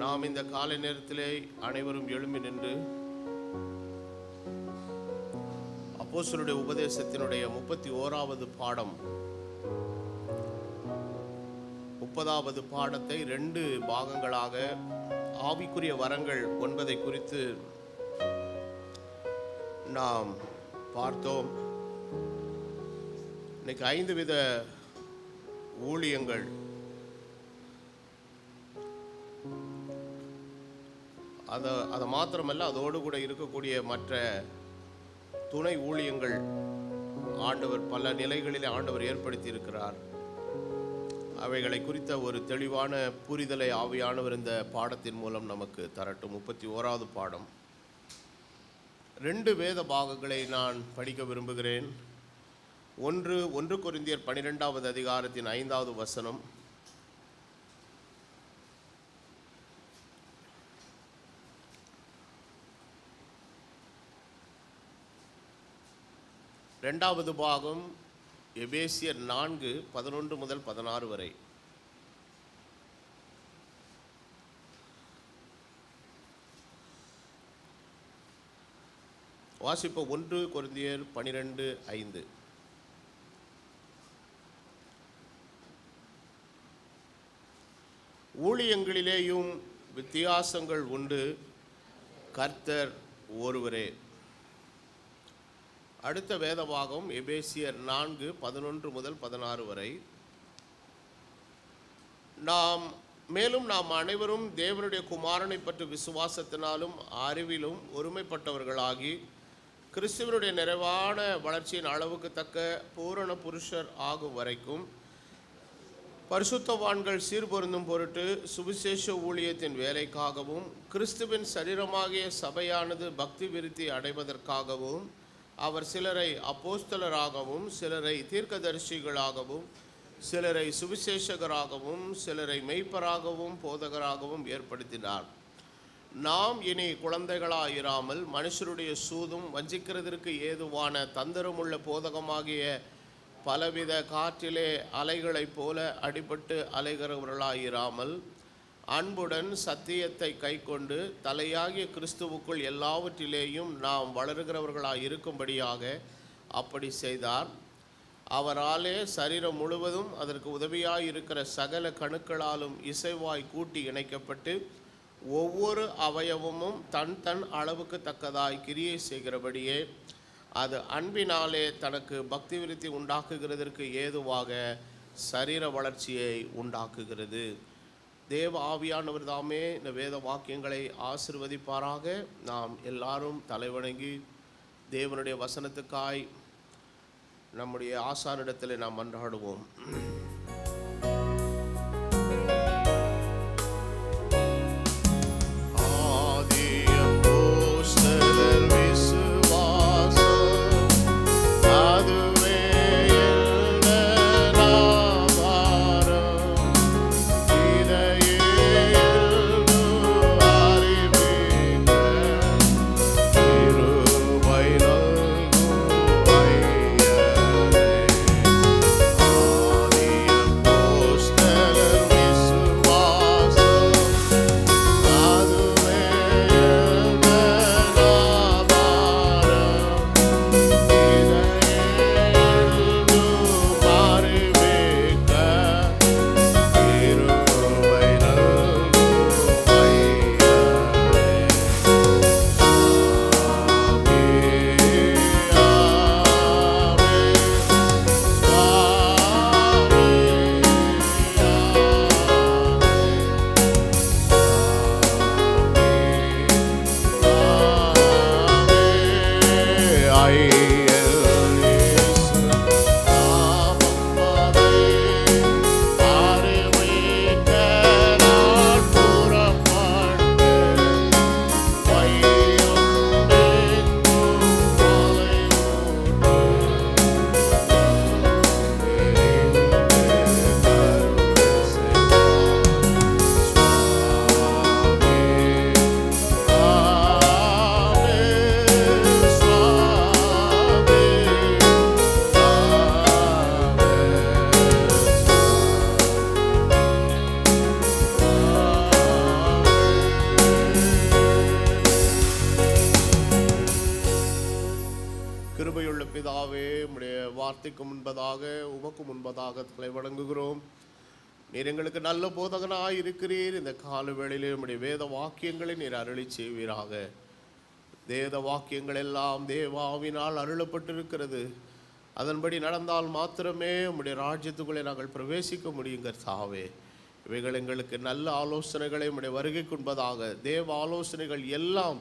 நாம் இந்த காலை நேரத்திலே அனைவரும் எழும்பி நின்று அப்போஸ்தலருடைய உபதேசத்தினுடைய 31வது பாடம் 30வது பாடத்தை 2 பாகங்களாக ஆவிக்குரிய வரங்கள் 9 குறித்து நாம் பார்த்தோம். இன்னைக்கு 5 வித ஊழியங்கள், அதை மாத்திரமல்ல, அதோடு கூட இருக்கக்கூடிய மற்ற துணை ஊழியங்கள் ஆண்டவர் பல நிலைகளில் ஆண்டவர் ஏற்படுத்தி இருக்கிறார். அவைகளை குறித்த ஒரு தெளிவான புரிதலை ஆவியானவர் இந்த பாடத்தின் மூலம் நமக்கு தரட்டும். 31வது பாடம் 2 வேத பாகங்களை நான் படிக்க விரும்புகிறேன். 1 கொரிந்தியர் 12வது அதிகாரத்தின் 5வது வசனம், இரண்டாவது பாகம் எபேசியர் 4:11 முதல் 16 வரை. வாசிப்ப 1 கொரிந்தியர் 12:5. ஊழியங்களிலேயும் வித்தியாசங்கள் உண்டு, கர்த்தர் ஒருவரே. அடுத்த வேதபாகம் எபேசியர் 4:11 முதல் 16 வரை. மேலும் நாம் அனைவரும் தேவனுடைய குமாரனை பற்றி விசுவாசத்தினாலும் அறிவிலும் ஒருமைப்பட்டவர்களாகி கிறிஸ்துவனுடைய நிறைவான வளர்ச்சியின் அளவுக்கு தக்க பூரண புருஷர் ஆகும் வரைக்கும் பரிசுத்தவான்கள் சீர்பொருந்தும் பொருட்டு சுவிசேஷ ஊழியத்தின் வேலைக்காகவும் கிறிஸ்துவின் சரீரமாகிய சபையானது பக்தி விருத்தி அடைவதற்காகவும் அவர் சிலரை அப்போஸ்தலராகவும் சிலரை தீர்க்கதரிசிகளாகவும் சிலரை சுவிசேஷகராகவும் சிலரை மெய்ப்பராகவும் போதகராகவும் ஏற்படுத்தினார். நாம் இனி குழந்தைகளாயிராமல் மனுஷருடைய சூதும் வஞ்சிக்கிறதற்கு ஏதுவான தந்திரமுள்ள போதகமாகிய பலவித காற்றிலே அலைகளைப் போல அடிபட்டு அலைகிறவர்களாயிராமல் அன்புடன் சத்தியத்தை கைக்கொண்டு தலையாகிய கிறிஸ்துவுக்குள் எல்லாவற்றிலேயும் நாம் வளருகிறவர்களாய் இருக்கும்படியாக அப்படி செய்தார். அவராலே சரீரம் முழுவதும் அதற்கு உதவியாய் இருக்கிற சகல கணுக்களாலும் இசைவாய் கூட்டி இணைக்கப்பட்டு ஒவ்வொரு அவயவமும் தன் அளவுக்கு தக்கதாய் கிரியை செய்கிறபடியே அது அன்பினாலே தனக்கு பக்தி விருத்தி உண்டாக்குகிறதற்கு ஏதுவாக சரீர வளர்ச்சியை உண்டாக்குகிறது. தேவ ஆவியானவர் தாமே இந்த வேத வாக்கியங்களை ஆசீர்வதிப்பாராக. நாம் எல்லாரும் தலைவணங்கி தேவனுடைய வசனத்துக்காய் நம்முடைய ஆசானிடத்தில் நாம் மன்றாடுவோம். ஆதி கிருபையுள்ள பிதாவே, உம்முடைய வார்த்தைக்கு முன்பதாக உமக்கு முன்பதாக தலை வணங்குகிறோம். நீர் எங்களுக்கு நல்ல போதகனாய் இருக்கிறீர். இந்த கால வேளையிலே உம்முடைய வேத வாக்கியங்களை நீர் அருளி செய்வீராக. வேத வாக்கியங்கள் எல்லாம் தேவாவினால் அருளப்பட்டிருக்கிறது. அதன்படி நடந்தால் மாத்திரமே உம்முடைய ராஜ்யத்துக்குள்ளே நாங்கள் பிரவேசிக்க முடியும் கர்த்தாவே. இவைகள் எங்களுக்கு நல்ல ஆலோசனைகளை உம்முடைய வருகைக்கு முன்பதாக தேவ ஆலோசனைகள் எல்லாம்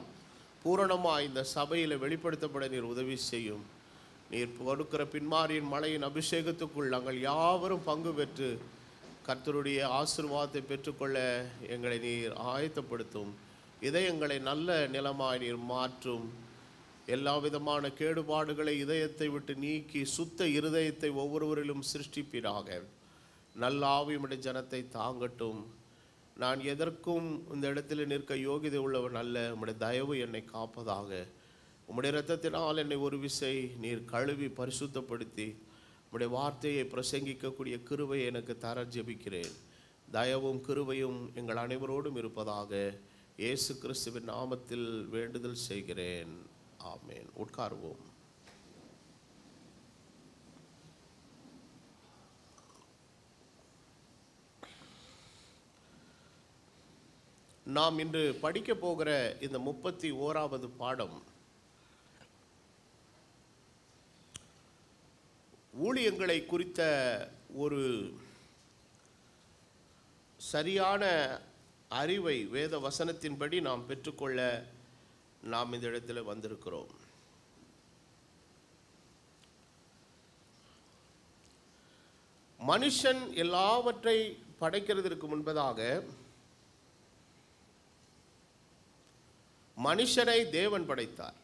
பூரணமாக இந்த சபையில் வெளிப்படுத்தப்பட நீர் உதவி செய்யும். நீர் கொடுக்கிற பின்மாரியின் மலையின் அபிஷேகத்துக்குள் நாங்கள் யாவரும் பங்கு பெற்று கர்த்தருடைய ஆசீர்வாதத்தை பெற்றுக்கொள்ள எங்களை நீர் ஆயத்தப்படுத்தும். இதயங்களை நல்ல நிலமாய் நீர் மாற்றும். எல்லா விதமான கேடுபாடுகளை இதயத்தை விட்டு நீக்கி சுத்த இருதயத்தை ஒவ்வொருவரிலும் சிருஷ்டிப்பீராக. நல்ல ஆவியுடைய ஜனத்தை தாங்கட்டும். நான் எதற்கும் இந்த இடத்தில் நிற்க யோகிதை உள்ளவன் அல்ல. உம்முடைய தயவு என்னை காப்பதாக. உம்முடைய இரத்தத்தினால் என்னை ஒரு விசை நீர் கழுவி பரிசுத்தப்படுத்தி உம்முடைய வார்த்தையை பிரசங்கிக்கக்கூடிய கிருபை எனக்கு தர ஜெபிக்கிறேன். தயவும் கிருபையும் எங்கள் அனைவரோடும் இருப்பதாக இயேசு கிறிஸ்துவின் நாமத்தில் வேண்டுதல் செய்கிறேன். ஆமென். உட்காருவோம். நாம் இன்று படிக்க போகிற இந்த 31வது பாடம் ஊழியங்களை குறித்த ஒரு சரியான அறிவை வேத வசனத்தின்படி நாம் பெற்றுக்கொள்ள நாம் இந்த இடத்துல வந்திருக்கிறோம். மனுஷன் எல்லாவற்றை படைக்கிறதற்கு முன்பதாக மனுஷனை தேவன் படைத்தார்.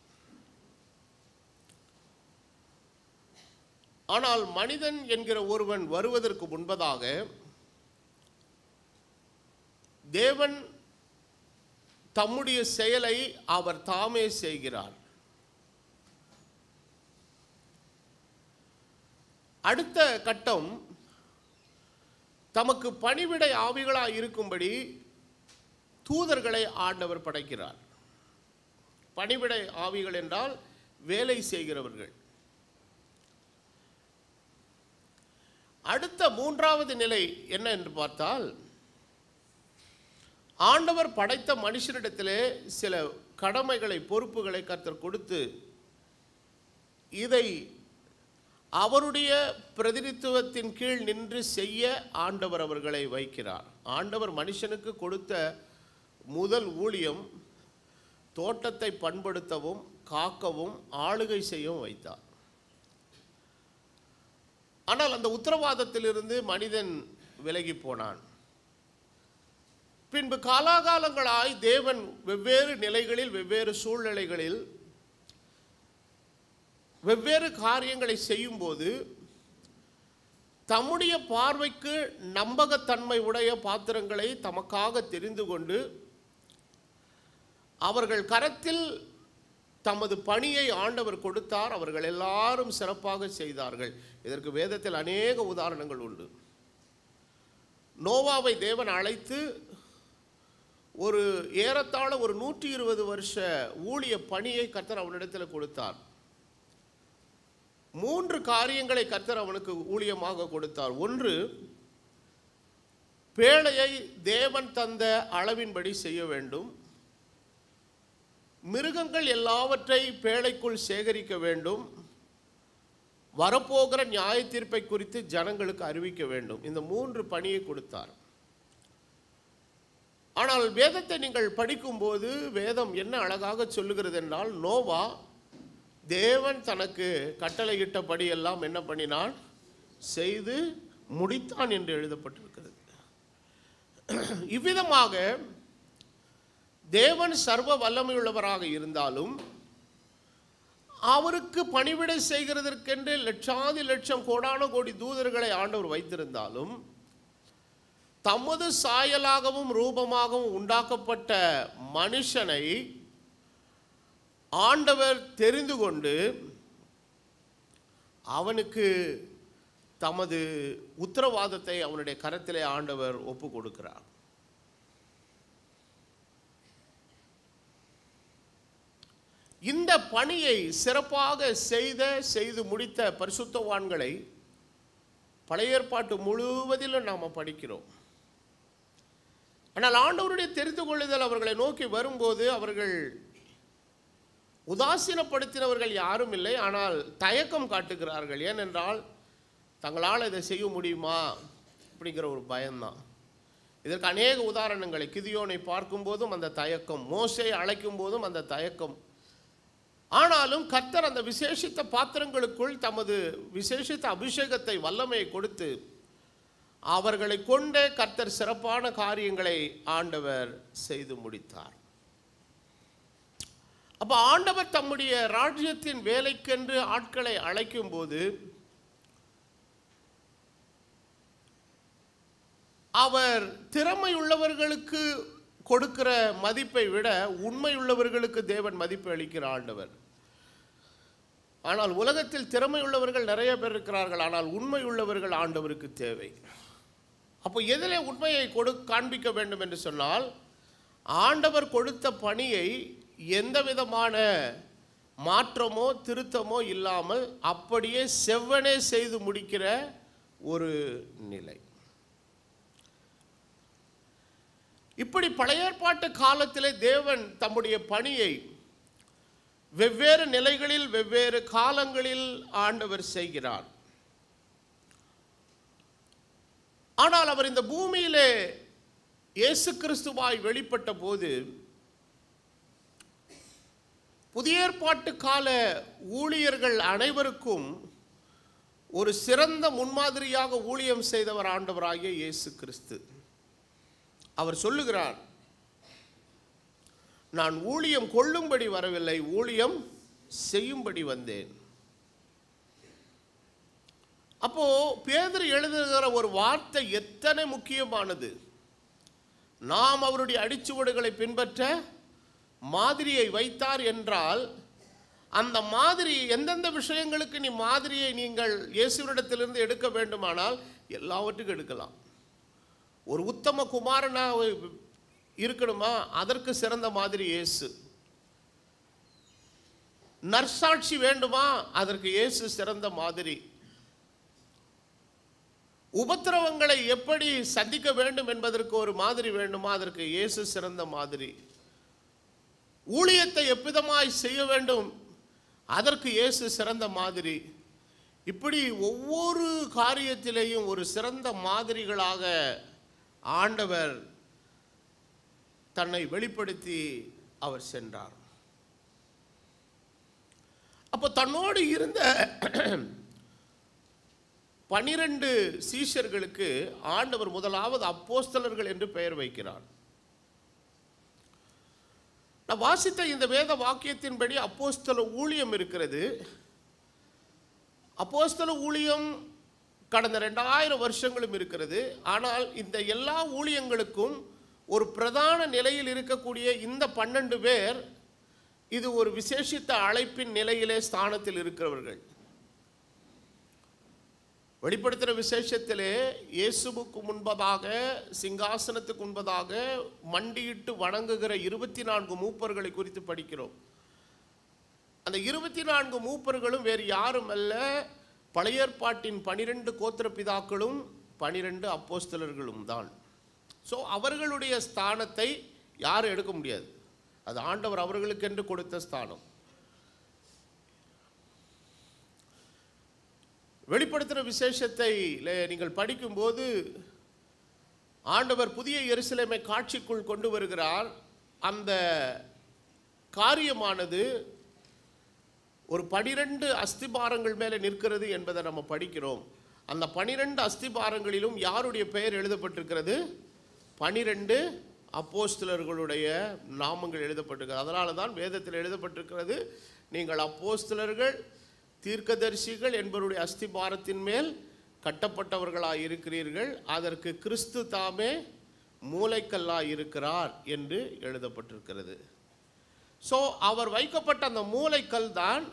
ஆனால் மனிதன் என்கிற ஒருவன் வருவதற்கு முன்பதாக தேவன் தம்முடைய செயலை அவர் தாமே செய்கிறார். அடுத்த கட்டம், தமக்கு பணிவிடை ஆவிகளாய் இருக்கும்படி தூதர்களை ஆண்டவர் படைக்கிறார். பணிவிடை ஆவிகள் என்றால் வேலை செய்கிறவர்கள். அடுத்த 3வது நிலை என்ன என்று பார்த்தால், ஆண்டவர் படைத்த மனுஷனிடத்திலே சில கடமைகளை பொறுப்புகளை கர்த்தர் கொடுத்து இதை அவருடைய பிரதிநிதித்துவத்தின் கீழ் நின்று செய்ய ஆண்டவர் அவர்களை வைக்கிறார். ஆண்டவர் மனுஷனுக்கு கொடுத்த முதல் ஊழியம் தோட்டத்தை பண்படுத்தவும் காக்கவும் ஆளுகை செய்யவும் வைத்தார். ஆனால் அந்த உத்தரவாதத்திலிருந்து மனிதன் விலகி போனான். பின்பு காலாகாலங்களாய் தேவன் வெவ்வேறு நிலைகளில் வெவ்வேறு சூழ்நிலைகளில் வெவ்வேறு காரியங்களை செய்யும்போது தம்முடைய பார்வைக்கு நம்பகத்தன்மை உடைய பாத்திரங்களை தமக்காக தெரிந்து கொண்டு அவர்கள் கரத்தில் தமது பணியை ஆண்டவர் கொடுத்தார். அவர்கள் எல்லாரும் சிறப்பாக செய்தார்கள். இதற்கு வேதத்தில் அநேக உதாரணங்கள் உண்டு. நோவாவை தேவன் அழைத்து ஒரு ஏறத்தாழ ஒரு 120 வருஷ ஊழிய பணியை கர்த்தர் அவனிடத்தில் கொடுத்தார். 3 காரியங்களை கர்த்தர் அவனுக்கு ஊழியமாக கொடுத்தார். ஒன்று, பேழையை தேவன் தந்த அளவின்படி செய்ய வேண்டும். மிருகங்கள் எல்லாவற்றை பேழைக்குள் சேகரிக்க வேண்டும். வரப்போகிற நியாய தீர்ப்பை குறித்து ஜனங்களுக்கு அறிவிக்க வேண்டும். இந்த 3 பணியை கொடுத்தார். ஆனால் வேதத்தை நீங்கள் படிக்கும்போது வேதம் என்ன அழகாக சொல்லுகிறது என்றால், நோவா தேவன் தனக்கு கட்டளையிட்டபடி எல்லாம் என்ன பண்ணினான், செய்து முடித்தான் என்று எழுதப்பட்டிருக்கிறது. இவ்விதமாக தேவன் சர்வ வல்லமையுள்ளவராக இருந்தாலும் அவருக்கு பணிவிடை செய்கிறதற்கென்று லட்சாதி லட்சம் கோடான கோடி தூதர்களை ஆண்டவர் வைத்திருந்தாலும் தமது சாயலாகவும் ரூபமாகவும் உண்டாக்கப்பட்ட மனுஷனை ஆண்டவர் தெரிந்து கொண்டு அவனுக்கு தமது உத்தரவாதத்தை அவனுடைய கரத்திலே ஆண்டவர் ஒப்பு கொடுக்கிறார். இந்த பணியை சிறப்பாக செய்து முடித்த பரிசுத்தவான்களை பழைய ஏற்பாட்டு முழுவதிலும் நாம் படிக்கிறோம். ஆனால் ஆண்டவருடைய தெரிந்து கொள்ளுதல் அவர்களை நோக்கி வரும்போது அவர்கள் உதாசீனப்படுத்தினவர்கள் யாரும் இல்லை. ஆனால் தயக்கம் காட்டுகிறார்கள். ஏனென்றால் தங்களால் இதை செய்ய முடியுமா அப்படிங்கிற ஒரு பயம்தான். இதற்கு அநேக உதாரணங்களை, கிதியோனை பார்க்கும்போதும் அந்த தயக்கம், மோசேயை அழைக்கும் போதும் அந்த தயக்கம். ஆனாலும் கர்த்தர் அந்த விசேஷித்த பாத்திரங்களுக்குள் தமது விசேஷித்த அபிஷேகத்தை, வல்லமையை கொடுத்து அவர்களை கொண்டே கர்த்தர் சிறப்பான காரியங்களை ஆண்டவர் செய்து முடித்தார். அப்போ ஆண்டவர் தம்முடைய ராஜ்யத்தின் வேலைக்கென்று ஆட்களை அழைக்கும் போது அவர் திறமையுள்ளவர்களுக்கு கொடுக்கிற மதிப்பை விட உண்மையுள்ளவர்களுக்கு தேவன் மதிப்பு அளிக்கிற ஆண்டவர். ஆனால் உலகத்தில் திறமையுள்ளவர்கள் நிறைய பேர் இருக்கிறார்கள். ஆனால் உண்மையுள்ளவர்கள் ஆண்டவருக்கு தேவை. அப்போ எதிலே உண்மையை காண்பிக்க வேண்டும் என்று சொன்னால், ஆண்டவர் கொடுத்த பணியை எந்த விதமான மாற்றமோ திருத்தமோ இல்லாமல் அப்படியே செவ்வனே செய்து முடிக்கிற ஒரு நிலை. இப்படி பழைய ஏற்பாட்டு காலத்திலே தேவன் தம்முடைய பணியை வெவ்வேறு நிலைகளில் வெவ்வேறு காலங்களில் ஆண்டவர் செய்கிறார். ஆனால் அவர் இந்த பூமியிலே இயேசு கிறிஸ்துவாய் வெளிப்பட்ட போது புதிய ஏற்பாட்டு கால ஊழியர்கள் அனைவருக்கும் ஒரு சிறந்த முன்மாதிரியாக ஊழியம் செய்தவர் ஆண்டவராகிய இயேசு கிறிஸ்து. அவர் சொல்லுகிறார், நான் ஊழியம் கொள்ளும்படி வரவில்லை, ஊழியம் செய்யும்படி வந்தேன். அப்போ பேதுரு எழுதுகிற ஒரு வார்த்தை எத்தனை முக்கியமானது. நாம் அவருடைய அடிச்சுவடுகளை பின்பற்ற மாதிரியை வைத்தார் என்றால், அந்த மாதிரி எந்தெந்த விஷயங்களுக்கு நீ மாதிரியை நீங்கள் இயேசுவினிடத்திலிருந்து எடுக்க வேண்டுமானால் எல்லாவற்றுக்கும் எடுக்கலாம். ஒரு உத்தம குமாரனா இருக்கணுமா, அதற்கு சிறந்த மாதிரி இயேசு. நற்சாட்சி வேண்டுமா, அதற்கு இயேசு சிறந்த மாதிரி. உபத்திரவங்களை எப்படி சந்திக்க வேண்டும் என்பதற்கு ஒரு மாதிரி வேண்டுமா, அதற்கு இயேசு சிறந்த மாதிரி. ஊழியத்தை எவ்விதமாய் செய்ய வேண்டும், அதற்கு இயேசு சிறந்த மாதிரி. இப்படி ஒவ்வொரு காரியத்திலேயும் ஒரு சிறந்த மாதிரிகளாக ஆண்டவர் தன்னை வெளிப்படுத்தி அவர் சென்றார். அப்போ தன்னோடு இருந்த 12 சீஷர்களுக்கு ஆண்டவர் முதலாவது அப்போஸ்தலர்கள் என்று பெயர் வைக்கிறார். நான் வாசித்த இந்த வேத வாக்கியத்தின்படி அப்போஸ்தல ஊழியம் இருக்கிறது. அப்போஸ்தல ஊழியம் கடந்த 2000 வருஷங்களும் இருக்கிறது. ஆனால் இந்த எல்லா ஊழியங்களுக்கும் ஒரு பிரதான நிலையில் இருக்கக்கூடிய இந்த 12 பேர் இது ஒரு விசேஷித்த அழைப்பின் நிலையிலே ஸ்தானத்தில் இருக்கிறவர்கள். வெளிப்படுத்துகிற விசேஷத்திலே இயேசுவுக்கு முன்பதாக, சிங்காசனத்துக்கு முன்பதாக மண்டியிட்டு வணங்குகிற 24 மூப்பர்களை குறித்து படிக்கிறோம். அந்த 24 மூப்பர்களும் வேறு யாரும் அல்ல, பழைய ஏற்பாட்டின் 12 கோத்திர பிதாக்களும் 12 அப்போஸ்தலர்களும் தான். ஸோ அவர்களுடைய ஸ்தானத்தை யாரும் எடுக்க முடியாது. அது ஆண்டவர் அவர்களுக்கென்று கொடுத்த ஸ்தானம். வெளிப்படுத்துகிற விசேஷத்தை நீங்கள் படிக்கும்போது ஆண்டவர் புதிய எருசலேமை காட்சிக்குள் கொண்டு வருகிறார். அந்த காரியமானது ஒரு 12 அஸ்திபாரங்கள் மேலே நிற்கிறது என்பதை நம்ம படிக்கிறோம். அந்த 12 அஸ்திபாரங்களிலும் யாருடைய பெயர் எழுதப்பட்டிருக்கிறது? 12 அப்போஸ்தலர்களுடைய நாமங்கள் எழுதப்பட்டிருக்கிறது. அதனால தான் வேதத்தில் எழுதப்பட்டிருக்கிறது, நீங்கள் அப்போஸ்தலர்கள், தீர்க்கதரிசிகள் என்பவருடைய அஸ்திபாரத்தின் மேல் கட்டப்பட்டவர்களாக இருக்கிறீர்கள், அதற்கு கிறிஸ்து தாமே மூலைக்கல்லாக இருக்கிறார் என்று எழுதப்பட்டிருக்கிறது. ஸோ அவர் வைக்கப்பட்ட அந்த மூலைக்கல் தான்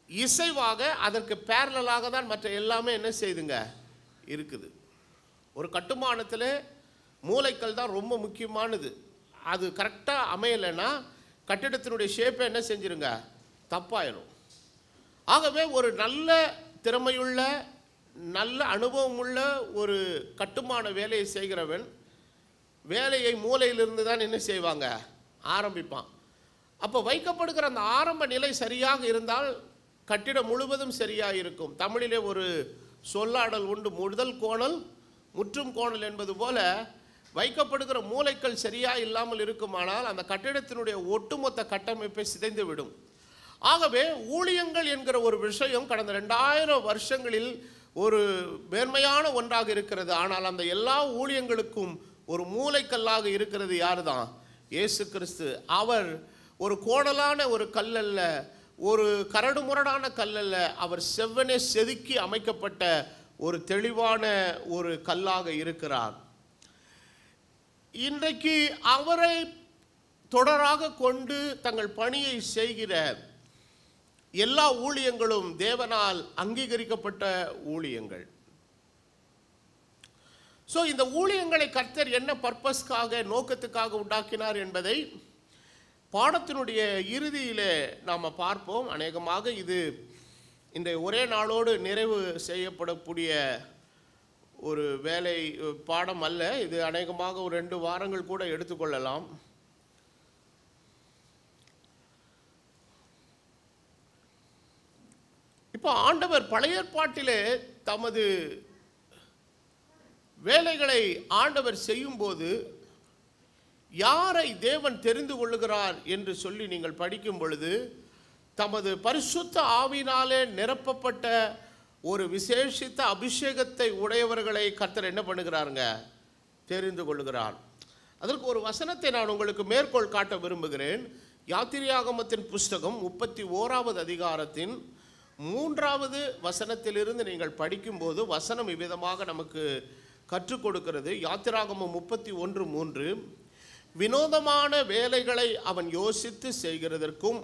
இசைவாக, அதற்கு பேரலாக தான் மற்ற எல்லாமே என்ன செய்துங்க இருக்குது. ஒரு கட்டுமானத்தில் மூலைக்கல் தான் ரொம்ப முக்கியமானது. அது கரெக்டாக அமையலைன்னா கட்டிடத்தினுடைய ஷேப்பை என்ன செஞ்சிருங்க, தப்பாயிரும். ஆகவே ஒரு நல்ல திறமையுள்ள நல்ல அனுபவமுள்ள ஒரு கட்டுமான வேலையை செய்கிறவன் வேலையை மூலையிலிருந்து தான் என்ன செய்வாங்க, ஆரம்பிப்பான். அப்போ வைக்கப்படுகிற அந்த ஆரம்ப நிலை சரியாக இருந்தால் கட்டிடம் முழுவதும் சரியாக இருக்கும். தமிழிலே ஒரு சொல்லாடல் உண்டு, முதல் கோணல் முற்றும் கோணல் என்பது போல வைக்கப்படுகிற மூலைகள் சரியாக இல்லாமல் இருக்குமானால் அந்த கட்டிடத்தினுடைய ஒட்டுமொத்த கட்டமைப்பை சிதைந்து விடும். ஆகவே ஊழியங்கள் என்கிற ஒரு விஷயம் கடந்த 2000 வருஷங்களில் ஒரு மேன்மையான ஒன்றாக இருக்கிறது. ஆனால் அந்த எல்லா ஊழியங்களுக்கும் ஒரு மூலைக்கல்லாக இருக்கிறது யார் தான்? இயேசு கிறிஸ்து. அவர் ஒரு கோணலான ஒரு கல்லல்ல, ஒரு கரடுமுரடான கல்லல்ல, அவர் செவ்வனே செதுக்கி அமைக்கப்பட்ட ஒரு தெளிவான ஒரு கல்லாக இருக்கிறார். இன்றைக்கு அவரை தொடராக கொண்டு தங்கள் பணியை செய்கிற எல்லா ஊழியங்களும் தேவனால் அங்கீகரிக்கப்பட்ட ஊழியங்கள். ஸோ இந்த ஊழியங்களை கர்த்தர் என்ன பர்பஸ்க்காக நோக்கத்துக்காக உண்டாக்கினார் என்பதை பாடத்தினுடைய இறுதியிலே நாம் பார்ப்போம். அநேகமாக இது இந்த ஒரே நாளோடு நிறைவு செய்யப்படக்கூடிய ஒரு வேலை பாடம் அல்ல. இது அநேகமாக ஒரு 2 வாரங்கள் கூட எடுத்துக்கொள்ளலாம். இப்போ ஆண்டவர் பழைய ஏற்பாட்டிலே தமது வேலைகளை ஆண்டவர் செய்யும்போது யாரை தேவன் தெரிந்து கொள்ளுகிறார் என்று சொல்லி நீங்கள் படிக்கும் பொழுது தமது பரிசுத்த ஆவியினாலே நிரப்பப்பட்ட ஒரு விசேஷித்த அபிஷேகத்தை உடையவர்களை கர்த்தர் என்ன பண்ணுகிறாருங்க, தெரிந்து கொள்ளுகிறார். அதற்கு ஒரு வசனத்தை நான் உங்களுக்கு மேற்கோள் காட்ட விரும்புகிறேன். யாத்திராகமத்தின் புஸ்தகம் 31வது அதிகாரத்தின் 3வது வசனத்திலிருந்து நீங்கள் படிக்கும்போது வசனம் இவ்விதமாக நமக்கு கற்றுக் கொடுக்கிறது. யாத்திராகமம் 31:3, வினோதமான வேலைகளை அவன் யோசித்து செய்கிறதற்கும்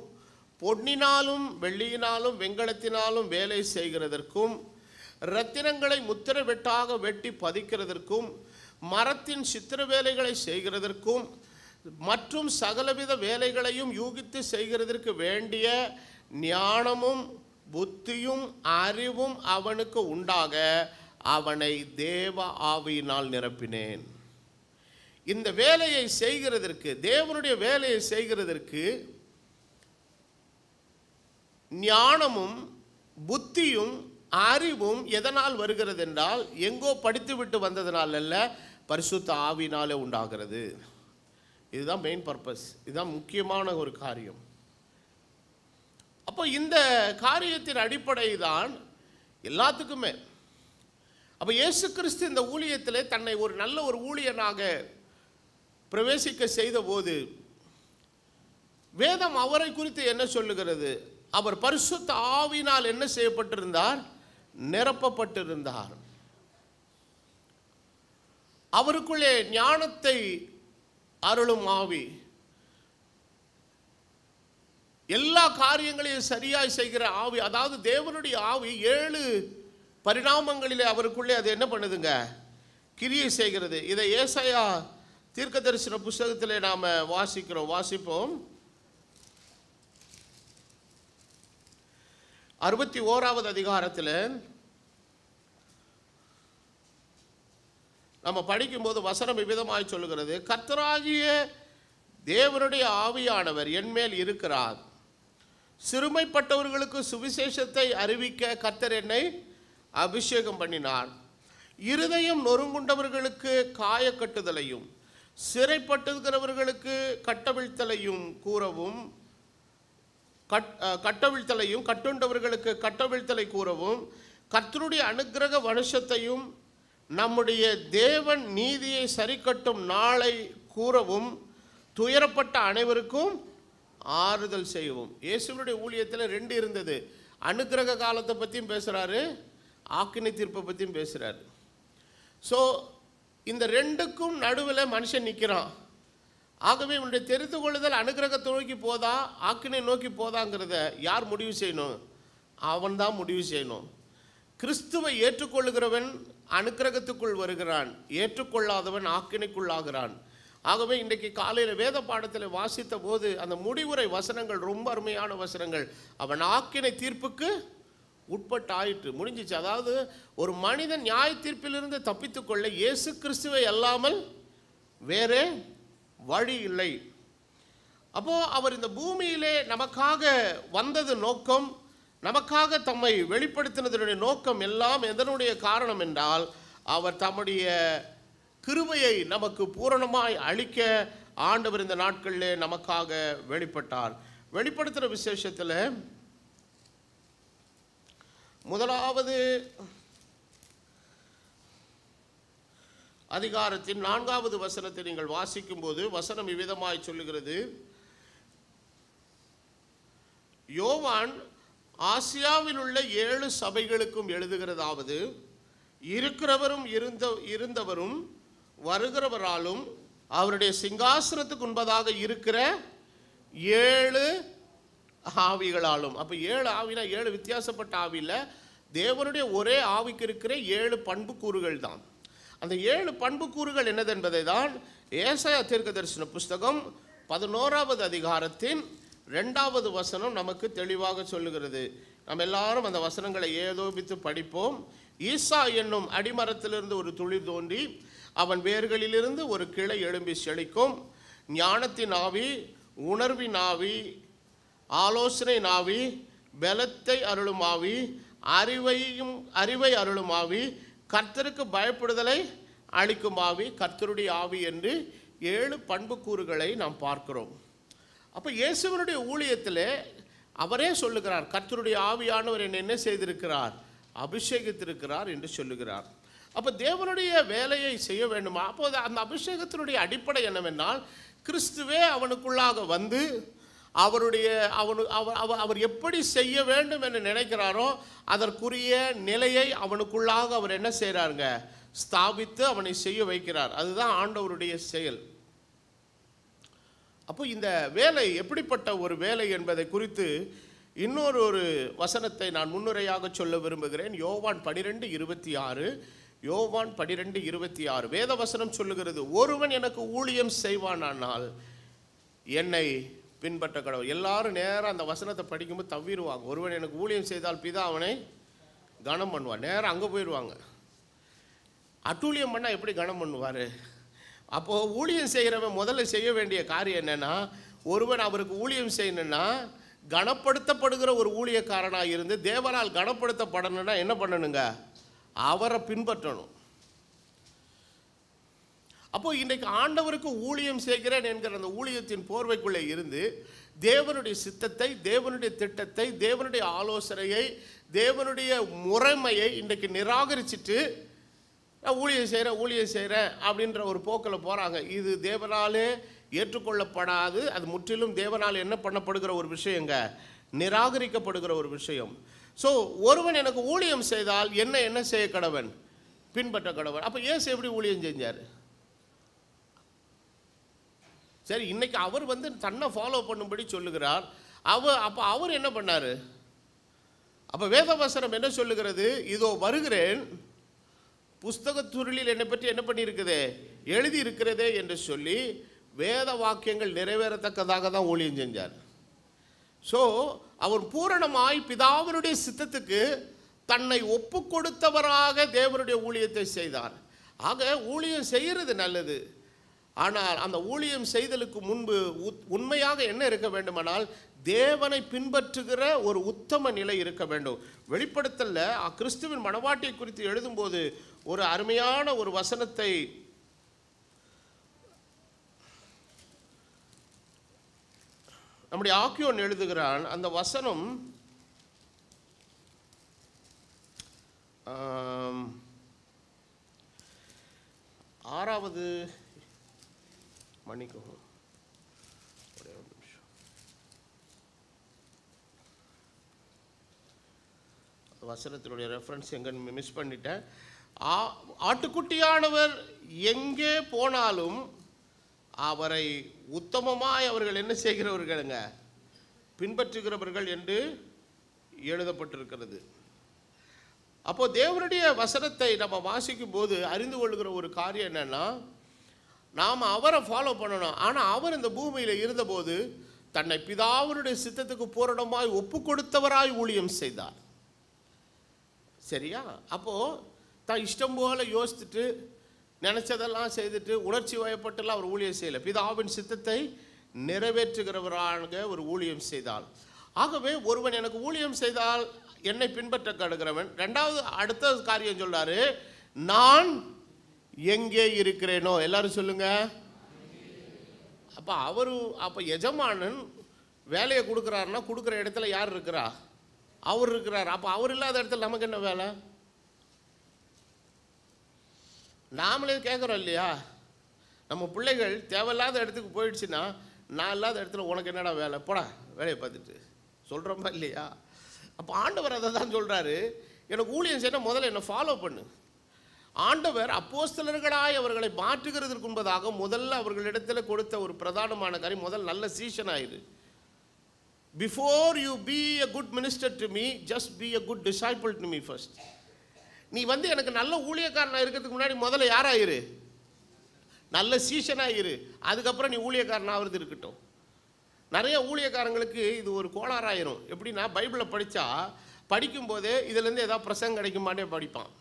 பொன்னினாலும் வெள்ளியினாலும் வெண்கலத்தினாலும் வேலை செய்கிறதற்கும் இரத்தினங்களை முத்திர வெட்டாக வெட்டி பதிக்கிறதற்கும் மரத்தின் சித்திர வேலைகளை செய்கிறதற்கும் மற்றும் சகலவித வேலைகளையும் யூகித்து செய்கிறதற்கு வேண்டிய ஞானமும் புத்தியும் அறிவும் அவனுக்கு உண்டாக அவனை தேவ ஆவியினால் நிரப்பினேன். இந்த வேலையை செய்கிறதற்கு, தேவனுடைய வேலையை செய்கிறதற்கு ஞானமும் புத்தியும் அறிவும் எதனால் வருகிறது என்றால் எங்கோ படித்துவிட்டு வந்ததனால் அல்ல, பரிசுத்த ஆவியினாலே உண்டாகிறது. இதுதான் மெயின் பர்பஸ், இதுதான் முக்கியமான ஒரு காரியம். அப்போ இந்த காரியத்தின் அடிப்படை தான் எல்லாத்துக்குமே. அப்போ இயேசு கிறிஸ்து இந்த ஊழியத்திலே தன்னை ஒரு நல்ல ஒரு ஊழியனாக பிரவேசிக்க செய்த போது வேதம் அவரை குறித்து என்ன சொல்லுகிறது? அவர் பரிசுத்த ஆவியினால் என்ன செய்யப்பட்டிருந்தார்? நிரப்பப்பட்டிருந்தார். அவருக்குள்ளே ஞானத்தை அருளும் ஆவி, எல்லா காரியங்களையும் சரியாய் செய்கிற ஆவி, அதாவது தேவனுடைய ஆவி 7 பரிணாமங்களிலே அவருக்குள்ளே அது என்ன பண்ணுதுங்க, கிரியை செய்கிறது. இதை ஏசாயா தீர்க்கதரிசன புஸ்தகத்திலே நாம் வாசிப்போம். 61வது அதிகாரத்தில் நம்ம படிக்கும்போது வசனம் விவிதமாய் சொல்லுகிறது. கர்த்தராகிய தேவனுடைய ஆவியானவர் என்மேல் இருக்கிறார், சிறுமைப்பட்டவர்களுக்கு சுவிசேஷத்தை அறிவிக்க கர்த்தர் என்னை அபிஷேகம் பண்ணினார், இருதயம் நொறுங்குண்டவர்களுக்கு காய கட்டுதலையும் சிறைப்பட்டுகிறவர்களுக்கு கட்டவிழ்த்தலையும் கூறவும், கட்டுண்டவர்களுக்கு கட்டவிழ்த்தலை கூறவும், கர்த்தருடைய அனுக்கிரக வருஷத்தையும் நம்முடைய தேவன் நீதியை சரிக்கட்டும் நாளை கூறவும், துயரப்பட்ட அனைவருக்கும் ஆறுதல் செய்யவும். இயேசுவினுடைய ஊழியத்தில் 2 இருந்தது. அனுக்கிரக காலத்தை பற்றியும் பேசுகிறாரு, ஆக்கினை தீர்ப்பை பற்றியும் பேசுகிறாரு. ஸோ இந்த 2க்கும் நடுவில் மனுஷன் நிற்கிறான். ஆகவே இவனுடைய தெரிந்து கொள்ளுதல் அனுக்கிரகத்தை நோக்கி போதா ஆக்கினை நோக்கி போதாங்கிறத யார் முடிவு செய்யணும்? அவன் தான் முடிவு செய்யணும். கிறிஸ்துவை ஏற்றுக்கொள்ளுகிறவன் அனுக்கிரகத்துக்குள் வருகிறான், ஏற்றுக்கொள்ளாதவன் ஆக்கினைக்குள்ளாகிறான். ஆகவே இன்றைக்கு காலையில் வேத பாடத்தில் வாசித்த போது அந்த முடிவுரை வசனங்கள் ரொம்ப அருமையான வசனங்கள். அவன் ஆக்கினை தீர்ப்புக்கு உட்பட்டாயிற்று, முடிஞ்சிச்சு. அதாவது ஒரு மனிதன் நியாய தீர்ப்பிலிருந்து தப்பித்துக்கொள்ள இயேசு கிறிஸ்துவை அல்லாமல் வேறே வழி இல்லை. அப்போ அவர் இந்த பூமியிலே நமக்காக வந்தது நோக்கம், நமக்காக தம்மை வெளிப்படுத்தினதனுடைய நோக்கம் எல்லாம் எதனுடைய காரணம் என்றால், அவர் தம்முடைய கிருபையை நமக்கு பூரணமாய் அளிக்க ஆண்டவர் இந்த நாட்களிலே நமக்காக வெளிப்பட்டார். வெளிப்படுத்துகிற விசேஷத்தில் முதலாவது அதிகாரத்தின் 4வது வசனத்தை நீங்கள் வாசிக்கும் போது வசனம் இவ்விதமாய் சொல்லுகிறது. யோவான் ஆசியாவில் உள்ள 7 சபைகளுக்கும் எழுதுகிறதாவது, இருக்கிறவரும் இருந்தவரும் வருகிறவராலும் அவருடைய சிங்காசனத்துக்கு முன்பதாக இருக்கிற 7 ஆவிகளாலும். அப்போ 7 ஆவினா 7 வித்தியாசப்பட்ட ஆவியில் தேவனுடைய ஒரே ஆவிக்கு இருக்கிற 7 பண்புக்கூறுகள் தான். அந்த 7 பண்புக்கூறுகள் என்னது என்பதை தான் ஏசாயா தீர்க்கதரிசன புஸ்தகம் 11வது அதிகாரத்தின் 2வது வசனம் நமக்கு தெளிவாக சொல்லுகிறது. நம்ம எல்லாரும் அந்த வசனங்களை ஏதோபித்து படிப்போம். ஈசா என்னும் அடிமரத்திலிருந்து ஒரு துளிர் தோன்றி அவன் வேர்களிலிருந்து ஒரு கிளை எழும்பி செழிக்கும். ஞானத்தின் ஆவி, உணர்வின் ஆவி, ஆலோசனை ஆவி, பலத்தை அருளும் ஆவி, அறிவை அருளும் ஆவி, கர்த்தருக்கு பயப்படுதலை அளிக்கும் ஆவி, கர்த்தருடைய ஆவி என்று 7 பண்புக்கூறுகளை நாம் பார்க்கிறோம். அப்போ இயேசுவனுடைய ஊழியத்தில் அவரே சொல்லுகிறார், கர்த்தருடைய ஆவியானவர் என்ன செய்திருக்கிறார், அபிஷேகித்திருக்கிறார் என்று சொல்லுகிறார். அப்போ தேவனுடைய வேலையை செய்ய வேண்டுமா? அப்போது அந்த அபிஷேகத்தினுடைய அடிப்படை என்னவென்றால், கிறிஸ்துவே அவனுக்குள்ளாக வந்து அவர் எப்படி செய்ய வேண்டும் என்று நினைக்கிறாரோ அதற்குரிய நிலையை அவனுக்குள்ளாக அவர் என்ன செய்கிறாருங்க, ஸ்தாபித்து அவனை செய்ய வைக்கிறார். அதுதான் ஆண்டவருடைய செயல். அப்போ இந்த வேலை எப்படிப்பட்ட ஒரு வேலை என்பதை குறித்து இன்னொரு வசனத்தை நான் முன்னுரையாக சொல்ல விரும்புகிறேன். யோவான் 12:26. யோவான் 12:26 வேத வசனம் சொல்லுகிறது, ஒருவன் எனக்கு ஊழியம் செய்வானால் என்னை பின்பற்ற கடவுள். எல்லாரும் நேரம் அந்த வசனத்தை படிக்கும்போது தவிடுவாங்க. ஒருவன் எனக்கு ஊழியம் செய்தால் பிதா அவனை கனம் பண்ணுவார். நேரம் அங்கே போயிடுவாங்க. அட்டூழியம் பண்ணால் எப்படி கனம் பண்ணுவார்? அப்போது ஊழியம் செய்கிறவன் முதல்ல செய்ய வேண்டிய காரியம் என்னென்னா, ஒருவன் அவருக்கு ஊழியம் செய்யணுன்னா கனப்படுத்தப்படுகிற ஒரு ஊழியக்காரனாக இருந்து தேவனால் கனப்படுத்தப்படணும்னா என்ன பண்ணணுங்க, அவரை பின்பற்றணும். அப்போது இன்றைக்கு ஆண்டவருக்கு ஊழியம் செய்கிறேன் என்கிற அந்த ஊழியத்தின் போர்வைக்குள்ளே இருந்து தேவனுடைய சித்தத்தை, தேவனுடைய திட்டத்தை, தேவனுடைய ஆலோசனையை, தேவனுடைய முறைமையை இன்றைக்கு நிராகரிச்சுட்டு ஊழியம் செய்கிறேன் அப்படின்ற ஒரு போக்கில் போகிறாங்க. இது தேவனாலே ஏற்றுக்கொள்ளப்படாது. அது முற்றிலும் தேவனால் என்ன பண்ணப்படுகிற ஒரு விஷயங்க, நிராகரிக்கப்படுகிற ஒரு விஷயம். ஸோ ஒருவன் எனக்கு ஊழியம் செய்தால் என்ன செய்ய கடவன், பின்பற்ற கடவன். அப்போ இயேசு எப்படி ஊழியம் செஞ்சார்? சரி, இன்னைக்கு அவர் வந்து தன்னை ஃபாலோ பண்ணும்படி சொல்லுகிறார். அப்போ அவர் என்ன பண்ணார்? அப்போ வேதவசனம் என்ன சொல்லுகிறது? இதோ வருகிறேன், புஸ்தகத்துருளில் என்னை பற்றி என்ன பண்ணியிருக்குதே, எழுதி இருக்கிறதே என்று சொல்லி வேத வாக்கியங்கள் நிறைவேறத்தக்கதாக தான் ஊழியம் செஞ்சார். ஸோ அவர் பூரணமாய் பிதாவினுடைய சித்தத்துக்கு தன்னை ஒப்பு கொடுத்தவராக தேவனுடைய ஊழியத்தை செய்தார். ஆக ஊழியம் செய்கிறது நல்லது. ஆனால் அந்த ஊழியம் செய்தலுக்கு முன்பு உண்மையாக என்ன இருக்க வேண்டுமானால், தேவனை பின்பற்றுகிற ஒரு உத்தம நிலை இருக்க வேண்டும். வெளிப்படுத்தல கிறிஸ்துவின் மணவாட்டியை குறித்து எழுதும்போது ஒரு அருமையான ஒரு வசனத்தை நம்முடைய ஆக்கியோன் எழுதுகிறான். அந்த வசனம் ஆறாவது மன்னிக்கவும், வசனத்தினுடைய ரெஃபரன்ஸ் எங்கே மிஸ் பண்ணிட்டேன். ஆட்டுக்குட்டியானவர் எங்கே போனாலும் அவரை உத்தமமாய் அவர்கள் என்ன செய்கிறவர்களுங்க, பின்பற்றுகிறவர்கள் என்று எழுதப்பட்டிருக்கிறது. அப்போ தேவனுடைய வசனத்தை நம்ம வாசிக்கும் போது அறிந்து கொள்கிற ஒரு காரியம் என்னன்னா, நாம் அவரை ஃபாலோ பண்ணணும். ஆனால் அவர் இந்த பூமியில் இருந்தபோது தன்னை பிதாவினுடைய சித்தத்துக்கு பூரணமாய் ஒப்பு கொடுத்தவராய் ஊழியம் செய்தார். சரியா? அப்போது தான் இஷ்டம் போல யோசித்துட்டு நினச்சதெல்லாம் செய்துட்டு உணர்ச்சி வயப்பட்டுலாம் அவர் ஊழியம் செய்யலை. பிதாவின் சித்தத்தை நிறைவேற்றுகிறவராக ஒரு ஊழியம் செய்தால். ஆகவே ஒருவன் எனக்கு ஊழியம் செய்தால் என்னை பின்பற்ற கடுகிறவன். ரெண்டாவது அடுத்த காரியம் சொல்றாரு, நான் எங்கே இருக்கிறேனோ. எல்லாரும் சொல்லுங்க. அப்போ எஜமானன் வேலையை கொடுக்குறாருன்னா கொடுக்குற இடத்துல யார் இருக்கிறா? அவர் இருக்கிறார். அப்போ அவர் இல்லாத இடத்துல நமக்கு என்ன வேலை? நாமளே கேட்குறோம் இல்லையா? நம்ம பிள்ளைகள் தேவையில்லாத இடத்துக்கு போயிடுச்சுன்னா, நான் இல்லாத இடத்துல உனக்கு என்னடா வேலை, போடா வேலையை பார்த்துட்டு சொல்கிறோமா இல்லையா? அப்போ ஆண்டவர் அதை தான் சொல்கிறாரு, எனக்கு ஊழியம் செய்யணும், முதல்ல என்னை ஃபாலோ பண்ணு. ஆண்டவர் அப்போஸ்தலர்களாய் அவர்களை மாற்றுகிறதுக்கு முன்பதாக முதல்ல அவர்களிடத்தில் கொடுத்த ஒரு பிரதானமான காரியம், முதல் நல்ல சீஷன் ஆயிரு. Before you be a good minister to me, just be a good disciple to me first. நீ எனக்கு நல்ல ஊழியக்காரனாக இருக்கிறதுக்கு முன்னாடி முதல்ல யாராயிரு? நல்ல சீஷனாயிரு. அதுக்கப்புறம் நீ ஊழியக்காரனாகிறது இருக்கட்டும். நிறைய ஊழியக்காரங்களுக்கு இது ஒரு கோளாறாயிரும். எப்படின்னா, பைபிளை படிக்கும்போதே இதுலேருந்து ஏதாவது பிரசங்கம் கிடைக்குமானே படிப்பான்.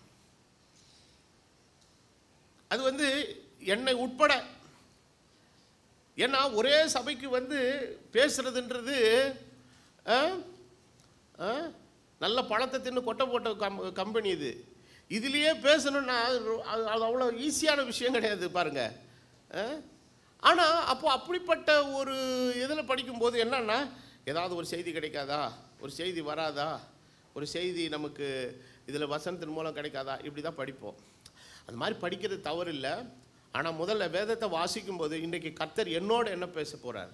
அது என்னை உட்பட. ஏன்னா ஒரே சபைக்கு பேசுறதுன்றது நல்ல பழத்தை தின்னு கொட்டை போட்ட கம்பெனி இது. இதுலேயே பேசணுன்னா அது அவ்வளோ ஈஸியான விஷயம் கிடையாது பாருங்க. ஆனால் அப்படிப்பட்ட ஒரு இதில் படிக்கும்போது என்னன்னா, ஏதாவது ஒரு செய்தி கிடைக்காதா, ஒரு செய்தி வராதா, ஒரு செய்தி நமக்கு இதில் வசனத்தின் மூலம் கிடைக்காதா, இப்படி தான் படிப்போம். அந்த மாதிரி படிக்கிறது தவறு இல்லை. ஆனால் முதல்ல வேதத்தை வாசிக்கும்போது இன்றைக்கி கர்த்தர் என்னோட என்ன பேச போகிறார்.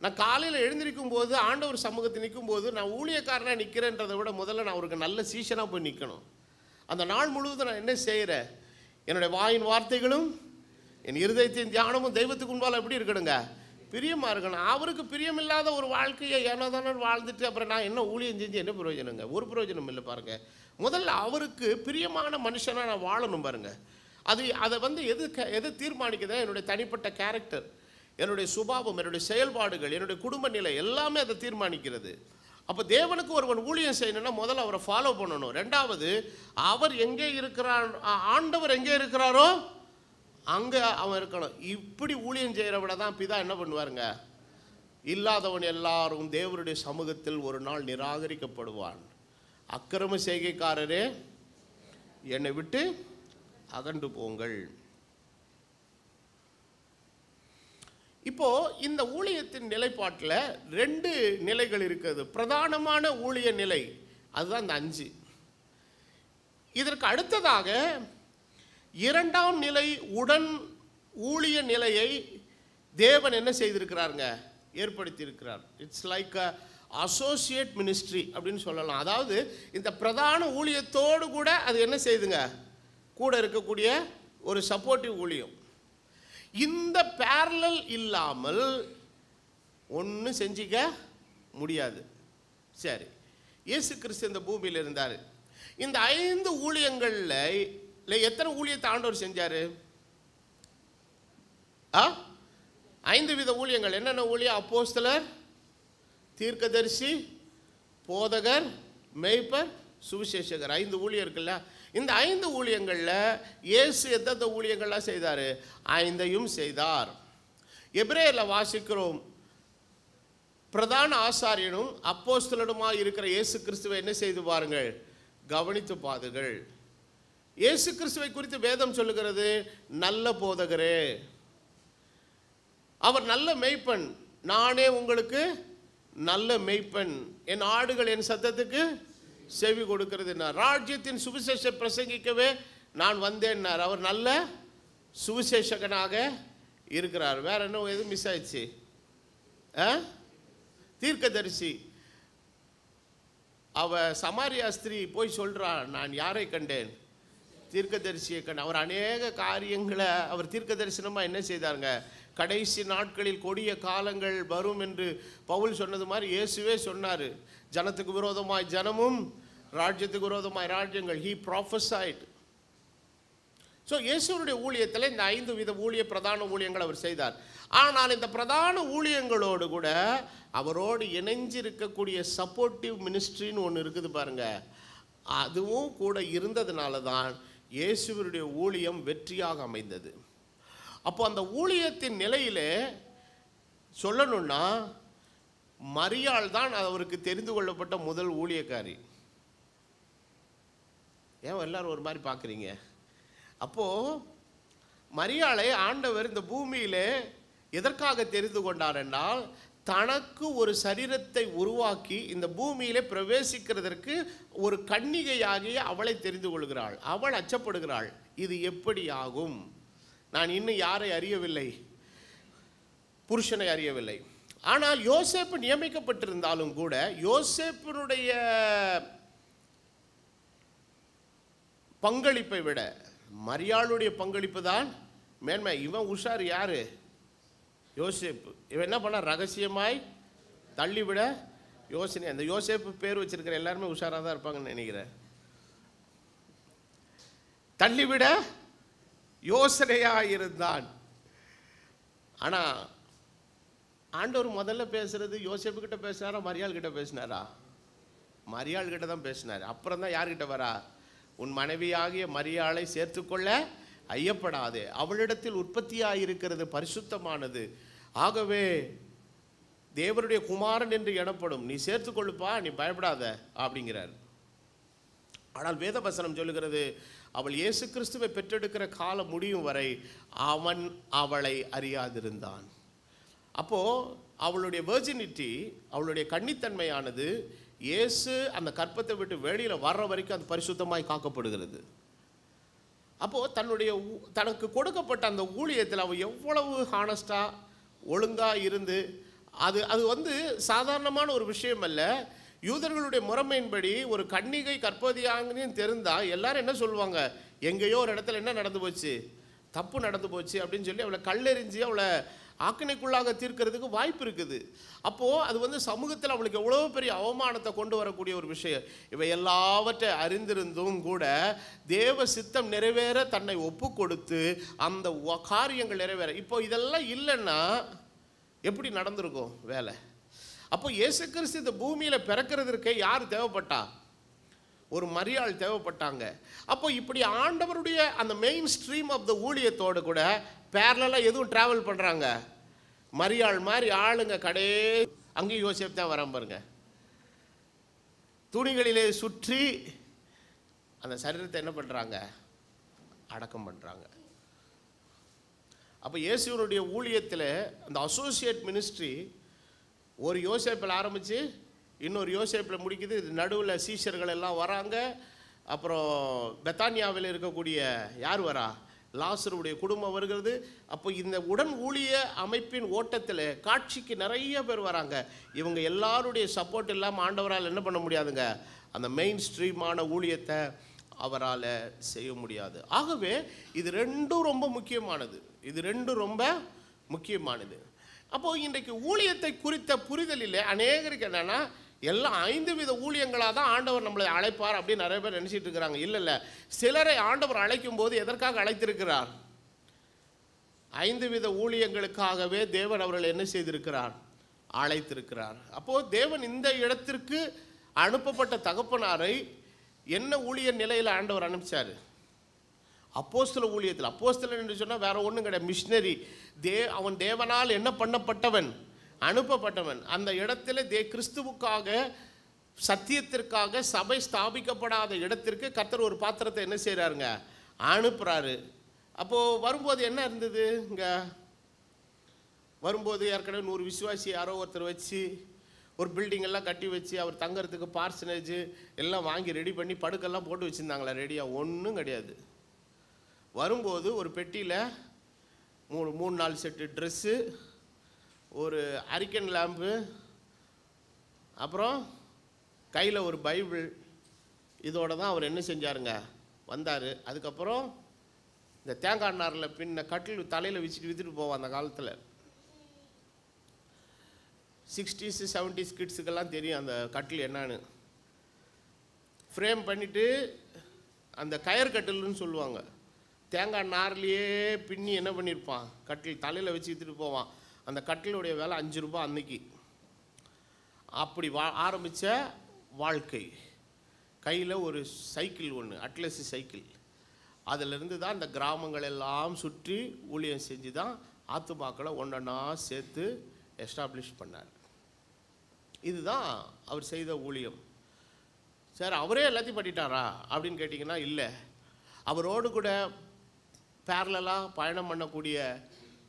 நான் காலையில் எழுந்திருக்கும் போது ஆண்டவர் சமூகத்தில் நிற்கும் போது நான் ஊழியக்காரனாக நிற்கிறேன்றதை விட முதல்ல நான் அவருக்கு நல்ல சீஷனாக போய் நிற்கணும். அந்த நாள் முழுவதும் நான் என்ன செய்கிறேன், என்னுடைய வாயின் வார்த்தைகளும் என் இருதயத்தின் தியானமும் தெய்வத்துக்கு முன்பால் எப்படி இருக்கணுங்க, பிரியமாக இருக்கணும். அவருக்கு பிரியமில்லாத ஒரு வாழ்க்கையை ஏனோ தானே வாழ்ந்துட்டு அப்புறம் நான் என்ன ஊழியம் செஞ்சு என்ன பிரயோஜனங்க? ஒரு பிரயோஜனம் இல்லை பாருங்கள். முதல்ல அவருக்கு பிரியமான மனுஷனாக நான் வாழணும் பாருங்கள். அதை எது தீர்மானிக்குதா? என்னுடைய தனிப்பட்ட கேரக்டர், என்னுடைய சுபாவம், என்னுடைய செயல்பாடுகள், என்னுடைய குடும்ப நிலை எல்லாமே அதை தீர்மானிக்கிறது. அப்போ தேவனுக்கு ஒருவன் ஊழியம் செய்யணும்னா முதல்ல அவரை ஃபாலோ பண்ணணும். ரெண்டாவது, அவர் எங்கே இருக்கிறார், ஆண்டவர் எங்கே இருக்கிறாரோ அங்கே அவன் இருக்கணும். இப்படி ஊழியம் செய்கிறவிட தான் பிதா என்ன பண்ணுவாருங்க, இல்லாதவன் எல்லாரும் தேவனுடைய சமூகத்தில் ஒரு நாள் நிராகரிக்கப்படுவான். அக்கிரம செய்கைக்காரரே என்னை விட்டு அகன்று போங்கள். இப்போ இந்த ஊழியத்தின் நிலைப்பாட்டில் 2 நிலைகள் இருக்குது. பிரதானமான ஊழிய நிலை அதுதான் இந்த 5. இதற்கு அடுத்ததாக 2ஆம் நிலை உடன் ஊழிய நிலையை தேவன் என்ன செய்திருக்கிறாருங்க, ஏற்படுத்தி இருக்கிறார். It's like a associate ministry அப்படின்னு சொல்லலாம். அதாவது இந்த பிரதான ஊழியத்தோடு கூட அது என்ன செய்யுதுங்க, கூட இருக்கக்கூடிய ஒரு சப்போர்ட்டிவ் ஊழியம். இந்த பேரலல் இல்லாமல் ஒன்றும் செஞ்சிக்க முடியாது. சரி, இயேசு கிறிஸ்து இந்த பூமியில் இருந்தார். இந்த 5 ஊழியங்களில் எத்தனை ஊழியத்தை ஆண்டவர் செஞ்சார்? 5 வித ஊழியங்கள். என்னென்ன ஊழியம்? அப்போஸ்தலர், தீர்க்கதரிசி, போதகர், மேய்ப்பர், சுவிசேஷகர். 5 ஊழியர் இருக்குல்ல. இந்த 5 ஊழியங்களில் இயேசு எந்தெந்த ஊழியங்கள்லாம் செய்தார்? 5ஐயும் செய்தார். எபிரேயரில் வாசிக்கிறோம், பிரதான ஆசாரியனும் அப்போஸ்தலனுமாய் இருக்கிற இயேசு கிறிஸ்துவை என்ன செய்து பாருங்கள், கவனித்து பாருங்கள். இயேசு கிறிஸ்துவை குறித்து வேதம் சொல்லுகிறது, நல்ல போதகரே, அவர் நல்ல மேய்ப்பன், நானே உங்களுக்கு நல்ல மேய்ப்பன், என் ஆடுகள் என் சத்தத்துக்கு செவி கொடுக்கிறது. ராஜ்யத்தின் சுவிசேஷ பிரசங்கிக்கவே நான் வந்தேன்னார். அவர் நல்ல சுவிசேஷகனாக இருக்கிறார். வேற என்ன எதுவும் மிஸ் ஆயிடுச்சு? தீர்க்கதரிசி, அவ சமாரியா ஸ்திரீ போய் சொல்றா, நான் யாரை கண்டேன்? தீர்க்கதரிசியை கண்டேன். அவர் அநேக காரியங்களை அவர் தீர்க்க தரிசனமாக என்ன செய்தாருங்க, கடைசி நாட்களில் கொடிய காலங்கள் வரும் என்று பவுல் சொன்னது மாதிரி இயேசுவே சொன்னார். ஜனத்துக்கு விரோதமாய் ஜனமும் ராஜ்யத்துக்கு விரோதமாய் ராஜ்யங்கள். He prophesied. ஸோ இயேசுவனுடைய ஊழியத்தில் இந்த 5 வித பிரதான ஊழியங்கள் அவர் செய்தார். ஆனால் இந்த பிரதான ஊழியங்களோடு கூட அவரோடு இணைஞ்சிருக்கக்கூடிய சப்போர்ட்டிவ் மினிஸ்ட்ரின்னு ஒன்று இருக்குது பாருங்க, அதுவும் கூட இருந்ததுனால தான் இயேசுவனுடைய ஊழியம் வெற்றியாக அமைந்தது. அப்போ அந்த ஊழியத்தின் நிலையிலே சொல்லணும்னா மரியாள் தான் அவருக்கு தெரிந்து கொள்ளப்பட்ட முதல் ஊழியக்காரி. ஏன் எல்லாரும் ஒரு மாதிரி பார்க்குறீங்க? அப்போது மரியாளை ஆண்டவர் இந்த பூமியிலே எதற்காக தெரிந்து கொண்டார் என்றால், தனக்கு ஒரு சரீரத்தை உருவாக்கி இந்த பூமியிலே பிரவேசிக்கிறதற்கு ஒரு கன்னிகையாகிய அவளை தெரிந்து கொள்கிறாள். அவள் அச்சப்படுகிறாள், இது எப்படி ஆகும்? நான் இன்னும் யாரை அறியவில்லை, புருஷனை அறியவில்லை. ஆனால் யோசேப்பு நியமிக்கப்பட்டிருந்தாலும் கூட யோசேப்பினுடைய பங்களிப்பை விட மரியாளுடைய பங்களிப்பு தான் மேன்மை. இவன் உஷார் யாரு? யோசேப்பு. இவன் என்ன பண்ண? ரகசியமாய் தள்ளிவிட யோசனை. அந்த யோசேப்பு பேர் வச்சிருக்கிற எல்லாருமே உஷாராக தான் இருப்பாங்கன்னு நினைக்கிறேன். தள்ளிவிட யோசனையாக இருந்தான். ஆனால் ஆண்டவர் முதல்ல பேசுறது யோசேப்பு கிட்ட பேசினாரா, மரியாள் கிட்ட பேசினாரா? மரியாள் கிட்ட தான் பேசினார். அப்புறம் தான் யார்கிட்ட வரா? உன் மனைவியாகிய மரியாளை சேர்த்துக்கொள்ள ஐயப்படாது, அவளிடத்தில் உற்பத்தியாயிருக்கிறது பரிசுத்தமானது, ஆகவே தேவனுடைய குமாரன் என்று எனப்படும், நீ சேர்த்துக்கொள்ளுப்பா, நீ பயப்படாத அப்படிங்கிறார். ஆனால் வேதவசனம் சொல்லுகிறது, அவள் இயேசு கிறிஸ்துவை பெற்றெடுக்கிற காலம் முடியும் வரை அவன் அவளை அறியாதிருந்தான். அப்போது அவளுடைய வெர்ஜினிட்டி, அவளுடைய கன்னித்தன்மையானது இயேசு அந்த கற்பத்தை விட்டு வெளியில் வர்ற வரைக்கும் அது பரிசுத்தமாய் காக்கப்படுகிறது. அப்போது தனக்கு கொடுக்கப்பட்ட அந்த ஊழியத்தில் அவள் எவ்வளவு ஹானஸ்டாக ஒழுங்காக இருந்து, அது சாதாரணமான ஒரு விஷயம் அல்ல. யூதர்களுடைய முறைமையின்படி ஒரு கன்னிகை கற்பதியாங்கன்னு தெரிந்தால் எல்லாரும் என்ன சொல்லுவாங்க? எங்கேயோ ஒரு இடத்துல என்ன நடந்து போச்சு, தப்பு நடந்து போச்சு அப்படின்னு சொல்லி அவளை கல்லெறிஞ்சு அவளை ஆக்கினைக்குள்ளாக தீர்க்கிறதுக்கு வாய்ப்பு இருக்குது. அப்போது அது சமூகத்தில் அவளுக்கு எவ்வளோ பெரிய அவமானத்தை கொண்டு வரக்கூடிய ஒரு விஷயம். இவை எல்லாவற்றை அறிந்திருந்தும் கூட தேவ சித்தம் நிறைவேற தன்னை ஒப்பு கொடுத்து அந்த காரியங்கள் நிறைவேற. இப்போ இதெல்லாம் இல்லைன்னா எப்படி நடந்திருக்கும் வேலை? அப்போ இயேசு கிறிஸ்து இந்த பூமியில் பிறக்கிறதுக்கே யார் தேவைப்பட்டா? ஒரு மரியாள் தேவைப்பட்டாங்க. அப்போ இப்படி ஆண்டவருடைய அந்த மெயின் ஸ்ட்ரீம் ஆஃப் த ஊழியத்தோடு கூட பேரலாக எதுவும் ட்ராவல் பண்ணுறாங்க. மரியாள் மாதிரி ஆளுங்க அங்கேயும் யோசேப்பு தான் வராம பாருங்க, துணிகளிலே சுற்றி அந்த சரீரத்தை என்ன பண்ணுறாங்க? அடக்கம் பண்ணுறாங்க. அப்போ இயேசுவனுடைய ஊழியத்தில் அந்த அசோசியேட் மினிஸ்ட்ரி ஒரு யோசேப்பில் ஆரம்பித்து இன்னொரு யோசேப்பில் முடிக்குது. நடுவில் சீஷர்கள் எல்லாம் வராங்க. அப்புறம் பெத்தானியாவில் இருக்கக்கூடிய யார் வரா? லாசருடைய குடும்பம் வருகிறது. அப்போ இந்த உடன் ஊழிய அமைப்பின் ஓட்டத்தில் காட்சிக்கு நிறைய பேர் வராங்க. இவங்க எல்லாருடைய சப்போர்ட் இல்லாமல் ஆண்டவரால் என்ன பண்ண முடியாதுங்க, அந்த மெயின் ஸ்ட்ரீமான ஊழியத்தை அவரால் செய்ய முடியாது. ஆகவே இது ரெண்டும் ரொம்ப முக்கியமானது. அப்போது இன்றைக்கு ஊழியத்தை குறித்த புரிதலில் அநேகருக்கு என்னென்னா, எல்லாம் 5 வித ஊழியங்களாக தான் ஆண்டவர் நம்மளை அழைப்பார் அப்படின்னு நிறைய பேர் நினச்சிட்டு இருக்கிறாங்க. இல்லை, சிலரை ஆண்டவர் அழைக்கும் போது எதற்காக அழைத்திருக்கிறார்? 5 வித ஊழியங்களுக்காகவே தேவன் அவர்கள் என்ன செய்திருக்கிறார்? அழைத்திருக்கிறார். அப்போது தேவன் இந்த இடத்திற்கு அனுப்பப்பட்ட தகப்பனாரை என்ன ஊழிய நிலையில் ஆண்டவர் அனுப்பிச்சார்? அப்போஸ்தல ஊழியத்தில். அப்போஸ்தலன் என்று சொன்னால் வேற ஒன்றும் கிடையாது, மிஷினரி. அவன் தேவனால் என்ன பண்ணப்பட்டவன்? அனுப்பப்பட்டவன். அந்த இடத்துல கிறிஸ்துவுக்காக, சத்தியத்திற்காக சபை ஸ்தாபிக்கப்படாத இடத்திற்கு கர்த்தர் ஒரு பாத்திரத்தை என்ன செய்கிறாருங்க? அனுப்புகிறாரு. அப்போது வரும்போது என்ன இருந்தது? இங்கே வரும்போது ஏற்கனவே 100 விசுவாசி யாரோ ஒருத்தர் வச்சு ஒரு பில்டிங் எல்லாம் கட்டி வச்சு அவர் தங்கறதுக்கு பார்சனேஜ் எல்லாம் வாங்கி ரெடி பண்ணி படுக்கெல்லாம் போட்டு வச்சுருந்தாங்களா ரெடியாக? ஒன்றும் கிடையாது. வரும்போது ஒரு பெட்டியில் 3-4 செட்டு ட்ரெஸ்ஸு, ஒரு அரிக்கன் லேம்பு, அப்புறம் கையில் ஒரு பைபிள், இதோடு தான் அவர் என்ன செஞ்சாருங்க? வந்தார். அதுக்கப்புறம் இந்த தேங்காய் நாரில் பின்ன கட்டில் தலையில் வச்சுட்டு விற்றுட்டு போவான். அந்த காலத்தில் 60s 70s கிட்ஸுக்கெல்லாம் தெரியும் அந்த கட்டில் என்னன்னு. ஃப்ரேம் பண்ணிவிட்டு அந்த கயர் கட்டில்னு சொல்லுவாங்க. தேங்காய் நார்லேயே பின்னி என்ன பண்ணியிருப்பான், கட்டில் தலையில் வச்சுக்கிட்டு போவான். அந்த கட்டிலுடைய விலை 5 ரூபாய் அன்னைக்கு. அப்படி ஆரம்பித்த வாழ்க்கை. கையில் ஒரு சைக்கிள் ஒன்று, அட்லஸ் சைக்கிள். அதிலிருந்து தான் இந்த கிராமங்கள் எல்லாம் சுற்றி ஊழியம் செஞ்சு தான் ஆத்துமாக்களை ஒன்றா சேர்த்து எஸ்டாப்ளிஷ் பண்ணார். இதுதான் அவர் செய்த ஊழியம். சார் அவரே எல்லாத்தையும் பண்ணிட்டாரா அப்படின்னு கேட்டிங்கன்னா இல்லை. அவரோடு கூட பேரலாக பயணம் பண்ணக்கூடிய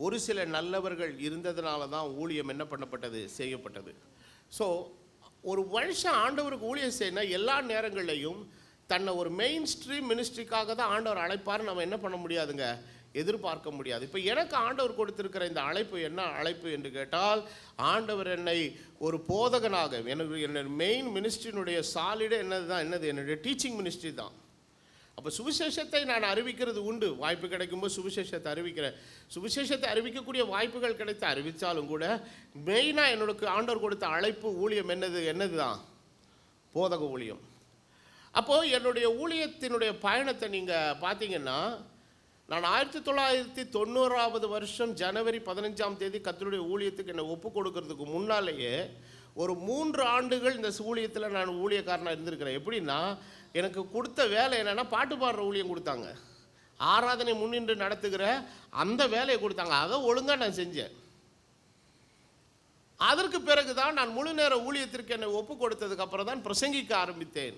ஒரு சில நல்லவர்கள் இருந்ததுனால தான் ஊழியம் என்ன பண்ணப்பட்டது, செய்யப்பட்டது. ஸோ ஒரு வருஷம் ஆண்டவருக்கு ஊழியம் செய்யணும் எல்லா நேரங்கள்லையும் தன்னை ஒரு மெயின் ஸ்ட்ரீம் மினிஸ்ட்ரிக்காக தான் ஆண்டவர் அழைப்பார். நம்ம என்ன பண்ண முடியாதுங்க, எதிர்பார்க்க முடியாது. இப்போ எனக்கு ஆண்டவர் கொடுத்திருக்கிற இந்த அழைப்பு என்ன அழைப்பு என்று கேட்டால், ஆண்டவர் என்னை ஒரு போதகனாக, எனக்கு என்னுடைய மெயின் மினிஸ்ட்ரியினுடைய சாலிடு என்னது என்னுடைய டீச்சிங் மினிஸ்ட்ரி தான். அப்போ சுவிசேஷத்தை நான் அறிவிக்கிறது உண்டு. வாய்ப்பு கிடைக்கும்போது சுவிசேஷத்தை அறிவிக்கிறேன். சுவிசேஷத்தை அறிவிக்கக்கூடிய வாய்ப்புகள் கிடைத்து அறிவித்தாலும் கூட மெயினாக என்னோட ஆண்டவர் கொடுத்த அழைப்பு ஊழியம் என்னது தான், போதக ஊழியம். அப்போது என்னுடைய ஊழியத்தினுடைய பயணத்தை நீங்கள் பார்த்தீங்கன்னா, நான் 1990 வருஷம் ஜனவரி 15ஆம் தேதி கர்த்தருடைய ஊழியத்துக்கு என்னை ஒப்பு கொடுக்கறதுக்கு முன்னாலேயே ஒரு 3 ஆண்டுகள் இந்த ஊழியத்தில் நான் ஊழியக்காரனாக இருந்திருக்கிறேன். எப்படின்னா, எனக்கு கொடுத்த வேலை என்னென்னா, பாட்டு பாடுற ஊழியம் கொடுத்தாங்க. ஆராதனை முன்னின்று நடத்துகிற அந்த வேலையை கொடுத்தாங்க. அதை ஒழுங்காக நான் செஞ்சேன். அதற்கு பிறகு தான் நான் முழு நேர ஊழியத்திற்கு என்னை ஒப்பு கொடுத்ததுக்கப்புறம் தான் பிரசங்கிக்க ஆரம்பித்தேன்.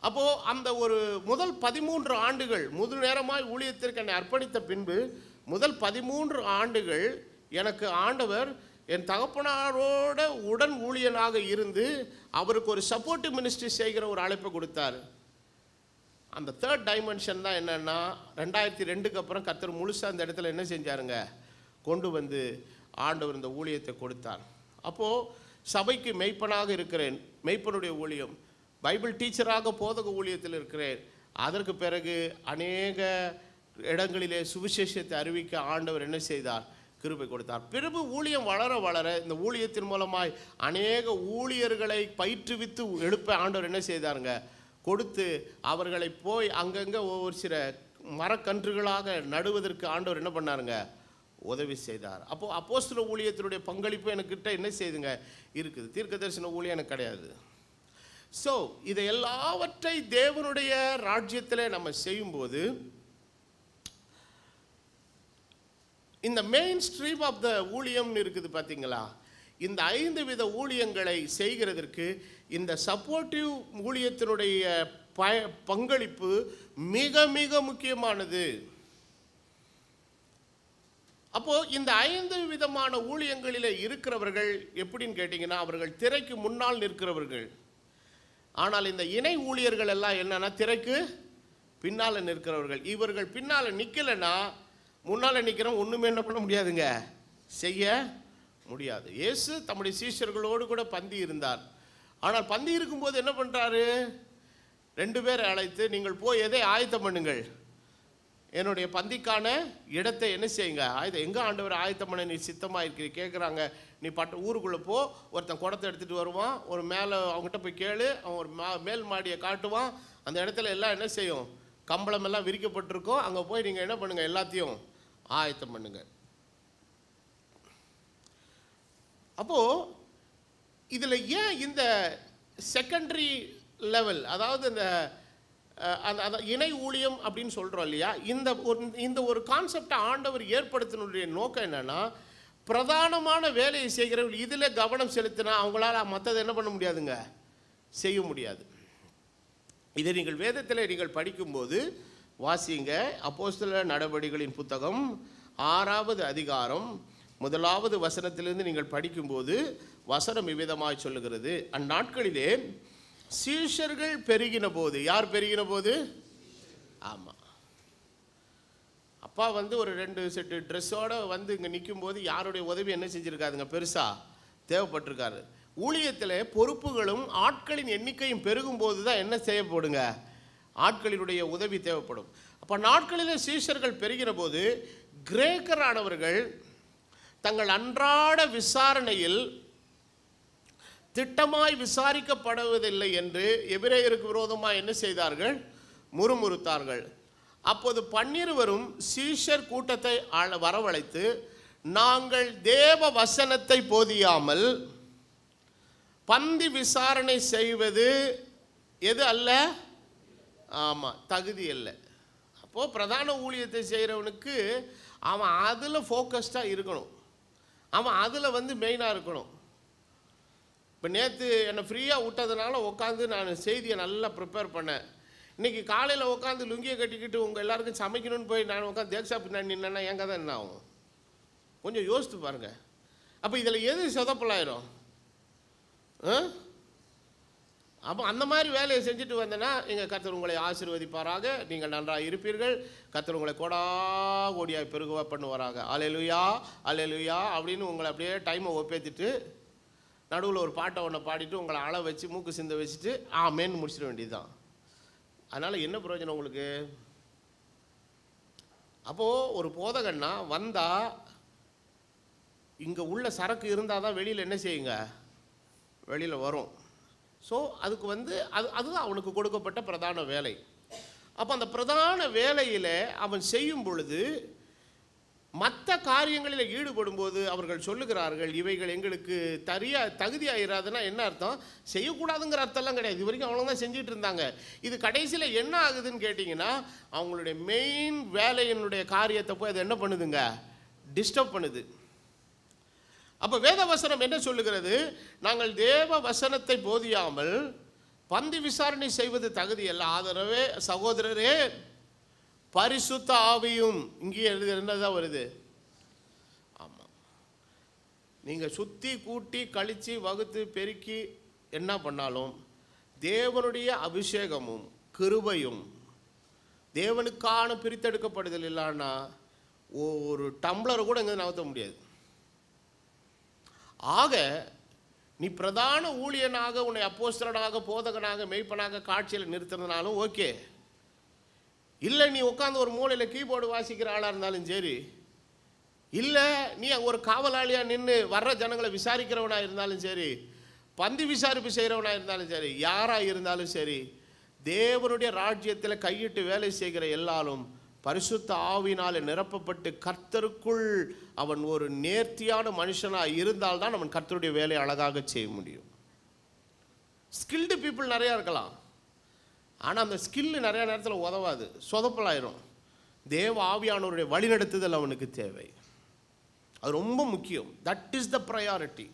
அப்போது அந்த ஒரு முதல் 13 ஆண்டுகள் முழு நேரமாய் ஊழியத்திற்கு என்னை அர்ப்பணித்த பின்பு முதல் 13 ஆண்டுகள் எனக்கு ஆண்டவர் என் தகப்பனாரோட உடன் ஊழியனாக இருந்து அவருக்கு ஒரு சப்போர்ட்டிவ் மினிஸ்ட்ரி செய்கிற ஒரு அழைப்பை கொடுத்தார். அந்த 3rd டைமென்ஷன் தான் என்னென்னா, 2002க்கு அப்புறம் கர்த்தர் முழுசாக அந்த இடத்துல என்ன செஞ்சாருங்க, கொண்டு வந்து ஆண்டவர் இந்த ஊழியத்தை கொடுத்தார். அப்போது சபைக்கு மெய்ப்பனாக இருக்கிறேன், மெய்ப்பனுடைய ஊழியம். பைபிள் டீச்சராக போதக ஊழியத்தில் இருக்கிறேன். அதற்கு பிறகு அநேக இடங்களிலே சுவிசேஷத்தை அறிவிக்க ஆண்டவர் என்ன செய்தார், கிருபை கொடுத்தார். பிறகு ஊழியம் வளர வளர இந்த ஊழியத்தின் மூலமாய் அநேக ஊழியர்களை பயிற்றுவித்து எழுப்ப ஆண்டவர் என்ன செய்தாருங்க, கொடுத்து அவர்களை போய் அங்கங்கே ஒவ்வொரு சில மரக்கன்றுகளாக நடுவதற்கு ஆண்டவர் என்ன பண்ணாருங்க, உதவி செய்தார். அப்போது அப்போஸ்தல ஊழியத்தினுடைய பங்களிப்பு எனக்கிட்ட என்ன செய்துங்க இருக்குது. தீர்க்க தரிசன ஊழியம் எனக்கு கிடையாது. ஸோ இதை எல்லாவற்றை தேவனுடைய ராஜ்யத்தில் நம்ம செய்யும்போது இந்த மெயின் ஸ்ட்ரீம் ஆஃப் த ஊழியம்னு இருக்குது பார்த்தீங்களா, இந்த 5 வித ஊழியங்களை செய்கிறதற்கு இந்த சப்போர்ட்டிவ் ஊழியத்தினுடைய பங்களிப்பு மிக மிக முக்கியமானது. அப்போது இந்த 5 விதமான ஊழியங்களில் இருக்கிறவர்கள் எப்படின்னு கேட்டிங்கன்னா, அவர்கள் திரைக்கு முன்னால் நிற்கிறவர்கள். ஆனால் இந்த இணை ஊழியர்கள் எல்லாம் என்னன்னா, திரைக்கு பின்னால் நிற்கிறவர்கள். இவர்கள் பின்னால் நிற்கலைன்னா முன்னால் நிற்கிறோம் ஒன்றுமே என்ன பண்ண முடியாதுங்க, செய்ய முடியாது. இயேசு தம்முடைய சீஷர்களோடு கூட பந்தி இருந்தார். ஆனால் பந்தி இருக்கும்போது என்ன பண்ணுறாரு, 2 பேரை அழைத்து, நீங்கள் போய் எதை ஆயத்தம் பண்ணுங்கள், என்னுடைய பந்திக்கான இடத்தை என்ன செய்யுங்க ஆயத்தம். எங்கே ஆண்டவர் ஆயத்தம் பண்ண நீ சித்தமாக இருக்கிற கேட்குறாங்க. நீ ஊருக்குள்ளே போ, ஒருத்தன் குடத்தை எடுத்துகிட்டு வருவான், ஒரு மேலே அவங்ககிட்ட போய் கேளு, அவன் ஒரு மேல் மாடியை காட்டுவான். அந்த இடத்துல எல்லாம் என்ன செய்யும், கம்பளம் எல்லாம் விரிக்கப்பட்டிருக்கும். அங்கே போய் நீங்கள் என்ன பண்ணுங்கள், எல்லாத்தையும் ஆயத்தம் பண்ணுங்க. அப்போது இதில் ஏன் இந்த செகண்டரி லெவல், அதாவது அந்த இணை ஊழியம் அப்படின்னு சொல்கிறோம் இல்லையா, இந்த ஒரு கான்செப்டை ஆண்டவர் ஏற்படுத்தினுடைய நோக்கம் என்னென்னா, பிரதானமான வேலையை செய்கிறவர்கள் இதில் கவனம் செலுத்தினா அவங்களால மற்றதை என்ன பண்ண முடியாதுங்க, செய்ய முடியாது. இதை நீங்கள் வேதத்தில் நீங்கள் படிக்கும்போது வாசிங்க. அப்போஸ்தல நடவடிக்கைகளின் புத்தகம் 6வது அதிகாரம் 1வது வசனத்திலிருந்து நீங்கள் படிக்கும்போது வசனம் விவிதமாய் சொல்லுகிறது. அந்நாட்களிலே சீஷர்கள் பெருகின போது, யார் பெருகின போது, ஆமாம், அப்பா ஒரு 2 செட்டு ட்ரெஸ்ஸோடு இங்கே நிற்கும் போது யாருடைய உதவி என்ன செஞ்சுருக்காதுங்க, பெருசாக தேவைப்பட்டிருக்காரு. ஊழியத்தில் பொறுப்புகளும் ஆட்களின் எண்ணிக்கையும் பெருகும் போது தான் என்ன செய்யப்படுங்க, ஆட்களினுடைய உதவி தேவைப்படும். அப்போ நாட்களில் சீஷர்கள் பெருகிற போது கிரேக்கரானவர்கள் தங்கள் அன்றாட விசாரணையில் திட்டமாய் விசாரிக்கப்படுவதில்லை என்று எபிரேயருக்கு விரோதமாக என்ன செய்தார்கள், முறுமுறுத்தார்கள். அப்போது 12 சீஷர் கூட்டத்தை வரவழைத்து, நாங்கள் தேவ வசனத்தை போதியாமல் பந்தி விசாரணை செய்வது எது அல்ல? ஆமாம், தகுதி இல்லை. அப்போது பிரதான ஊழியத்தை செய்கிறவனுக்கு அவன் அதில் ஃபோக்கஸ்டாக இருக்கணும், அவன் அதில் மெயினாக இருக்கணும். இப்போ நேற்று என்னை ஃப்ரீயாக விட்டதுனால உட்காந்து நான் செய்தியை நல்லா ப்ரிப்பேர் பண்ணேன். இன்றைக்கி காலையில் உட்காந்து லுங்கியை கட்டிக்கிட்டு உங்கள் எல்லாருக்கும் சமைக்கணும்னு போய் நான் உட்காந்து தேக்ஷா பின்னாடி நின்னா என் கதை என்ன ஆகும்? கொஞ்சம் யோசித்து பாருங்கள். அப்போ இதில் எது சொதப்பலாயிரும்? அப்போ அந்த மாதிரி வேலையை செஞ்சுட்டு வந்தேன்னா எங்கள் கர்த்தர் உங்களை ஆசீர்வதிப்பாராக, நீங்கள் நன்றாக இருப்பீர்கள், கர்த்தர் உங்களை கோடியாக பெருகுவா பண்ணுவாராக. அல்லேலூயா அல்லேலூயா அப்படின்னு உங்களை அப்படியே டைமை ஒப்பேற்றிட்டு நடுவில் ஒரு பாட்டை ஒன்று பாடிட்டு உங்களை அள வச்சு மூக்கு சிந்த வச்சுட்டு ஆமேன்னு முடிச்சிட வேண்டியது தான். அதனால் என்ன பிரயோஜனம் உங்களுக்கு? அப்போது ஒரு போதகன்னா வந்தால் இங்கே உள்ள சரக்கு இருந்தால் தான் வெளியில் என்ன செய்யுங்க, வெளியில் வரும். ஸோ அதுக்கு அதுதான் அவனுக்கு கொடுக்கப்பட்ட பிரதான வேலை. அப்போ அந்த பிரதான வேலையில் அவன் செய்யும் பொழுது மற்ற காரியங்களில் ஈடுபடும்போது அவர்கள் சொல்லுகிறார்கள், இவைகள் எங்களுக்கு தகுதியாயிராதுன்னா என்ன அர்த்தம்? செய்யக்கூடாதுங்கிற அர்த்தம்லாம் கிடையாது. இது வரைக்கும் அவங்க தான் செஞ்சுட்டு இருந்தாங்க. இது கடைசியில் என்ன ஆகுதுன்னு கேட்டிங்கன்னா, அவங்களுடைய மெயின் வேலையினுடைய காரியத்தை போய் அது என்ன பண்ணுதுங்க, டிஸ்டர்ப் பண்ணுது. அப்போ வேத வசனம் என்ன சொல்லுகிறது? நாங்கள் தேவ வசனத்தை போதியாமல் பந்தி விசாரணை செய்வது தகுதி அல்ல. ஆதரவே சகோதரரே, பரிசுத்த ஆவியும் இங்கே என்னதான் வருது? ஆமாம், நீங்கள் சுற்றி கூட்டி கழித்து வகுத்து பெருக்கி என்ன பண்ணாலும் தேவனுடைய அபிஷேகமும் கிருபையும் தேவனுக்கான பிரித்தெடுக்கப்படுதல் இல்லைன்னா ஒரு டம்ளரை கூட இங்கே நகர்த்த முடியாது. ஆக நீ பிரதான ஊழியனாக உன்னை அப்போஸ்தலனாக போதகனாக மெய்ப்பனாக காட்சியில் நிறுத்தினாலும் ஓகே, இல்லை நீ உட்காந்து ஒரு மூலையில் கீபோர்டு வாசிக்கிற ஆளாக இருந்தாலும் சரி, இல்லை நீ அங்கே ஒரு காவலாளியாக நின்று வர்ற ஜனங்களை விசாரிக்கிறவனாக இருந்தாலும் சரி, பந்தி விசாரிப்பு செய்கிறவனாக இருந்தாலும் சரி, யாராக இருந்தாலும் சரி, தேவனுடைய ராஜ்யத்தில் கையிட்டு வேலை செய்கிற எல்லாரும் பரிசுத்த ஆவினால் நிரப்பப்பட்டு கர்த்தருக்குள் அவன் ஒரு நேர்த்தியான மனுஷனாக இருந்தால்தான் அவன் கர்த்தருடைய வேலையை அழகாக செய்ய முடியும். ஸ்கில்டு பீப்புள் நிறையா இருக்கலாம், ஆனால் அந்த ஸ்கில்லு நிறையா நேரத்தில் உதவாது, சொதப்பலாயிரும். தேவ ஆவியானவருடைய வழிநடத்துதல் அவனுக்கு தேவை. அது ரொம்ப முக்கியம். That is the priority.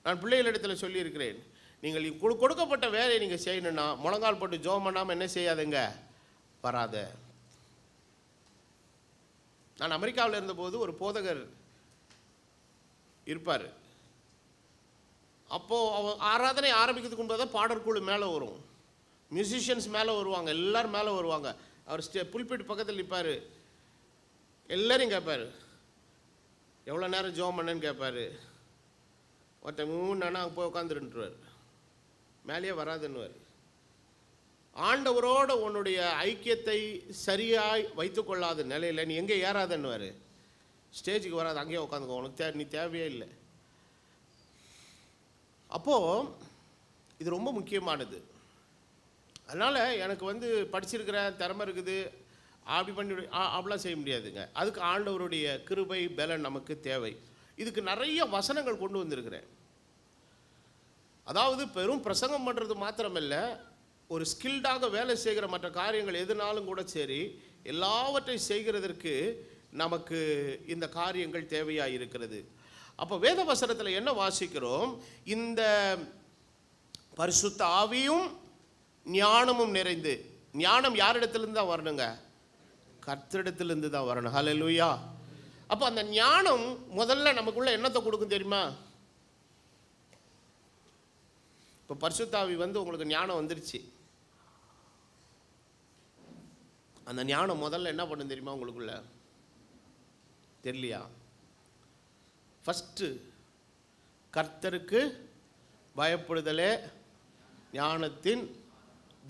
நான் பிள்ளைகளிடத்தில் சொல்லியிருக்கிறேன், நீங்கள் கொடுக்கப்பட்ட வேலையை நீங்கள் செய்யணுன்னா முழங்கால் போட்டு ஜெபம் பண்ணாமல் என்ன செய்யாதுங்க, வராத. நான் அமெரிக்காவில் இருந்தபோது ஒரு போதகர் இருப்பார். அப்போது ஆராதனை ஆரம்பிக்கிறதுக்கு முன்பு தான் பாடற்குழு மேலே வரும், மியூசிஷியன்ஸ் மேலே வருவாங்க, எல்லோரும் மேலே வருவாங்க. அவர் புல்பிட் பக்கத்தில் நிற்பார். எல்லோரும் கேட்பார், எவ்வளோ நேரம் ஜெபம் பண்ணேன்னு கேட்பார். ஒருத்தன் 3 நானா அங்கே போய் உட்காந்துருன்றார், மேலேயே வராதுன்னுவார். ஆண்டவரோட உன்னுடைய ஐக்கியத்தை சரியாய் வைத்து கொள்ளாத நிலையில் நீ எங்கே ஏறாதுன்னுவார். ஸ்டேஜுக்கு வராது, அங்கேயே உட்காந்துக்கோ, உனக்கு நீ தேவையே இல்லை. அப்போது இது ரொம்ப முக்கியமானது. அதனால் எனக்கு படிச்சிருக்கிற திறமை இருக்குது அப்படி பண்ணி அப்படிலாம் செய்ய முடியாதுங்க. அதுக்கு ஆண்டவருடைய கிருபை பலன் நமக்கு தேவை. இதுக்கு நிறைய வசனங்கள் கொண்டு வந்திருக்கிறேன். அதாவது பெரும் பிரசங்கம் பண்ணுறது மாத்திரமல்ல, ஒரு ஸ்கில்டாக வேலை செய்கிற மற்ற காரியங்கள் எதுனாலும் கூட சரி, எல்லாவற்றையும் செய்கிறதற்கு நமக்கு இந்த காரியங்கள் தேவையாக இருக்கிறது. அப்போ வேத வசனத்தில் என்ன வாசிக்கிறோம்? இந்த பரிசுத்த ஆவியும் ஞானமும் நிறைந்து. ஞானம் யாரிடத்திலிருந்து தான் வரணுங்க? கர்த்தரிடத்திலிருந்து தான் வரணும். ஹல்லேலூயா. அப்போ அந்த ஞானம் முதல்ல நமக்குள்ள என்னத்தை கொடுக்கும் தெரியுமா? இப்போ பரிசுத்த ஆவி உங்களுக்கு ஞானம் வந்துருச்சு. அந்த ஞானம் முதல்ல என்ன பண்ணும் தெரியுமா? உங்களுக்குள்ள தெரியலையா? ஃபஸ்ட்டு கர்த்தருக்கு பயப்படுதலே ஞானத்தின்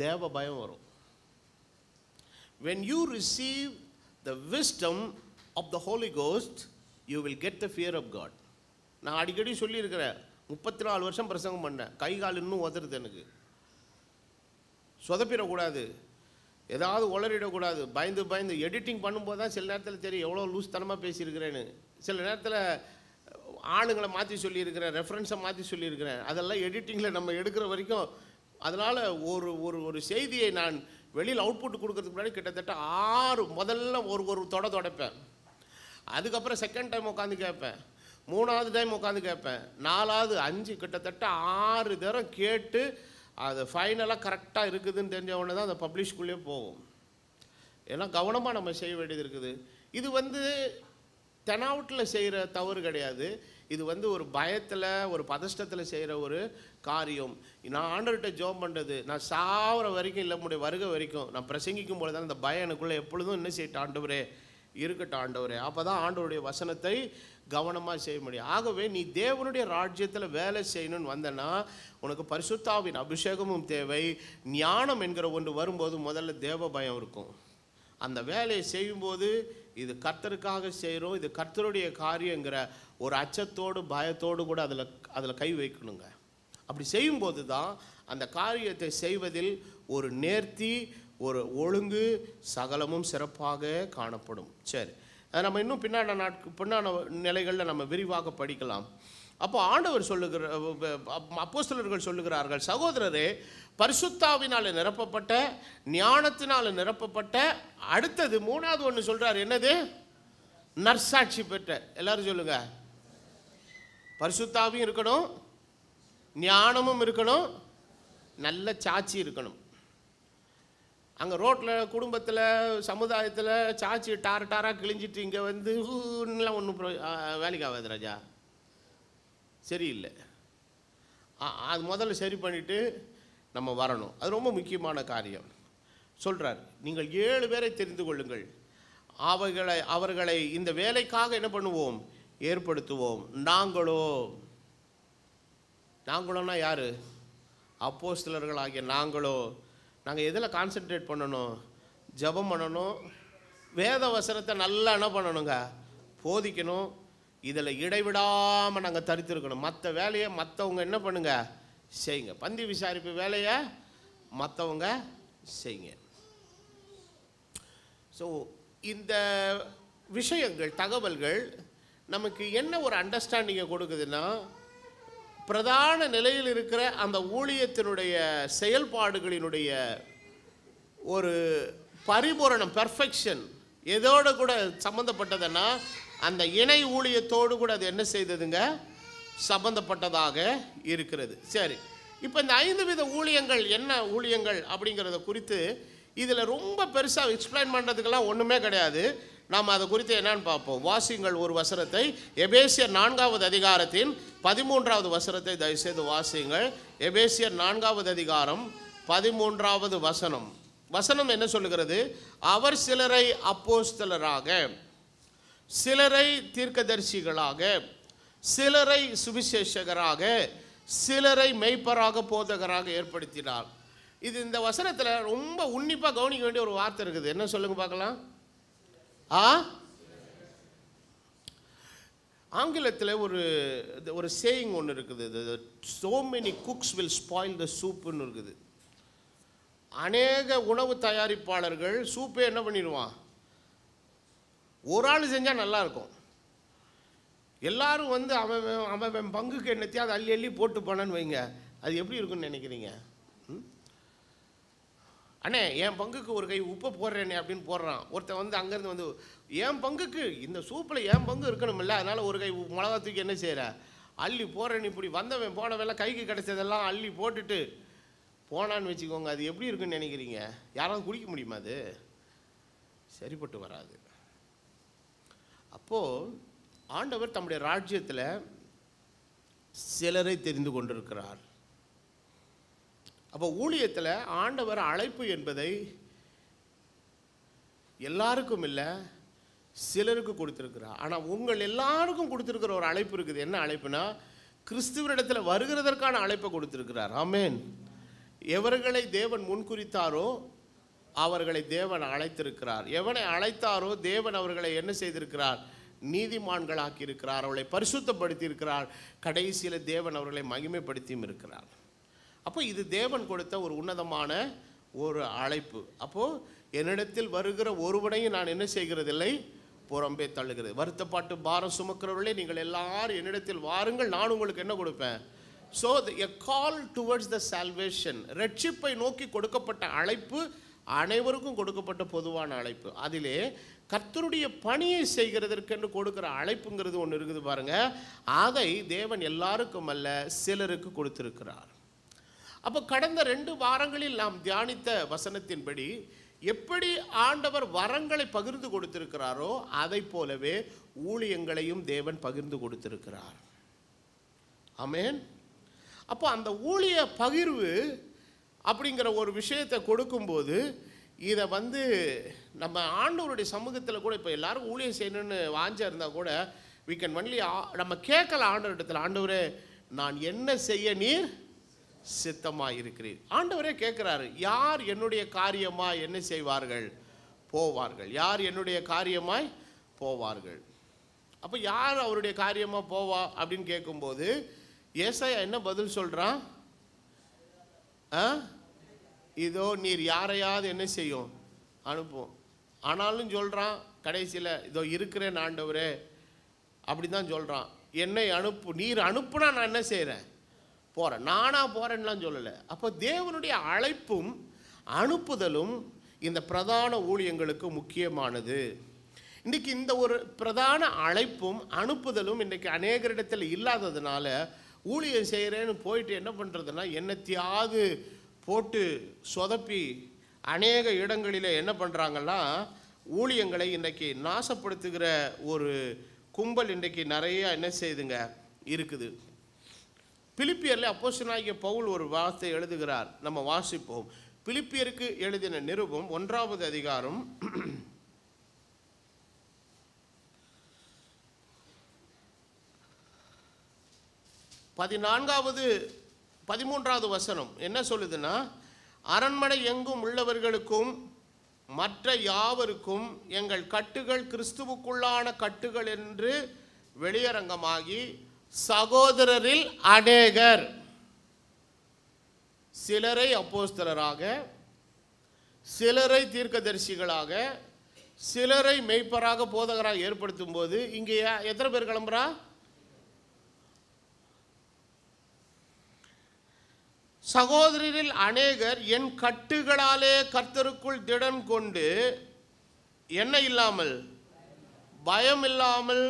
தேவ பயம் வரும். When you receive the wisdom of the Holy Ghost, you will get the fear of God. நான் அடிக்கடி சொல்லியிருக்கிறேன், 34 வருஷம் பிரசங்கம் பண்ணேன், கை கால் இன்னும் உதறுது. எனக்கு சொதப்பிடக்கூடாது. ஏதாவது உளறிடக்கூடாது. பயந்து பயந்து எடிட்டிங் பண்ணும்போது தான் சில நேரத்தில் தெரியும் எவ்வளோ லூஸ் தனமாக பேசியிருக்கிறேன்னு. சில நேரத்தில் ஆளுங்களை மாற்றி சொல்லியிருக்கிறேன், ரெஃபரன்ஸை மாற்றி சொல்லியிருக்கிறேன். அதெல்லாம் எடிட்டிங்கில் நம்ம எடுக்கிற வரைக்கும். அதனால் ஒரு ஒரு ஒரு செய்தியை நான் வெளியில் அவுட்புட் கொடுக்கறதுக்கு முன்னாடி கிட்டத்தட்ட 6 முதல்ல ஒரு தொடைப்பேன். அதுக்கப்புறம் செகண்ட் டைம் உட்காந்து கேட்பேன், 3வது டைம் உட்காந்து கேட்பேன், 4வது 5 கிட்டத்தட்ட 6 தரம் கேட்டு அது ஃபைனலாக கரெக்டாக இருக்குதுன்னு தெரிஞ்ச உடனே தான் அந்த பப்ளிஷ்குள்ளே போகும். ஏன்னா கவனமாக நம்ம செய்ய வேண்டியது இருக்குது. இது தெனாவட்டில் செய்கிற தவறு கிடையாது. இது ஒரு பயத்தில் ஒரு பதஷ்டத்தில் செய்கிற ஒரு காரியம். நான் ஆண்டவர்கிட்ட ஜெபம் பண்ணுறது, நான் சாவர வரைக்கும் இல்லை முடிய வருகை வரைக்கும் நான் பிரசங்கிக்கும் போது தான் இந்த பயம் எனக்குள்ளே எப்பொழுதும் என்ன செய்யட்டும் ஆண்டவரே, இருக்கட்டும் ஆண்டவரே. அப்போ தான் ஆண்டவருடைய வசனத்தை கவனமாக செய்ய முடியும். ஆகவே நீ தேவனுடைய ராஜ்யத்தில் வேலை செய்யணும்னு வந்தனா உனக்கு பரிசுத்தாவின் அபிஷேகமும் தேவை. ஞானம் என்கிற ஒன்று வரும்போது முதல்ல தேவ பயம் இருக்கும். அந்த வேலையை செய்யும்போது இது கர்த்தருக்காக செய்கிறோம், இது கர்த்தருடைய காரியங்கிற ஒரு அச்சத்தோடு பயத்தோடு கூட அதில் கை வைக்கணுங்க. அப்படி செய்யும்போது தான் அந்த காரியத்தை செய்வதில் ஒரு நேர்த்தி, ஒரு ஒழுங்கு, சகலமும் சிறப்பாக காணப்படும். சரி, அதை நம்ம இன்னும் பின்னான நிலைகளில் நம்ம விரிவாக படிக்கலாம். அப்போ ஆண்டவர் அப்போஸ்தலர்கள் சொல்லுகிறார்கள், சகோதரரே, பரிசுத்தாவினால் நிரப்பப்பட்ட, ஞானத்தினால் நிரப்பப்பட்ட, அடுத்தது 3வது ஒன்று சொல்றார். என்னது? நற்சாட்சி பெற்ற. எல்லாரும் சொல்லுங்க. பரிசுத்தாவியும் இருக்கணும், ஞானமும் இருக்கணும், நல்ல சாட்சி இருக்கணும். அங்கே ரோட்டில், குடும்பத்தில், சமுதாயத்தில் சாட்சி டாராக கிழிஞ்சிட்டு இங்கே ஒன்றும் வேலைக்கு ஆகாது ராஜா, சரியில்லை. அது முதல்ல சரி பண்ணிவிட்டு நம்ம வரணும். அது ரொம்ப முக்கியமான காரியம். சொல்கிறார், நீங்கள் 7 பேரை தெரிந்து கொள்ளுங்கள், அவர்களை இந்த வேலைக்காக என்ன பண்ணுவோம்? ஏற்படுத்துவோம். நாங்களோன்னா யார்? அப்போஸ்தலர்களாகிய நாங்கள் எதில் கான்சென்ட்ரேட் பண்ணணும்? ஜெபம் பண்ணணும், வேத வசனத்தை நல்லா என்ன பண்ணணுங்க? போதிக்கணும். இதில் இடைவிடாமல் நாங்கள் தரித்திருக்கணும். மற்ற வேலையை மற்றவங்க என்ன பண்ணுங்க? செய்யுங்க. பந்தி விசாரிப்பு வேலையை மற்றவங்க செய்யுங்க. ஸோ இந்த விஷயங்கள், தகவல்கள் நமக்கு என்ன ஒரு அண்டர்ஸ்டாண்டிங்கை கொடுக்குதுன்னா, பிரதான நிலையில் இருக்கிற அந்த ஊழியத்தினுடைய செயல்பாடுகளினுடைய ஒரு பரிபூரணம், பெர்ஃபெக்ஷன் எதோடு கூட சம்மந்தப்பட்டதுன்னா அந்த இணை ஊழியத்தோடு கூட அது என்ன செய்ததுங்க? சம்பந்தப்பட்டதாக இருக்கிறது. சரி, இப்போ இந்த 5 வித ஊழியங்கள் என்ன ஊழியங்கள் அப்படிங்கிறத குறித்து இதில் ரொம்ப பெருசாக எக்ஸ்பிளைன் பண்ணுறதுக்கெல்லாம் ஒன்றுமே கிடையாது. நாம் அதை குறித்து என்னன்னு பார்ப்போம். வாசிங்கள் ஒரு வசனத்தை, எபேசியர் 4வது அதிகாரத்தின் 13வது வசனத்தை தயவுசெய்து வாசிங்கள். எபேசியர் 4வது அதிகாரம் 13வது வசனம் என்ன சொல்லுகிறது? அவர் சிலரை அப்போஸ்தலராக, சிலரை தீர்க்கதரிசிகளாக, சிலரை சுவிசேஷகராக, சிலரை மெய்ப்பராக, போதகராக ஏற்படுத்தினார். இது இந்த வசனத்தில் ரொம்ப உன்னிப்பாக கவனிக்க வேண்டிய ஒரு வார்த்தை இருக்குது. என்ன சொல்லுங்க பார்க்கலாம். ஆங்கிலத்தில் ஒரு சேயிங் ஒன்று இருக்குது, so many cooks will spoil the soup-ன்னு இருக்குது. அநேக உணவு தயாரிப்பாளர்கள் சூப்பே என்ன பண்ணிடுவான்? ஒரு ஆள் செஞ்சால் நல்லா இருக்கும், எல்லாரும் அவன் பங்குக்கு என்னத்தையும் அதை அள்ளி போட்டு போனான்னு வைங்க, அது எப்படி இருக்குன்னு நினைக்கிறீங்க? அண்ணே என் பங்குக்கு ஒரு கை உப்பை போடுறேனே அப்படின்னு போடுறான். ஒருத்தன் அங்கேருந்து என் பங்குக்கு இந்த சூப்பில் என் பங்கு இருக்கணுமில்ல, அதனால் ஒரு கை மிளகா தூக்கி என்ன செய்கிற அள்ளி போடுறேன்னு இப்படி வந்தவன் போனவெல்லாம் கைக்கு கிடைச்சதெல்லாம் அள்ளி போட்டுட்டு போனான்னு வச்சுக்கோங்க, அது எப்படி இருக்குன்னு நினைக்கிறீங்க? யாராவது குடிக்க முடியுமா? அது சரிப்பட்டு வராது. அப்போது ஆண்டவர் தம்முடைய ராஜ்யத்தில் சிலரை தெரிந்து கொண்டிருக்கிறார். அப்போ ஊழியத்தில் ஆண்டவர் அழைப்பு என்பதை எல்லாருக்கும் இல்லை, சிலருக்கு கொடுத்துருக்கிறார். ஆனால் உங்கள் எல்லாருக்கும் கொடுத்துருக்கிற ஒரு அழைப்பு இருக்குது. என்ன அழைப்புனா, கிறிஸ்துவனிடத்தில் வருகிறதற்கான அழைப்பை கொடுத்துருக்கிறார். ஆமென். எவர்களை தேவன் முன்குறித்தாரோ அவர்களை தேவன் அழைத்திருக்கிறார். எவனை அழைத்தாரோ தேவன் அவர்களை என்ன செய்திருக்கிறார்? நீதிமான்களாக்கி இருக்கிறார், அவர்களை பரிசுத்தப்படுத்தி இருக்கிறார். கடைசியில் தேவன் அவர்களை மகிமைப்படுத்தியும் இருக்கிறார். அப்போ இது தேவன் கொடுத்த ஒரு உன்னதமான ஒரு அழைப்பு. அப்போது என்னிடத்தில் வருகிற ஒருவனையும் நான் என்ன செய்கிறதில்லை, புறம்பே தள்ளுகிறது. வருத்தப்பாட்டு பாரம் சுமக்கிறவர்களே, நீங்கள் எல்லாரும் என்னிடத்தில் வாருங்கள், நான் உங்களுக்கு என்ன கொடுப்பேன். So a call towards the salvation, ரட்சிப்பை நோக்கி கொடுக்கப்பட்ட அழைப்பு அனைவருக்கும் கொடுக்கப்பட்ட பொதுவான அழைப்பு. அதிலே கர்த்தருடைய பணியை செய்கிறதற்கென்று கொடுக்கிற அழைப்புங்கிறது ஒன்று இருக்குது பாருங்க. அதை தேவன் எல்லாருக்கும் அல்ல, சிலருக்கு கொடுத்திருக்கிறார். அப்போ கடந்த 2 வாரங்களில் நாம் தியானித்த வசனத்தின்படி எப்படி ஆண்டவர் வரங்களை பகிர்ந்து கொடுத்திருக்கிறாரோ அதை போலவே ஊழியங்களையும் தேவன் பகிர்ந்து கொடுத்திருக்கிறார். ஆமென். அப்போ அந்த ஊழிய பகிர்வு அப்படிங்கிற ஒரு விஷயத்தை கொடுக்கும்போது இதை நம்ம ஆண்டவருடைய சமூகத்தில் கூட இப்போ எல்லாரும் ஊழியம் செய்யணும்னு வாஞ்சா இருந்தால் கூட we can only நம்ம கேட்கலாம் ஆண்டவரிடத்தில், ஆண்டவரே நான் என்ன செய்ய நீர் சித்தமாக இருக்கிறீர். ஆண்டவரே கேட்குறாரு, யார் என்னுடைய காரியமாய் என்ன செய்வார்கள், போவார்கள். யார் என்னுடைய காரியமாய் போவார்கள். அப்போ யார் அவருடைய காரியமாக போவா அப்படின்னு கேட்கும்போது ஏசாயா என்ன பதில் சொல்கிறான், இதோ நீர் யாரையாவது என்ன செய்யும் அனுப்பும். ஆனாலும் சொல்கிறான் கடைசியில், இதோ இருக்கிறேன் ஆண்டவரே அப்படி தான் சொல்கிறான். என்னை அனுப்பு, நீர் அனுப்புனா நான் என்ன செய்கிறேன், போகிறேன். நானாக போகிறேன்லாம் சொல்லலை. அப்போ தேவனுடைய அழைப்பும் அனுப்புதலும் இந்த பிரதான ஊழியங்களுக்கு முக்கியமானது. இன்றைக்கி இந்த ஒரு பிரதான அழைப்பும் அனுப்புதலும் இன்றைக்கி அநேகரிடத்தில் இல்லாததுனால ஊழியம் செய்கிறேன்னு போயிட்டு என்ன பண்ணுறதுன்னா, என்னத்தையாவது போட்டு சொதப்பி அநேக இடங்களில் என்ன பண்ணுறாங்கன்னா ஊழியங்களை இன்றைக்கி நாசப்படுத்துகிற ஒரு கும்பல் இன்றைக்கி நிறைய என்ன செய்யுதுங்க இருக்குது. பிலிப்பியரில் அப்போஸ்தலனாகிய பவுல் ஒரு வார்த்தை எழுதுகிறார், நம்ம வாசிப்போம். பிலிப்பியருக்கு எழுதின நிருபம் 1வது அதிகாரம் 13வது வசனம் என்ன சொல்லுதுன்னா, அரண்மனை எங்கும் உள்ளவர்களுக்கும் மற்ற யாவருக்கும் எங்கள் கட்டுகள் கிறிஸ்துவுக்குள்ளான கட்டுகள் என்று வெளியரங்கமாகி சகோதரரில் அநேகர் சிலரை அப்போஸ்தலராக, சிலரை தீர்க்கதரிசிகளாக, சிலரை மெய்ப்பராக போதகராக ஏற்படுத்தும் போது இங்கே எத்தனை பேர் கிளம்புறா? சகோதரரில் அநேகர் என் கட்டுகளாலே கர்த்தருக்குள் திடன் கொண்டு என்ன இல்லாமல், பயம் இல்லாமல்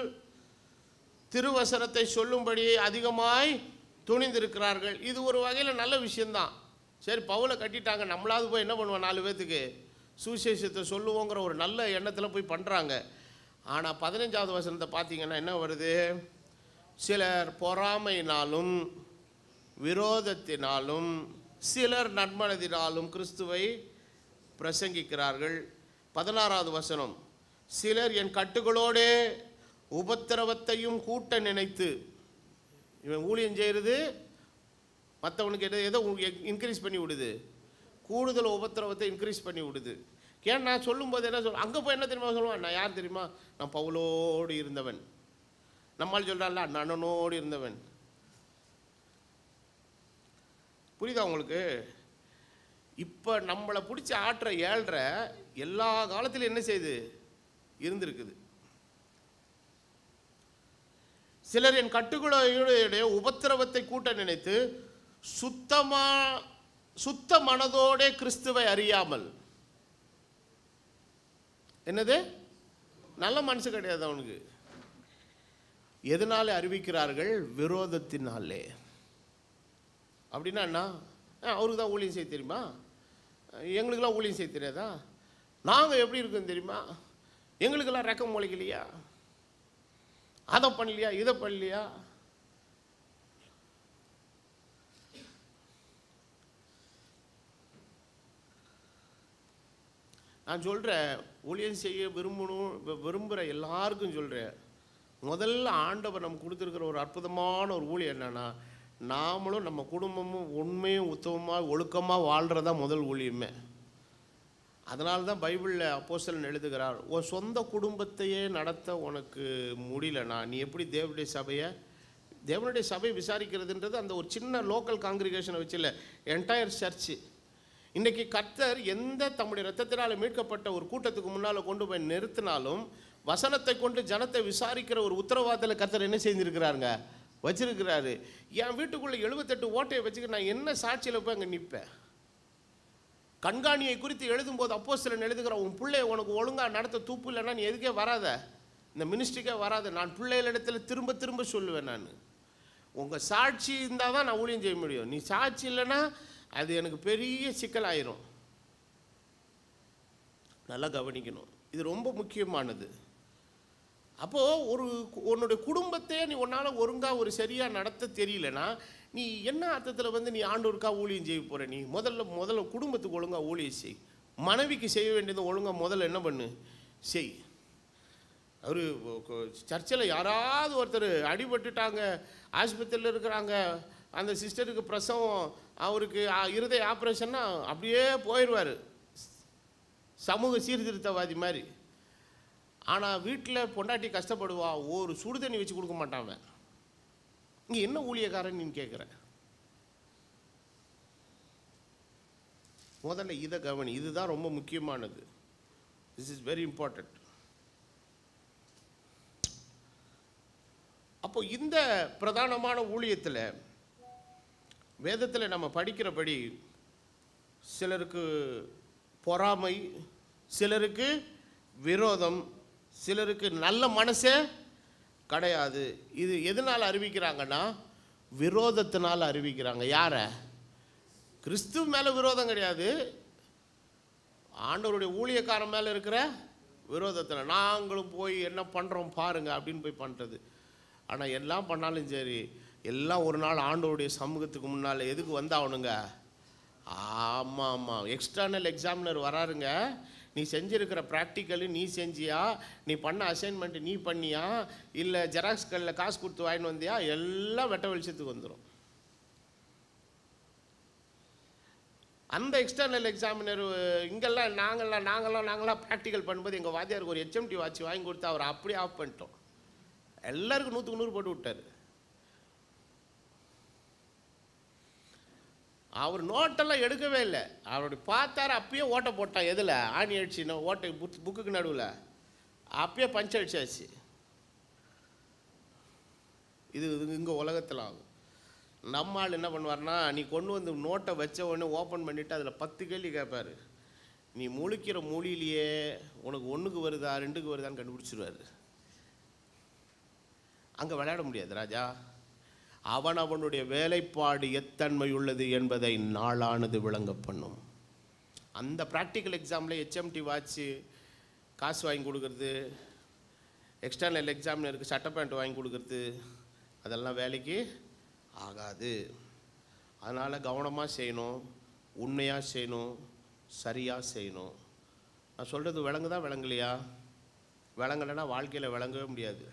திருவசனத்தை சொல்லும்படி அதிகமாய் துணிந்திருக்கிறார்கள். இது ஒரு வகையில் நல்ல விஷயந்தான். சரி, பவுலை கட்டிட்டாங்க, நம்மளாவது போய் என்ன பண்ணுவோம், 4 பேர்த்துக்கு சுவிசேஷத்தை சொல்லுவோங்கிற ஒரு நல்ல எண்ணத்தில் போய் பண்ணுறாங்க. ஆனால் 15வது வசனத்தை பார்த்தீங்கன்னா என்ன வருது, சிலர் பொறாமையினாலும் விரோதத்தினாலும் சிலர் நன்மனதினாலும் கிறிஸ்துவை பிரசங்கிக்கிறார்கள். 16வது வசனம், சிலர் என் கட்டுகளோடே உபத்திரவத்தையும் கூட்ட நினைத்து, இவன் ஊழியம் செய்கிறது மற்றவனுக்கு எதோ இன்க்ரீஸ் பண்ணி விடுது, கூடுதல் உபத்திரவத்தை இன்க்ரீஸ் பண்ணி விடுது. ஏன் நான் சொல்லும்போது என்ன சொல்லுவேன், அங்கே போய் என்ன தெரியுமா சொல்லுவேன், நான் யார் தெரியுமா, நான் பவுலோடு இருந்தவன். நம்மால் சொல்கிறான்ல, அண்ணனோடு இருந்தவன். புரியுதா உங்களுக்கு? இப்போ நம்மளை பிடிச்சி ஆற்ற ஏழ்ற எல்லா காலத்திலும் என்ன செய்யுது இருந்திருக்குது. சிலர் என் கட்டுகளுடைய உபத்திரவத்தை கூட்ட நினைத்து சுத்த மனதோட கிறிஸ்துவை அறியாமல், என்னது நல்ல மனசு கிடையாது அவனுக்கு. எதனால அறிவிக்கிறார்கள்? விரோதத்தினாலே. அப்படின்னா என்ன? அவருக்கு தான் ஊழியம் செய்ய தெரியுமா? எங்களுக்கெல்லாம் ஊழியம் செய்ய தெரியாதா? நாங்கள் எப்படி இருக்கோம் தெரியுமா? எங்களுக்கெல்லாம் ரெக்கம் முளைக்கலையா? அதை பண்ணலையா, இதை பண்ணலையா? நான் சொல்கிறேன், ஊழியம் செய்ய விரும்புகிற எல்லாருக்கும் சொல்கிறேன், முதல்ல ஆண்டவர் நம்ம கொடுத்துருக்கிற ஒரு அற்புதமான ஒரு ஊழியம் என்னன்னா, நாமளும் நம்ம குடும்பமும் உண்மையும் உத்தமமாக ஒழுக்கமாக வாழ்கிறதா முதல் ஊழியமே. அதனால தான் பைபிளில் அப்போஸ்தலன் எழுதுகிறார், உன் சொந்த குடும்பத்தையே நடத்த உனக்கு முடியலண்ணா, நீ எப்படி தேவனுடைய சபையை விசாரிக்கிறதுன்றது அந்த ஒரு சின்ன லோக்கல் காங்கிரிகேஷனை வச்சு இல்லை, என்டையர் சர்ச்சு. இன்றைக்கி கர்த்தர் எந்த தம்முடைய இரத்தத்தினால் மீட்கப்பட்ட ஒரு கூட்டத்துக்கு முன்னால் கொண்டு போய் நிறுத்தினாலும் வசனத்தை கொண்டு ஜனத்தை விசாரிக்கிற ஒரு உத்தரவாதத்தில் கர்த்தர் என்ன செஞ்சுருக்கிறாருங்க, வச்சிருக்கிறாரு. என் வீட்டுக்குள்ளே 78 ஓட்டையை வச்சுக்க நான் என்ன சாட்சியில் போய் அங்கே நிற்பேன்? கண்காணியை குறித்து எழுதும்போது அப்போஸ்தலன் எழுதுகிற, உன் பிள்ளைய உனக்கு ஒழுங்காக நடத்த தூப்பு இல்லைன்னா நீ எதுக்கே வராத, இந்த மினிஸ்ட்ரிக்கே வராத. நான் பிள்ளைகளிடத்தில் திரும்ப திரும்ப சொல்லுவேன். நான் உங்கள் சாட்சி இருந்தால் தான் நான் ஊழியம் செய்ய முடியும். நீ சாட்சி இல்லைன்னா அது எனக்கு பெரிய சிக்கலாயிரும். நல்லா கவனிக்கணும், இது ரொம்ப முக்கியமானது. அப்போது உன்னுடைய குடும்பத்தையே நீ உன்னால் ஒழுங்காக ஒரு சரியாக நடத்த தெரியலனா நீ என்ன அர்த்தத்தில் நீ ஆண்டவருக்காக ஊழியம் செய்ய போகிற? நீ முதல்ல குடும்பத்துக்கு ஒழுங்காக ஊழியம் செய். மனைவிக்கு செய்ய வேண்டியது ஒழுங்காக முதல்ல என்ன பண்ணு, செய். அவர் சர்ச்சில் யாராவது ஒருத்தர் அடிபட்டுட்டாங்க, ஆஸ்பத்திரியில் இருக்கிறாங்க, அந்த சிஸ்டருக்கு பிரசவம், அவருக்கு இருதய ஆப்ரேஷன்னா அப்படியே போயிடுவார், சமூக சீர்திருத்தவாதி மாதிரி. ஆனால் வீட்டில் பொண்டாட்டி கஷ்டப்படுவா, ஒரு சுடு தண்ணி வச்சு கொடுக்க மாட்டான். இங்கே என்ன ஊழியக்காரன் நீ கேட்குற? முதல்ல இதை கவனி, இதுதான் ரொம்ப முக்கியமானது. This is very important. அப்போ இந்த பிரதானமான ஊழியத்தில் வேதத்தில் நம்ம படிக்கிறபடி சிலருக்கு பொறாமை, சிலருக்கு விரோதம், சிலருக்கு நல்ல மனசே கிடையாது. இது எதனால் அறிவிக்கிறாங்கன்னா விரோதத்தினால் அறிவிக்கிறாங்க. யாரை? கிறிஸ்துவ மேலே விரோதம் கிடையாது, ஆண்டவருடைய ஊழியக்காரன் மேலே இருக்கிற விரோதத்தில். நாங்களும் போய் என்ன பண்ணுறோம் பாருங்கள் அப்படின்னு போய் பண்ணுறது. ஆனால் எல்லாம் பண்ணாலும் சரி, எல்லாம் ஒரு நாள் ஆண்டவருடைய சமூகத்துக்கு முன்னால் எதுக்கு வந்தாகணுங்க? ஆமாம், எக்ஸ்டர்னல் எக்ஸாமினர் வராருங்க. நீ செஞ்சுருக்கிற ப்ராக்டிக்கலு நீ செஞ்சியா, நீ பண்ண அசைன்மெண்ட்டு நீ பண்ணியா, இல்லை ஜெராக்ஸ் கல்லில் காசு கொடுத்து வாங்கிட்டு வந்தியா, எல்லாம் வெட்ட வெளிச்சத்துக்கு வந்துடும். அந்த எக்ஸ்டர்னல் எக்ஸாமினர் இங்கெல்லாம் நாங்களாம் ப்ராக்டிக்கல் பண்ணும்போது எங்கள் வாத்தியாருக்கு ஒரு HMT வாட்ச் வாங்கி கொடுத்து அவர் அப்படியே ஆஃப் பண்ணிட்டோம். எல்லாருக்கும் 100க்கு 100 போட்டு விட்டார். அவர் நோட்டெல்லாம் எடுக்கவே இல்லை. அவருடைய பார்த்தாரு, அப்பயே ஓட்டை போட்டான். எதில் ஆணி அடிச்சுன்னா ஓட்டை புக்குக்கு நடுவில் அப்பயே பஞ்ச் அடிச்சாச்சு. இது இங்கே உலகத்தில் ஆகும். நம்ம ஆள் என்ன பண்ணுவார்னா, நீ கொண்டு வந்து நோட்டை வச்ச உடனே ஓப்பன் பண்ணிவிட்டு அதில் 10 கேள்வி கேட்பார். நீ முழிக்கிற மொழியிலேயே உனக்கு 1க்கு வருதா 2க்கு வருதான்னு கண்டுபிடிச்சிருவார். அங்கே விளையாட முடியாது ராஜா. அவனுடைய வேலைப்பாடு எத்தன்மை உள்ளது என்பதை நாளானது விளங்க பண்ணும். அந்த ப்ராக்டிக்கல் எக்ஸாமில் HMT வாட்ச்சு காசு வாங்கி கொடுக்குறது, எக்ஸ்டர்னல் எக்ஸாமினருக்கு சட்டை பேண்ட் வாங்கி கொடுக்குறது, அதெல்லாம் வேலைக்கு ஆகாது. அதனால் கவனமாக செய்யணும், உண்மையாக செய்யணும், சரியாக செய்யணும். நான் சொல்கிறது விளங்குதா விளங்கலையா? விளங்கலைன்னா வாழ்க்கையில் விளங்கவே முடியாது.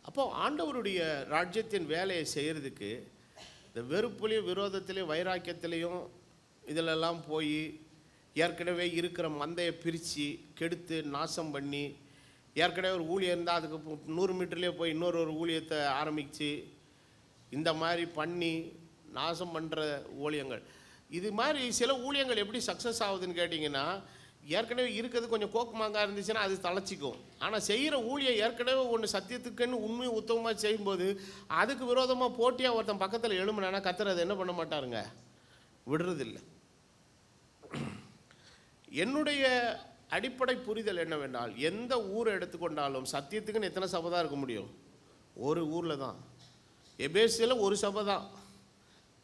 அப்போது ஆண்டவருடைய ராஜ்யத்தின் வேலையை செய்கிறதுக்கு இந்த வெறுப்புலேயும் விரோதத்திலையும் வைராக்கியத்திலையும் இதிலெல்லாம் போய் ஏற்கனவே இருக்கிற மந்தையை பிரித்து கெடுத்து நாசம் பண்ணி, ஏற்கனவே ஒரு ஊழியம் இருந்தால் அதுக்கு 100 மீட்டர்லேயே போய் இன்னொரு ஊழியத்தை ஆரம்பித்து இந்த மாதிரி பண்ணி நாசம் பண்ணுற ஊழியங்கள். இது மாதிரி சில ஊழியங்கள் எப்படி சக்ஸஸ் ஆகுதுன்னு கேட்டிங்கன்னா, ஏற்கனவே இருக்கிறது கொஞ்சம் கோக்குமாங்காக இருந்துச்சுன்னா அது தளச்சிக்கும். ஆனால் செய்கிற ஊழியம் ஏற்கனவே ஒன்று சத்தியத்துக்குன்னு உண்மையை உத்தமமாக செய்யும்போது அதுக்கு விரோதமாக போட்டியாக ஒருத்தன் பக்கத்தில் எழும்புனா கர்த்தர் அதை என்ன பண்ண மாட்டாருங்க, விடுறதில்லை. என்னுடைய அடிப்படை புரிதல் என்னவென்றால், எந்த ஊரை எடுத்துக்கொண்டாலும் சத்தியத்துக்குன்னு எத்தனை சபை தான் இருக்க முடியும்? ஒரு ஊரில் தான். எபேசியில் ஒரு சபை தான்,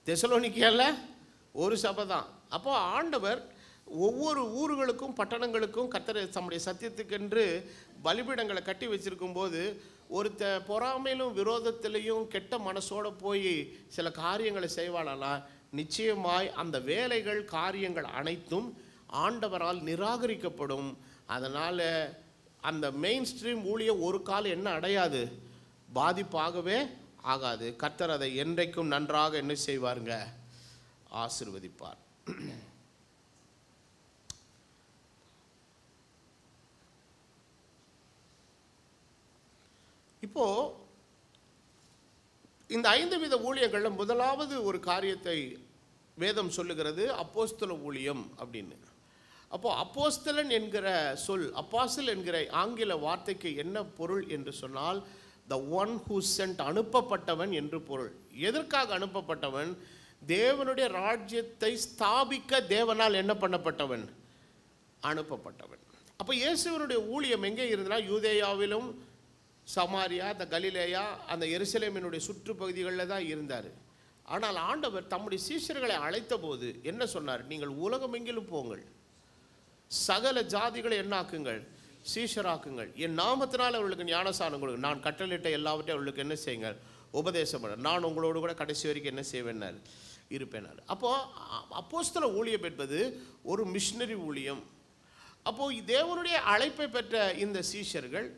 தெசலோனிக்கேல ஒரு சபை தான். அப்போது ஆண்டவர் ஒவ்வொரு ஊர்களுக்கும் பட்டணங்களுக்கும் கர்த்தர் தம்முடைய சத்தியத்துக்கென்று பலிபீடங்களை கட்டி வச்சிருக்கும் போது ஒருத்த பொறாமையிலும் விரோதத்திலையும் கெட்ட மனசோடு போய் சில காரியங்களை செய்வானா, நிச்சயமாய் அந்த வேலைகள் காரியங்கள் அனைத்தும் ஆண்டவரால் நிராகரிக்கப்படும். அதனால் அந்த மெயின் ஸ்ட்ரீம் ஊழியம் ஒரு காலம் என்ன அடையாது, பாதிப்பாகவே ஆகாது. கர்த்தர் அதை என்றைக்கும் நன்றாக என்ன செய்வாருங்க, ஆசீர்வதிப்பார். இப்போது இந்த 5 வித ஊழியங்களில் முதலாவது ஒரு காரியத்தை வேதம் சொல்லுகிறது அப்போஸ்தல ஊழியம் அப்படின்னு. அப்போது அப்போஸ்தலன் என்கிற சொல், அப்பாஸ்டல் என்கிற ஆங்கில வார்த்தைக்கு என்ன பொருள் என்று சொன்னால், த ஒன் ஹூ சென்ட், அனுப்பப்பட்டவன் என்று பொருள். எதற்காக அனுப்பப்பட்டவன்? தேவனுடைய ராஜ்யத்தை ஸ்தாபிக்க தேவனால் என்ன பண்ணப்பட்டவன்? அனுப்பப்பட்டவன். அப்போ இயேசுவனுடைய ஊழியம் எங்கே இருந்தனா, யூதேயாவிலும் சமாரியா, அந்த கலிலேயா, அந்த எருசலேமினுடைய சுற்றுப்பகுதிகளில் தான் இருந்தார். ஆனால் ஆண்டவர் தம்முடைய சீஷர்களை அழைத்த போது என்ன சொன்னார்? நீங்கள் உலகமெங்கிலும் போங்கள், சகல ஜாதிகளை என்னாக்குங்கள்? சீஷராக்குங்கள். என் நாமத்தினால் அவர்களுக்கு ஞானசானம் கொடுங்க. நான் கட்டளிட்ட எல்லாவற்றையும் அவர்களுக்கு என்ன செய்யுங்கள்? உபதேசம் பண்ண. நான் உங்களோடு கூட கடைசி வரைக்கும் என்ன செய்வேன்னார்? இருப்பேனார். அப்போது அப்போஸ்தல ஊழியம் என்பது ஒரு மிஷினரி ஊழியம். அப்போது தேவனுடைய அழைப்பை பெற்ற இந்த சீஷர்கள்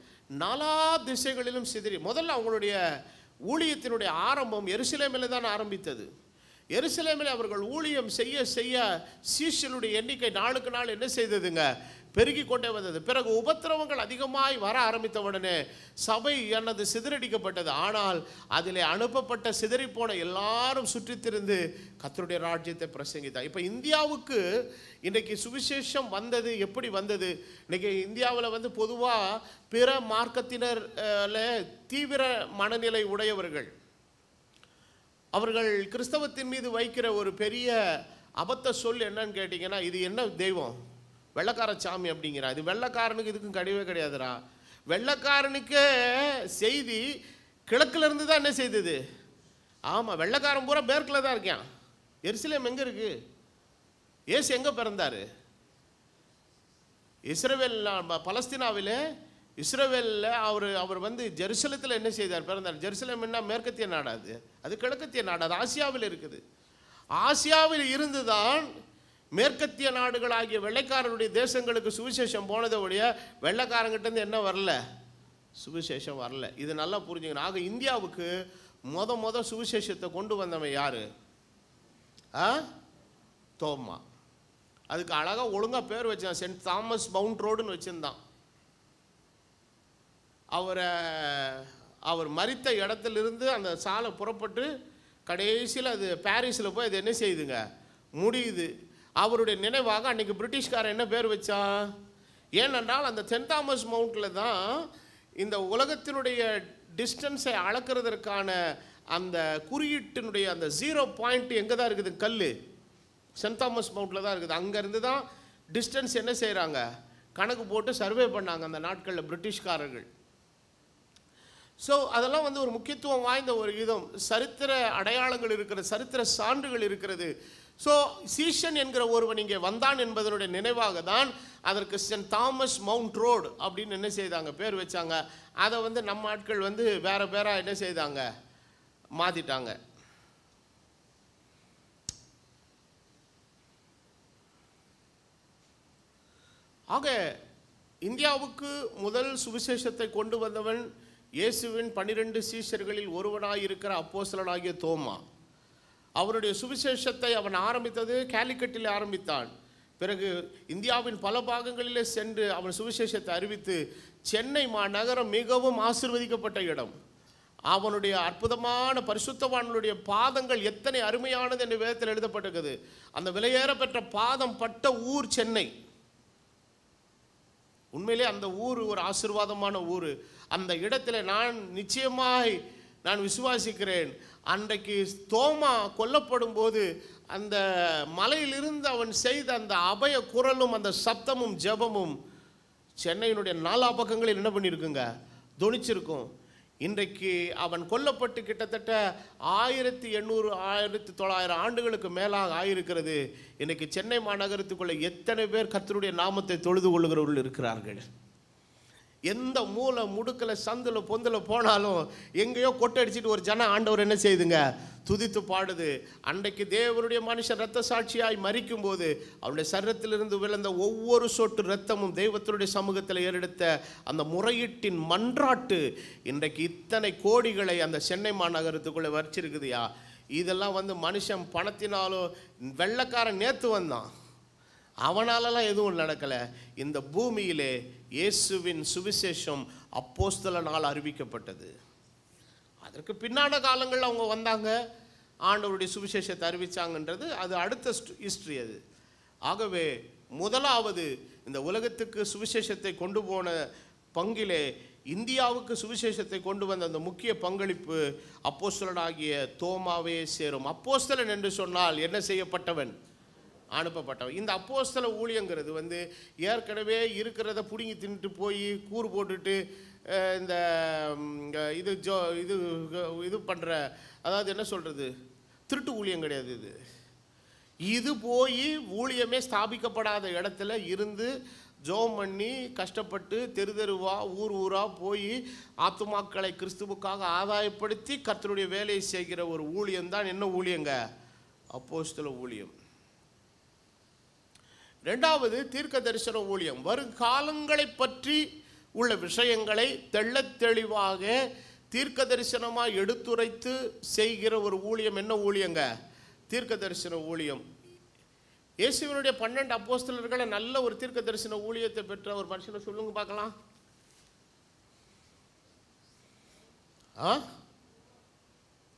நாலா திசைகளிலும் சிதறி, முதல்ல அவங்களுடைய ஊழியத்தினுடைய ஆரம்பம் எருசலேமில் தான் ஆரம்பித்தது. எருசலேமில் அவர்கள் ஊழியம் செய்ய செய்ய சீஷர்களுடைய எண்ணிக்கை நாளுக்கு நாள் என்ன செய்ததுங்க? பெருகி கொண்டே வந்தது. பிறகு உபத்திரவங்கள் அதிகமாய் வர ஆரம்பித்த உடனே சபை என்னது சிதறடிக்கப்பட்டது. ஆனால் அதில் அனுப்பப்பட்ட சிதறிப்போன எல்லாரும் சுற்றித்திருந்து கர்த்தருடைய ராஜ்யத்தை பிரசங்கித்தார். இப்போ இந்தியாவுக்கு இன்றைக்கு சுவிசேஷம் வந்தது எப்படி வந்தது? இன்றைக்கி இந்தியாவில் பொதுவாக பிற மார்க்கத்தினர் தீவிர மனநிலை உடையவர்கள், அவர்கள் கிறிஸ்தவத்தின் மீது வைக்கிற ஒரு பெரிய அபத்த சொல் என்னன்னு கேட்டிங்கன்னா, இது என்ன தெய்வம்? வெள்ளைக்கார சாமி அப்படிங்கிறா. இது வெள்ளைக்காரனுக்கு இதுக்கும் கிடையவே கிடையாதுரா. வெள்ளைக்காரனுக்கு செய்தி கிழக்கிலேருந்து தான் என்ன செய்தது? ஆமாம், வெள்ளைக்காரன் பூரா மேற்கில் தான் இருக்கான். எருசலேம் எங்கே இருக்குது? இயேசு எங்கே பிறந்தார்? இஸ்ரவேல், பலஸ்தீனாவில் இஸ்ரவேலில் அவர் ஜெருசலத்தில் என்ன செய்தார்? பிறந்தார். ஜெருசலேம் என்ன மேற்கத்திய நாடாது, அது கிழக்கத்திய நாடு, அது ஆசியாவில் இருக்குது. ஆசியாவில் இருந்து தான் மேற்கத்திய நாடுகளாகிய வெள்ளைக்காரனுடைய தேசங்களுக்கு சுவிசேஷம் போனதை ஒழிய வெள்ளைக்காரங்கிட்டேருந்து என்ன வரல? சுவிசேஷம் வரல. இது நல்லா புரிஞ்சுக்கணும். ஆக இந்தியாவுக்கு முத சுவிசேஷத்தை கொண்டு வந்தவன் யார்? தோமா. அதுக்கு அழகாக ஒழுங்காக பேர் வச்சான், சென்ட் தாமஸ் மவுண்ட் ரோடுன்னு வச்சுருந்தான். அவர் மரித்த இடத்துலேருந்து அந்த சாலை புறப்பட்டு கடைசியில் அது பாரிஸில் போய் அது என்ன செய்யுதுங்க? முடியுது. அவருடைய நினைவாக அன்றைக்கி பிரிட்டிஷ்காரன் என்ன பேர் வச்சான்? ஏனென்றால் அந்த சென்ட் தாமஸ் மவுண்டில் தான் இந்த உலகத்தினுடைய டிஸ்டன்ஸை அளக்கிறதுக்கான அந்த குறியீட்டினுடைய அந்த 0 பாயிண்ட் எங்கே தான் இருக்குது? கல் சென்ட் தாமஸ் மவுண்டில் தான் இருக்குது. அங்கேருந்து தான் டிஸ்டன்ஸ் என்ன செய்கிறாங்க? கணக்கு போட்டு சர்வே பண்ணாங்க அந்த நாட்களில் பிரிட்டிஷ்காரர்கள். ஸோ அதெல்லாம் ஒரு முக்கியத்துவம் வாய்ந்த ஒரு விதம். சரித்திர அடையாளங்கள் இருக்கிறது, சரித்திர சான்றுகள் இருக்கிறது. ஸோ சீஷன் என்கிற ஒருவன் இங்கே வந்தான் என்பதனுடைய நினைவாக தான் அதற்கு சென்ட் தாமஸ் மவுண்ட் ரோடு அப்படின்னு என்ன செய்தாங்க? பேர் வச்சாங்க. அதை நம்ம ஆட்கள் வேறு பேராக என்ன செய்தாங்க? மாற்றிட்டாங்க. ஆக இந்தியாவுக்கு முதல் சுவிசேஷத்தை கொண்டு வந்தவன் இயேசுவின் 12 சீஷர்களில் ஒருவனாயிருக்கிற அப்போஸ்தலனாகிய தோமா. அவருடைய சுவிசேஷத்தை அவன் ஆரம்பித்தது கேலிக்கட்டில் ஆரம்பித்தான். பிறகு இந்தியாவின் பல பாகங்களிலே சென்று அவன் சுவிசேஷத்தை அறிவித்து சென்னை மாநகரம் மிகவும் ஆசீர்வதிக்கப்பட்ட இடம். அவனுடைய அற்புதமான பரிசுத்தவான்களுடைய பாதங்கள் எத்தனை அருமையானது என்று வேதத்தில் எழுதப்பட்டிருக்குது. அந்த விலையேறப்பெற்ற பாதம் பட்ட ஊர் சென்னை. உண்மையிலே அந்த ஊர் ஒரு ஆசீர்வாதமான ஊர். அந்த இடத்துல நிச்சயமாய் நான் விசுவாசிக்கிறேன், அன்றைக்கு தோமா கொல்லப்படும் போது அந்த மலையிலிருந்து அவன் செய்த அந்த அபய குரலும் அந்த சப்தமும் ஜெபமும் சென்னையினுடைய 4 பக்கங்களில் என்ன பண்ணியிருக்குங்க? தொனிச்சிருக்கும். இன்றைக்கு அவன் கொல்லப்பட்டு கிட்டத்தட்ட 1800 1900 ஆண்டுகளுக்கு மேலாக ஆயிருக்கிறது. இன்றைக்கு சென்னை மாநகரத்துக்குள்ளே எத்தனை பேர் கர்த்தருடைய நாமத்தை தொழுது கொள்ளுகிறவர்கள் இருக்கிறார்கள்? எந்த மூலை முடுக்கில் சந்தில் பொந்தில் போனாலும் எங்கேயோ கொட்டடிச்சிட்டு ஒரு ஜன ஆண்டவர் என்ன செய்யுதுங்க? துதித்து பாடுது. அன்றைக்கு தேவனுடைய மனுஷன் இரத்த சாட்சியாய் மரிக்கும் போது அவருடைய சரீரத்திலிருந்து விழுந்த ஒவ்வொரு சொட்டு இரத்தமும் தெய்வத்தினுடைய சமூகத்தில் ஏறெடுத்த அந்த முறையீட்டின் மன்றாட்டு இன்றைக்கு இத்தனை கோடிகளை அந்த சென்னை மாநகரத்துக்குள்ளே வச்சிருக்குதுயா. இதெல்லாம் மனுஷன் பணத்தினாலோ, வெள்ளைக்காரன் நேற்று வந்தான், அவனாலலாம் எதுவும் நடக்கலை. இந்த பூமியிலே இயேசுவின் சுவிசேஷம் அப்போஸ்தலனால் அறிவிக்கப்பட்டது. அதற்கு பின்னான காலங்களில் அவங்க வந்தாங்க, ஆண்டவருடைய சுவிசேஷத்தை அறிவிச்சாங்கன்றது அது அடுத்த ஹிஸ்ட்ரி அது. ஆகவே முதலாவது இந்த உலகத்துக்கு சுவிசேஷத்தை கொண்டு போன பங்கிலே இந்தியாவுக்கு சுவிசேஷத்தை கொண்டு வந்த அந்த முக்கிய பங்களிப்பு அப்போஸ்தலனாகிய தோமாவே சேரும். அப்போஸ்தலன் என்று சொன்னால் என்ன செய்யப்பட்டவன்? அனுப்பப்பட்டவன். இந்த அப்போஸ்தல ஊழியங்கிறது ஏற்கனவே இருக்கிறத பிடுங்கி தின்னுட்டு போய் கூறு போட்டுட்டு இந்த இது இது பண்ணுற, அதாவது என்ன சொல்கிறது, திருட்டு ஊழியம் கிடையாது இது. இது போய் ஊழியமே ஸ்தாபிக்கப்படாத இடத்துல இருந்து ஜோம் பண்ணி கஷ்டப்பட்டு தெரு தெருவா ஊர் ஊராக போய் ஆத்துமாக்களை கிறிஸ்துவுக்காக ஆதாயப்படுத்தி கர்த்தருடைய வேலையை செய்கிற ஒரு ஊழியம்தான் என்ன ஊழியங்க? அப்போஸ்தல ஊழியம். ரெண்டாவது தீர்க்க தரிசன ஊழியம். வருங்காலங்களை பற்றி உள்ள விஷயங்களை தெள்ளத் தெளிவாக தீர்க்க தரிசனமாக எடுத்துரைத்து செய்கிற ஒரு ஊழியம் என்ன ஊழியங்க? தீர்க்க தரிசன ஊழியம். இயேசுவினுடைய 12 அப்போஸ்தலர்களை நல்ல ஒரு தீர்க்க தரிசன ஊழியத்தை பெற்ற ஒரு மனுஷனை சொல்லுங்க பார்க்கலாம்.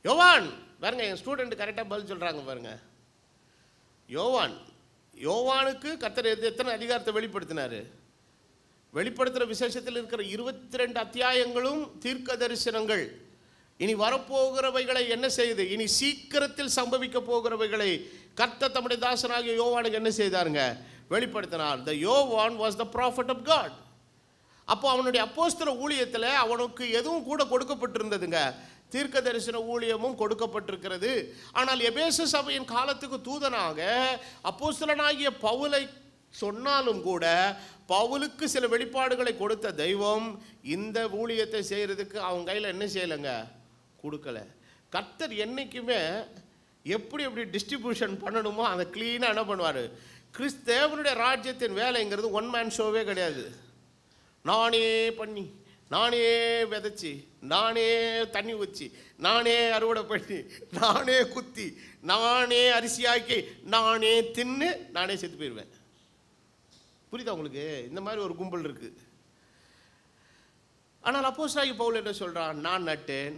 யோவான் பாருங்க, என் ஸ்டூடெண்ட் கரெக்டாக பதில் சொல்கிறாங்க பாருங்க. யோவானுக்கு கர்த்தர் எத்தனை அதிகாரத்தை வெளிப்படுத்தினார்? வெளிப்படுத்துகிற விசேஷத்தில் இருக்கிற 22 அத்தியாயங்களும் தீர்க்க தரிசனங்கள். இனி வரப்போகிறவைகளை என்ன செய்யுது, இனி சீக்கிரத்தில் சம்பவிக்க போகிறவைகளை கர்த்தர் தம்முடைய தாசனாகிய யோவானுக்கு என்ன செய்தாருங்க? வெளிப்படுத்தினார். The Yovan was the prophet of God. அப்போ அவனுடைய அப்போஸ்தல ஊழியத்தில் அவனுக்கு எதுவும் கூட கொடுக்கப்பட்டிருந்ததுங்க? தீர்க்க தரிசன ஊழியமும் கொடுக்கப்பட்டிருக்கிறது. ஆனால் எபேசு சபையின் காலத்துக்கு தூதனாக அப்போஸ்தலனாகிய பவுலை சொன்னாலும் கூட பவுலுக்கு சில வெளிப்பாடுகளை கொடுத்த தெய்வம் இந்த ஊழியத்தை செய்கிறதுக்கு அவங்க கையில் என்ன செய்யலைங்க? கொடுக்கல. கர்த்தர் என்றைக்குமே எப்படி எப்படி டிஸ்ட்ரிபியூஷன் பண்ணணுமோ அதை க்ளீனாக என்ன பண்ணுவார்? தேவனுடைய ராஜ்யத்தின் வேலைங்கிறது ஒன் மேன் ஷோவே கிடையாது. நானே பண்ணி, நானே விதைச்சி, நானே தண்ணி வச்சு, நானே அறுவடை பண்ணி, நானே குத்தி, நானே அரிசியாக்கி, நானே தின்னு, நானே செத்து போயிடுவேன். புரியுதா உங்களுக்கு? இந்த மாதிரி ஒரு கும்பல் இருக்கு. ஆனால் அப்போஸ்தலனாகிய பவுல் என்ன சொல்றான்? நான் நட்டேன்,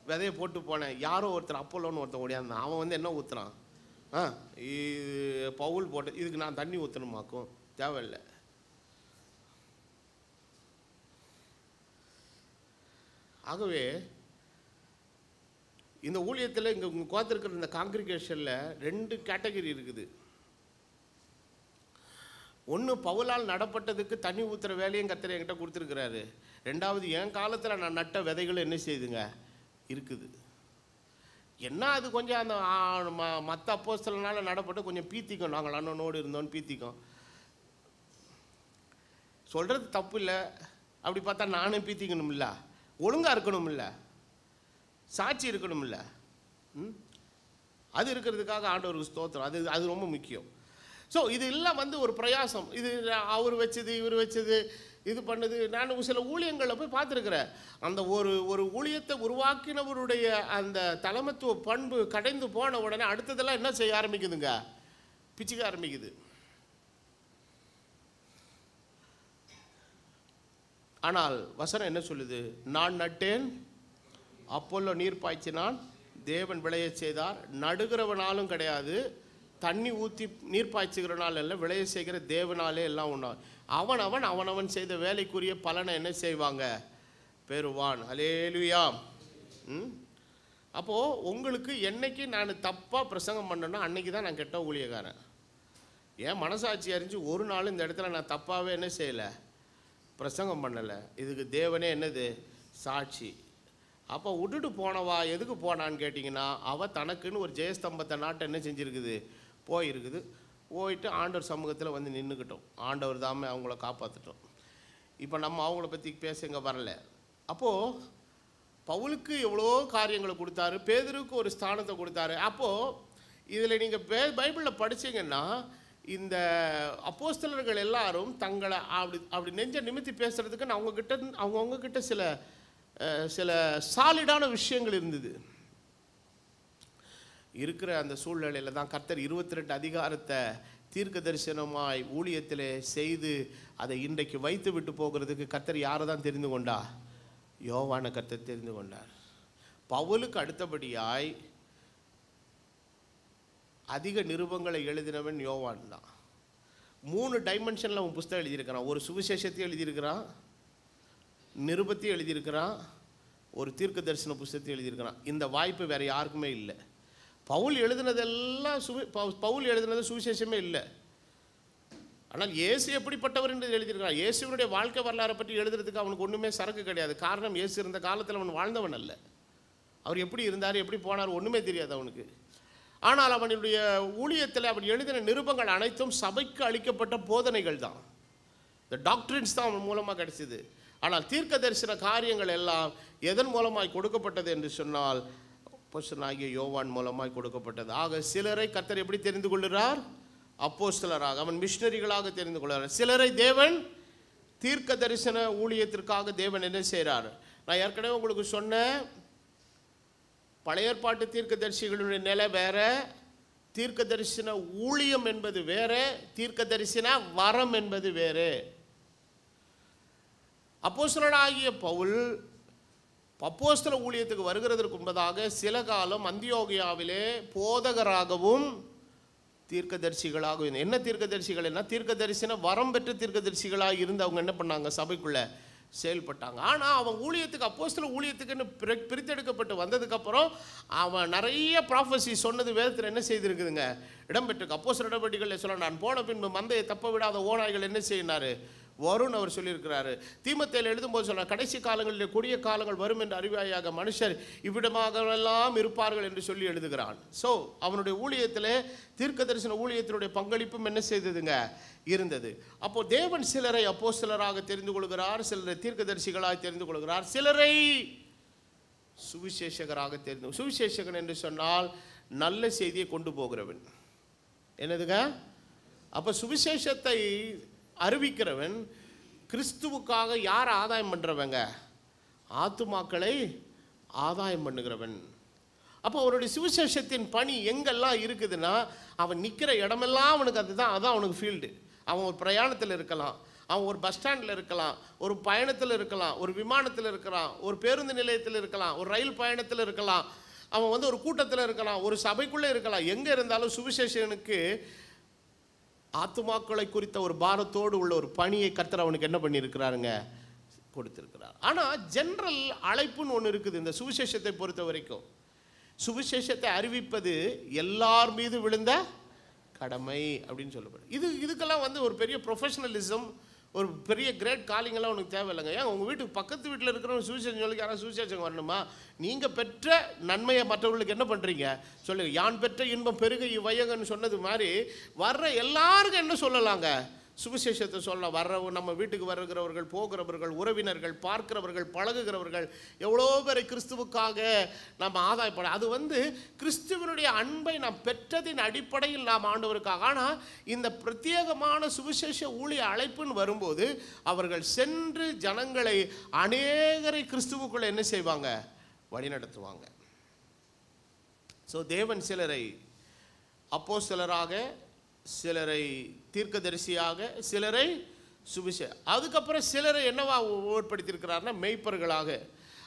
விதையை போட்டு போனேன். யாரோ ஒருத்தர் அப்போலோன்னு ஒருத்தன் ஓடியாந்தான். அவன் என்ன ஊற்றுறான்? இது பவுல் போட்டு, இதுக்கு நான் தண்ணி ஊற்றணுமாக்கும்? தேவையில்லை. ஆகவே இந்த ஊழியத்தில் இங்கே உட்காந்துருக்கிற இந்த காங்கிரிகேஷனில் 2 கேட்டகரி இருக்குது. ஒன்று, பவுலால் நடப்பட்டதுக்கு தண்ணி ஊற்றுற வேலையும் கர்த்தர் என்கிட்ட கொடுத்துருக்கிறாரு. ரெண்டாவது, என் காலத்தில் நான் நட்ட விதைகளும் என்ன செய்யுதுங்க? இருக்குது. என்ன அது கொஞ்சம் அந்த மற்ற அப்போஸ்தலனால நடப்பட்டு கொஞ்சம் பீத்திக்கும். நாங்கள் அண்ணனோடு இருந்தோன்னு பீத்திக்கும். சொல்கிறது தப்பு இல்லை. அப்படி பார்த்தா நானும் பீத்திக்கணும் இல்லை, ஒழுங்காக இருக்கணும் இல்லை, சாட்சி இருக்கணும் இல்லை. அது இருக்கிறதுக்காக ஆண்டவருக்கு ஸ்தோத்திரம். அது ரொம்ப முக்கியம். ஸோ இது எல்லாம் ஒரு பிரயாசம். இது அவர் வச்சது, இவர் வச்சது, இது பண்ணுது. நான் சில ஊழியங்களில் போய் பார்த்துருக்குறேன். அந்த ஒரு ஊழியத்தை உருவாக்கினவருடைய அந்த தலைமைத்துவ பண்பு கடைந்து போன உடனே அடுத்ததெல்லாம் என்ன செய்ய ஆரம்பிக்குதுங்க? பிச்சுக்க ஆரம்பிக்குது. ஆனால் வசனம் என்ன சொல்லுது? நான் நட்டேன், அப்போல்லோ நீர் பாய்ச்சினான், தேவன் விளைய செய்தார். நடுகிறவனாலும் கிடையாது, தண்ணி ஊற்றி நீர் பாய்ச்சுகிறனால இல்லை, விளைய செய்கிற தேவனாலே எல்லாம் உண்டா. அவனவன் செய்த வேலைக்குரிய பலனை என்ன செய்வாங்க? பெறுவான். அல்லேலூயா. அப்போது உங்களுக்கு என்னைக்கு நான் தப்பாக பிரசங்கம் பண்ணேன்னா அன்னைக்கு தான் நான் கெட்ட ஊழியக்காரன். ஏன் மனசாட்சி அறிஞ்சு ஒரு நாள் இந்த இடத்துல நான் தப்பாகவே என்ன செய்யலை? பிரசங்கம் பண்ணலை. இதுக்கு தேவனே என்னது? சாட்சி. அப்போ விட்டுட்டு போனவா எதுக்கு போனான்னு கேட்டிங்கன்னா, அவள் தனக்குன்னு ஒரு ஜெயஸ்தம்பத்தை நாட்டை என்ன செஞ்சுருக்குது? போயிருக்குது. போயிட்டு ஆண்டவர் சமூகத்தில் நின்றுக்கிட்டோம். ஆண்டவர் தாமே அவங்கள காப்பாற்றிட்டோம். இப்போ நம்ம அவங்கள பற்றி பேச இங்கே வரல. அப்போது பவுலுக்கு எவ்வளோ காரியங்களை கொடுத்தாரு, பேதுருக்கு ஒரு ஸ்தானத்தை கொடுத்தாரு. அப்போது இதில் நீங்கள் பைபிளில் படித்தீங்கன்னா இந்த அப்போஸ்தலர்கள் எல்லாரும் தங்களை அப்படி நெஞ்ச நிமித்தி பேசுகிறதுக்கு அவங்கக்கிட்ட சில சாலிடான விஷயங்கள் இருந்தது. இருக்கிற அந்த சூழ்நிலையில் தான் கர்த்தர் 22 அதிகாரத்தை தீர்க்க தரிசனமாய் ஊழியத்தில் செய்து அதை இன்றைக்கு வைத்து விட்டு போகிறதுக்கு கர்த்தர் யாரை தான் தெரிந்து கொண்டா? யோவானை கர்த்தர் தெரிந்து கொண்டார். பவுலுக்கு அடுத்தபடியாய் அதிக நிருபங்களை எழுதினவன் யோவான் தான். 3 டைமென்ஷனில் அவன் புஸ்தகம் எழுதியிருக்கிறான். ஒரு சுவிசேஷத்தையும் எழுதியிருக்கிறான், நிருபத்தையும் எழுதியிருக்கிறான், ஒரு தீர்க்க தரிசன புஸ்தகத்தையும் எழுதியிருக்கிறான். இந்த வாய்ப்பு வேறு யாருக்குமே இல்லை. பவுல் எழுதினதெல்லாம் பவுல் எழுதினது சுவிசேஷமே இல்லை. ஆனால் இயேசு எப்படிப்பட்டவர் என்று எழுதியிருக்கிறான். இயேசுவனுடைய வாழ்க்கை வரலாறை பற்றி எழுதுறதுக்கு அவனுக்கு ஒன்றுமே சரக்கு கிடையாது. காரணம், இயேசு இருந்த காலத்தில் அவன் வாழ்ந்தவன் அல்ல. அவர் எப்படி இருந்தார், எப்படி போனார் ஒன்றுமே தெரியாது அவனுக்கு. ஆனால் அவனுடைய ஊழியத்தில் அவன் எழுதின நிருபங்கள் அனைத்தும் சபைக்கு அளிக்கப்பட்ட போதனைகள் தான். இந்த டாக்டரின்ஸ் தான் அவன் மூலமாக கிடைச்சிது. ஆனால் தீர்க்க தரிசன காரியங்கள் எல்லாம் எதன் மூலமாய் கொடுக்கப்பட்டது என்று சொன்னால் அப்போஸ்தலனாகிய யோவான் மூலமாய் கொடுக்கப்பட்டது. ஆக சிலரை கர்த்தர் எப்படி தெரிந்து கொள்கிறார்? அப்போஸ்தலராக, அவன் மிஷனரிகளாக தெரிந்து கொள்கிறார். சிலரை தேவன் தீர்க்க தரிசன ஊழியத்திற்காக தேவன் என்ன செய்கிறார்? நான் ஏற்கனவே உங்களுக்கு சொன்னேன், பழைய ஏற்பாட்டு தீர்க்க தரிசிகளுடைய நிலை வேற, தீர்க்க தரிசன ஊழியம் என்பது வேற, தீர்க்க தரிசன வரம் என்பது வேறு. அப்போஸ்தலனாகிய பவுல் அப்போஸ்தல ஊழியத்துக்கு வருகிறதற்கு முன்பதாக சில காலம் அந்தியோகியாவிலே போதகராகவும் தீர்க்கதரிசிகளாகவும், என்ன தீர்க்கதரிசிகள் என்ன, தீர்க்க தரிசன வரம் பெற்ற தீர்க்கதரிசிகளாக இருந்து அவங்க என்ன பண்ணாங்க, சபைக்குள்ள செயல்பட்டாங்க. ஆனால் அவன் ஊழியத்துக்கு, அப்போஸ்தல ஊழியத்துக்குன்னு பிரித்தெடுக்கப்பட்டு வந்ததுக்கப்புறம் அவன் நிறைய ப்ராஃபஸி சொன்னது வேதத்தில் என்ன செய்திருக்குதுங்க, இடம்பெற்றிருக்கு. அப்போஸ்தல நடவடிக்கைகளில் சொல்ல, நான் போன பின்பு மந்தையை தப்ப விடாத ஓநாய்கள் என்ன செய்யினார் வரும்னு அவர் சொல்லியிருக்கிறாரு. தீமோத்தேயுவில் எழுதும்போது சொன்னார், கடைசி காலங்களில் கொடிய காலங்கள் வரும் என்று அறிவாயாக மனுஷர் இவ்விடமாகவெல்லாம் இருப்பார்கள் என்று சொல்லி எழுதுகிறான். ஸோ அவனுடைய ஊழியத்தில் தீர்க்க தரிசன ஊழியத்தினுடைய பங்களிப்பும் என்ன செய்ததுங்க, இருந்தது. அப்போ தேவன் சிலரை அப்போஸ்தலராக தெரிந்து கொள்கிறார், சிலரை தீர்க்கதரிசிகளாக தெரிந்து கொள்கிறார், சிலரை சுவிசேஷகராக தெரிந்து. சுவிசேஷகன் என்று சொன்னால் நல்ல செய்தியை கொண்டு போகிறவன், என்னதுங்க. அப்போ சுவிசேஷத்தை அறிவிக்கிறவன் கிறிஸ்துவுக்காக யார் ஆதாயம் பண்ணுறவங்க, ஆத்துமாக்களை ஆதாயம் பண்ணுகிறவன். அப்போ அவருடைய சுவிசேஷத்தின் பணி எங்கெல்லாம் இருக்குதுன்னா, அவன் நிற்கிற இடமெல்லாம் அவனுக்கு அதுதான், அதான் அவனுக்கு ஃபீல்டு. அவன் ஒரு பிரயாணத்தில் இருக்கலாம், அவன் ஒரு பஸ் ஸ்டாண்டில் இருக்கலாம், ஒரு பயணத்தில் இருக்கலாம், ஒரு விமானத்தில் இருக்கலாம், ஒரு பேருந்து நிலையத்தில் இருக்கலாம், ஒரு ரயில் பயணத்தில் இருக்கலாம், அவன் ஒரு கூட்டத்தில் இருக்கலாம், ஒரு சபைக்குள்ளே இருக்கலாம். எங்கே இருந்தாலும் சுவிசேஷனுக்கு ஆத்துமாக்களை குறித்த ஒரு பாரத்தோடு உள்ள ஒரு பணியை கர்த்தர் அவனுக்கு என்ன பண்ணியிருக்கிறாருங்க, கொடுத்திருக்கிறார். ஆனால் ஜென்ரல் அழைப்புன்னு ஒன்று இருக்குது இந்த சுவிசேஷத்தை பொறுத்த வரைக்கும். சுவிசேஷத்தை அறிவிப்பது எல்லார் மீது விழுந்த கடமை அப்படின்னு சொல்லப்படும். இதுக்கெல்லாம் ஒரு பெரிய ப்ரொஃபஷனலிசம், ஒரு பெரிய கிரேட் காலிங்கெல்லாம் உனக்கு தேவையில்லைங்க. ஏன் உங்கள் வீட்டுக்கு பக்கத்து வீட்டில் இருக்கிறவங்க சுவிசேஷம் சொல்லி யாராவது சுவிசேஷம் வரணுமா? நீங்கள் பெற்ற நன்மையை மற்றவர்களுக்கு என்ன பண்ணுறீங்க சொல்லுங்கள். யான் பெற்ற இன்பம் பெருக இவ்வையகன்னு சொன்னது மாதிரி வர்ற எல்லாருக்கும் என்ன சொல்லலாங்க, சுவிசேஷத்தை சொல்ல. நம்ம வீட்டுக்கு வருகிறவர்கள், போகிறவர்கள், உறவினர்கள், பார்க்கிறவர்கள், பழகுகிறவர்கள், எவ்வளோ பேரை கிறிஸ்துவுக்காக நம்ம ஆதாயப்பட, அது கிறிஸ்துவனுடைய அன்பை நாம் பெற்றதின் அடிப்படையில் நாம் ஆண்டவருக்காக. ஆனால் இந்த பிரத்யேகமான சுவிசேஷ ஊழிய அழைப்புன்னு வரும்போது அவர்கள் சென்று ஜனங்களை, அநேகரை கிறிஸ்துவுக்குள்ள என்ன செய்வாங்க, வழிநடத்துவாங்க. ஸோ தேவன் சிலரை அப்போஸ்தலராக, சிலரை தீர்க்கதரிசியாக, சிலரை அதுக்கப்புறம் சிலரை என்னவா ஏற்படுத்தியிருக்கிறார்னா மெய்ப்பர்களாக.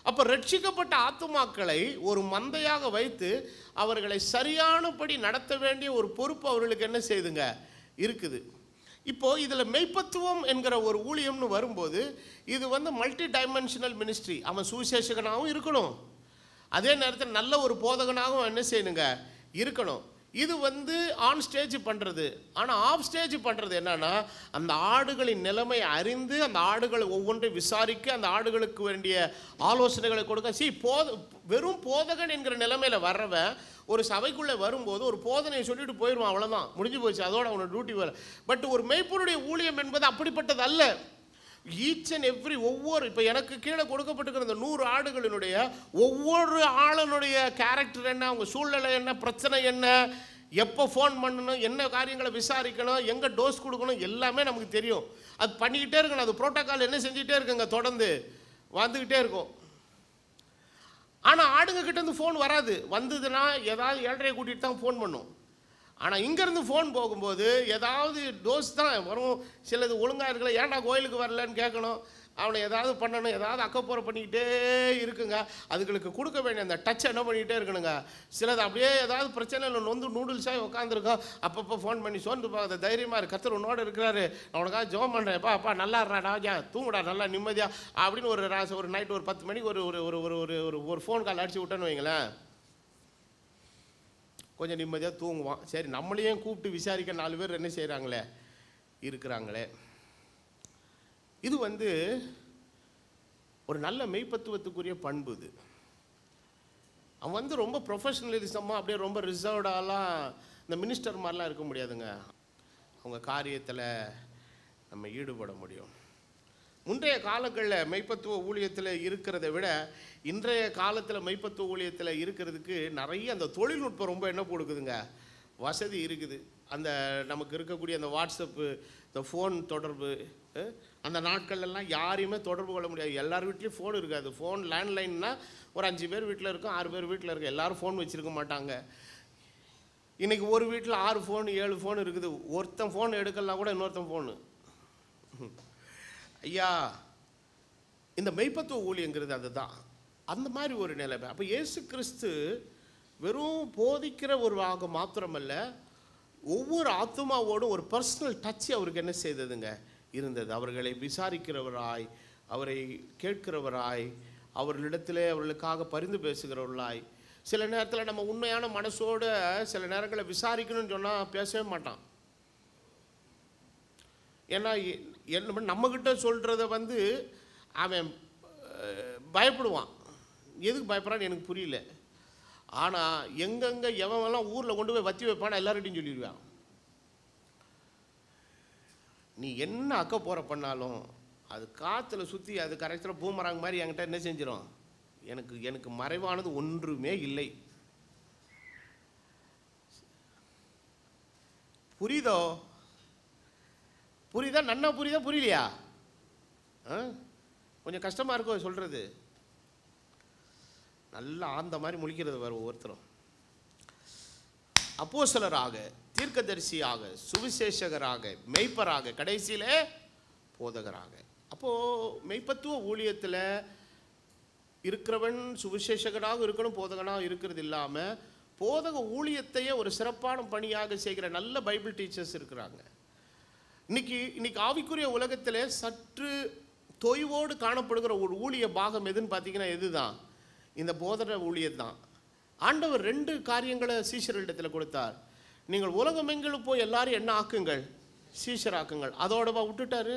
அப்போ ரட்சிக்கப்பட்ட ஆத்துமாக்களை ஒரு மந்தையாக வைத்து அவர்களை சரியானபடி நடத்த வேண்டிய ஒரு பொறுப்பு அவர்களுக்கு என்ன செய்துங்க இருக்குது. இப்போது இதில் மெய்ப்பத்துவம் என்கிற ஒரு ஊழியம்னு வரும்போது இது மல்டி டைமென்ஷனல் மினிஸ்ட்ரி. அவன் சுவிசேஷகனாகவும் இருக்கணும், அதே நேரத்தில் நல்ல ஒரு போதகனாகவும் என்ன செய்யணுங்க இருக்கணும். இது ஆன் ஸ்டேஜ் பண்ணுறது. ஆனால் ஆஃப் ஸ்டேஜ் பண்ணுறது என்னன்னா, அந்த ஆடுகளின் நிலைமை அறிந்து அந்த ஆடுகளை ஒவ்வொன்றையும் விசாரிக்க, அந்த ஆடுகளுக்கு வேண்டிய ஆலோசனைகளை கொடுக்க. வெறும் போதகன் என்கிற நிலைமையில் வர்றவன் ஒரு சபைக்குள்ளே வரும்போது ஒரு போதனையை சொல்லிட்டு போயிடுவான், அவ்வளோதான், முடிஞ்சு போச்சு, அதோட அவனோட டியூட்டி வேலை. பட் ஒரு மெய்ப்பனுடைய ஊழியம் என்பது அப்படிப்பட்டது அல்ல. ஈச் அண்ட் எவ்ரி இப்போ எனக்கு கீழே கொடுக்கப்பட்டிருக்கிற இந்த 100 ஆடுகளினுடைய ஒவ்வொரு ஆளுனுடைய கேரக்டர் என்ன, அவங்க சூழ்நிலை என்ன, பிரச்சனை என்ன, எப்போ ஃபோன் பண்ணணும், என்ன காரியங்களை விசாரிக்கணும், எங்கே டோஸ் கொடுக்கணும், எல்லாமே நமக்கு தெரியும். அது பண்ணிக்கிட்டே இருக்கணும். அது ப்ரோட்டோக்கால் என்ன செஞ்சுக்கிட்டே இருக்குங்க, தொடர்ந்து வந்துக்கிட்டே இருக்கும். ஆனால் ஆடுங்க கிட்டேருந்து ஃபோன் வராது. வந்ததுன்னா ஏதாவது 7:30 கூட்டிகிட்டு தான் ஃபோன் பண்ணும். ஆனால் இங்கேருந்து ஃபோன் போகும்போது ஏதாவது டோஸ் தான் வரும். சிலது ஒழுங்காக இருக்கல, ஏன்டா கோயிலுக்கு வரலன்னு கேட்கணும். அவனை ஏதாவது பண்ணணும், ஏதாவது அக்கப்போரை பண்ணிக்கிட்டே இருக்குங்க. அதுகளுக்கு கொடுக்க வேண்டிய அந்த டச் என்ன பண்ணிக்கிட்டே இருக்கணுங்க. சிலது அப்படியே ஏதாவது பிரச்சனையில் நொந்து நூடுல்ஸாக உட்காந்துருக்கோம். அப்பப்போ ஃபோன் பண்ணி சோர்ந்து பார்க்க தைரியமாக இருக்கு, கர்த்தர் உன்னோட இருக்கிறாரு, அவனுக்காக ஜெபம் பண்ணுறேன், அப்பா நல்லா இருறாடா, தூங்குடா நல்லா நிம்மதியாக அப்படின்னு ஒரு நைட்டு ஒரு 10 மணிக்கு ஒரு ஃபோன் கால் அடிச்சு விட்டேன்னு வைங்களேன், கொஞ்சம் நிம்மதியாக தூங்குவான். சரி, நம்மளையும் கூப்பிட்டு விசாரிக்க 4 பேர் என்ன செய்கிறாங்களே இருக்கிறாங்களே. இது ஒரு நல்ல மெய்ப்பத்துவத்துக்குரிய பண்பு. இது அவன் ரொம்ப ப்ரொஃபஷனலிசமாக அப்படியே ரொம்ப ரிசர்வ்டாலாம் இந்த மினிஸ்டர் மாதிரிலாம் இருக்க முடியாதுங்க. அவங்க காரியத்தில் நம்ம ஈடுபட முடியும். முந்தைய காலங்களில் மெய்ப்பத்துவ ஊழியத்தில் இருக்கிறத விட இன்றைய காலத்தில் மெய்ப்பத்துவ ஊழியத்தில் இருக்கிறதுக்கு நிறைய அந்த தொழில்நுட்பம் ரொம்ப என்ன கொடுக்குதுங்க, வசதி இருக்குது. அந்த நமக்கு இருக்கக்கூடிய அந்த வாட்ஸ்அப்பு, இந்த ஃபோன் தொடர்பு, அந்த நாட்கள்லாம் யாரையுமே தொடர்பு கொள்ள முடியாது. எல்லார் வீட்லேயும் ஃபோன் இருக்காது. ஃபோன் லேண்ட்லைன்னா ஒரு 5 பேர் வீட்டில் இருக்கும், 6 பேர் வீட்டில் இருக்கும். எல்லோரும் ஃபோன் வச்சுருக்க மாட்டாங்க. இன்றைக்கி ஒரு வீட்டில் 6 ஃபோன் 7 ஃபோன் இருக்குது. ஒருத்தன் ஃபோன் எடுக்கலாம் கூட இன்னொருத்தன் ஃபோனு. ஐயா, இந்த மெய்ப்பத்துவ ஊழியங்கிறது அதுதான், அந்த மாதிரி ஒரு நிலைமை. அப்போ இயேசு கிறிஸ்து வெறும் போதிக்கிற ஒரு ஆக மாத்திரமல்ல, ஒவ்வொரு ஆத்துமாவோடும் ஒரு பர்சனல் டச் அவருக்கு என்ன செய்ததுங்க இருந்தது. அவர்களை விசாரிக்கிறவராய், அவரை கேட்கிறவராய், அவர்களிடத்திலே அவர்களுக்காக பரிந்து பேசுகிறவர்களாய். சில நேரத்தில் நம்ம உண்மையான மனசோடு சில நேரங்களில் விசாரிக்கணும்னு சொன்னால் பேசவே மாட்டான். ஏன்னா நம்மக்கிட்ட சொல்கிறத அவன் பயப்படுவான். எதுக்கு பயப்படுறான்னு எனக்கு புரியல. ஆனால் எங்கெங்கே எவன்லாம் ஊரில் கொண்டு போய் வத்தி வைப்பானா எல்லார்கிட்டையும் சொல்லிடுவான். நீ என்ன அக்கப்போரை பண்ணாலும் அது காற்றுல சுற்றி அது கரெக்டாக பூமராங்க மாதிரி என்கிட்ட என்ன செஞ்சிடும், எனக்கு மறைவானது ஒன்றுமே இல்லை. புரியுதோ? புரியுதா? நன்னா புரியுதா? புரியலையா? கொஞ்சம் கஷ்டமாக இருக்கும் சொல்கிறது. நல்லா ஆந்த மாதிரி முழிக்கிறது வரும் ஒவ்வொருத்தரும். அப்போஸ்தலராக, தீர்க்கதரிசியாக, சுவிசேஷகராக, மெய்ப்பராக, கடைசியில் போதகராக. அப்போது மெய்ப்பத்துவ ஊழியத்தில் இருக்கிறவன் சுவிசேஷகராக இருக்கணும், போதகனாக இருக்கிறது இல்லாமல் போதக ஊழியத்தையே ஒரு சிறப்பான பணியாக செய்கிற நல்ல பைபிள் டீச்சர்ஸ் இருக்கிறாங்க. இன்னைக்கு ஆவிக்குரிய உலகத்தில் சற்று தொய்வோடு காணப்படுகிற ஒரு ஊழிய பாகம் எதுன்னு பார்த்தீங்கன்னா எதுதான், இந்த போதன ஊழியத்தான். ஆண்டவர் 2 காரியங்களை சீஷர்களிடத்தில் கொடுத்தார். நீங்கள் உலகமெங்கிலும் போய் எல்லாரும் என்ன ஆக்குங்கள், சீஷராக்குங்கள். அதோடவா விட்டுட்டாரு.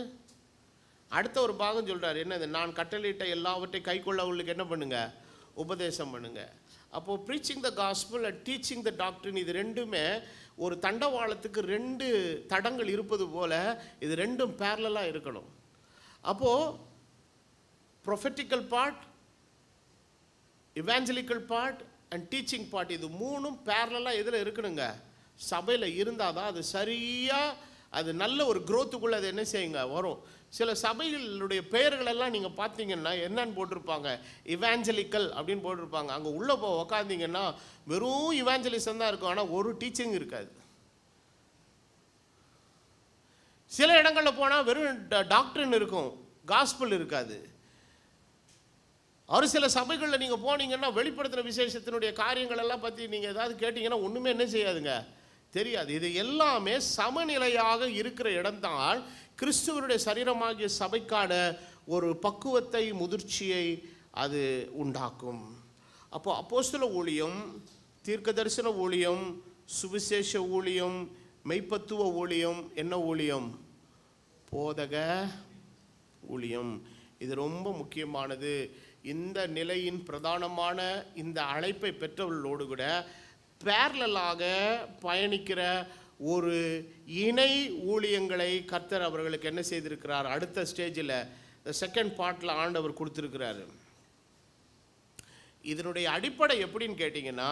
அடுத்த ஒரு பாகம் சொல்கிறார், என்னது, நான் கட்டளையிட்ட எல்லாவற்றையும் கை கொள்ள அவங்களுக்கு என்ன பண்ணுங்க, உபதேசம் பண்ணுங்க. அப்போது preaching the gospel and teaching the டாக்டரின், இது ரெண்டுமே ஒரு தண்டவாளத்துக்கு 2 தடங்கள் இருப்பது போல் இது 2ம் பேரலாக இருக்கணும். அப்போது prophetical part, evangelical part and teaching part, இது 3ம் பேரலாக இதில் இருக்கணுங்க. சபையில் இருந்தால் தான் அது சரியாக, அது நல்ல ஒரு க்ரோத்துக்குள்ளே அது என்ன செய்யுங்க வரும். சில சபைகளுடைய பெயர்களெல்லாம் நீங்கள் பார்த்தீங்கன்னா என்னன்னு போட்டிருப்பாங்க, இவாஞ்சலிக்கல் அப்படின்னு போட்டிருப்பாங்க. அங்கே உள்ளே உக்காந்தீங்கன்னா வெறும் இவாஞ்சலிசம் தான் இருக்கும், ஆனால் ஒரு டீச்சிங் இருக்காது. சில இடங்களில் போனால் வெறும் டாக்டரின் இருக்கும், காஸ்பல் இருக்காது. ஒரு சில சபைகளில் நீங்கள் போனீங்கன்னா வெளிப்படுத்தின விசேஷத்தினுடைய காரியங்கள் எல்லாம் பற்றி நீங்கள் ஏதாவது கேட்டிங்கன்னா ஒன்றுமே என்ன செய்யாதுங்க, தெரியாது. இது எல்லாமே சமநிலையாக இருக்கிற இடம்தான் கிறிஸ்துவனுடைய சரீரமாகிய சபைக்கான ஒரு பக்குவத்தை, முதிர்ச்சியை அது உண்டாக்கும். அப்போ அப்போஸ்தல ஊழியம், தீர்க்க தரிசன ஊழியம், சுவிசேஷ ஊழியம், மெய்ப்பத்துவ ஊழியம், என்ன ஊழியம், போதக ஊழியம். இது ரொம்ப முக்கியமானது. இந்த நிலையின் பிரதானமான இந்த அழைப்பை பெற்றவர்களோடு கூட பேரலாக பயணிக்கிற ஒரு இணை ஊழியங்களை கர்த்தர் அவர்களுக்கு என்ன செய்திருக்கிறார், அடுத்த ஸ்டேஜில் செகண்ட் பார்ட்டில் ஆண்டவர் கொடுத்துருக்கிறாரு. இதனுடைய அடிப்படை எப்படின்னு கேட்டிங்கன்னா,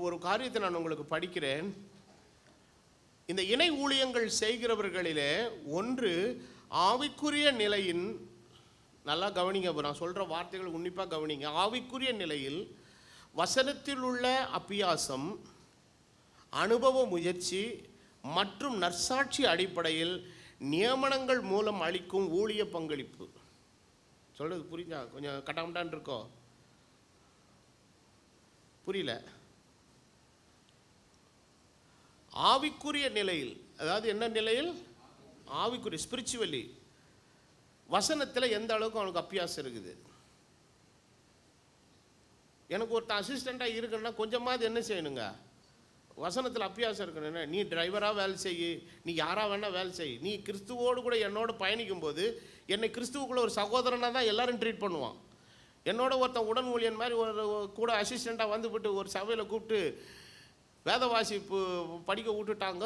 ஒரு காரியத்தை நான் உங்களுக்கு படிக்கிறேன். இந்த இணை ஊழியங்கள் செய்கிறவர்களிலே ஒன்று ஆவிக்குரிய நிலையின், நல்லா கவனிங்க, நான் சொல்கிற வார்த்தைகள் உன்னிப்பாக கவனிங்க. ஆவிக்குரிய நிலையில் வசனத்தில் உள்ள அபியாசம், அனுபவ முயற்சி மற்றும் நற்சாட்சி அடிப்படையில் நியமனங்கள் மூலம் அளிக்கும் ஊழிய பங்களிப்பு. சொல்றது புரிஞ்சா? கொஞ்சம் கட்டாமட்டான் இருக்கோ? புரியல. ஆவிக்குரிய நிலையில், அதாவது என்ன நிலையில்? ஆவிக்குரிய ஸ்பிரிச்சுவலி வசனத்தில் எந்த அளவுக்கு அவனுக்கு அபியாசம் இருக்குது. எனக்கு ஒருத்தன் அசிஸ்டண்ட்டாக இருக்குன்னா கொஞ்சமாவது என்ன செய்யணுங்க? வசனத்தில் அபியாசம் இருக்கணும்னா, நீ டிரைவராக வேலை செய், நீ யாராக வேணால் வேலை செய், நீ கிறிஸ்துவோடு கூட என்னோட பயணிக்கும் போது என்னை கிறிஸ்துவுக்குள்ள ஒரு சகோதரனாக தான் எல்லாரும் ட்ரீட் பண்ணுவான். என்னோட ஒருத்தன் உடன் ஊழியன் மாதிரி ஒரு கூட அசிஸ்டண்ட்டாக வந்துவிட்டு ஒரு சபையில் கூப்பிட்டு வேதவாசிப்பு படிக்க விட்டுட்டாங்க,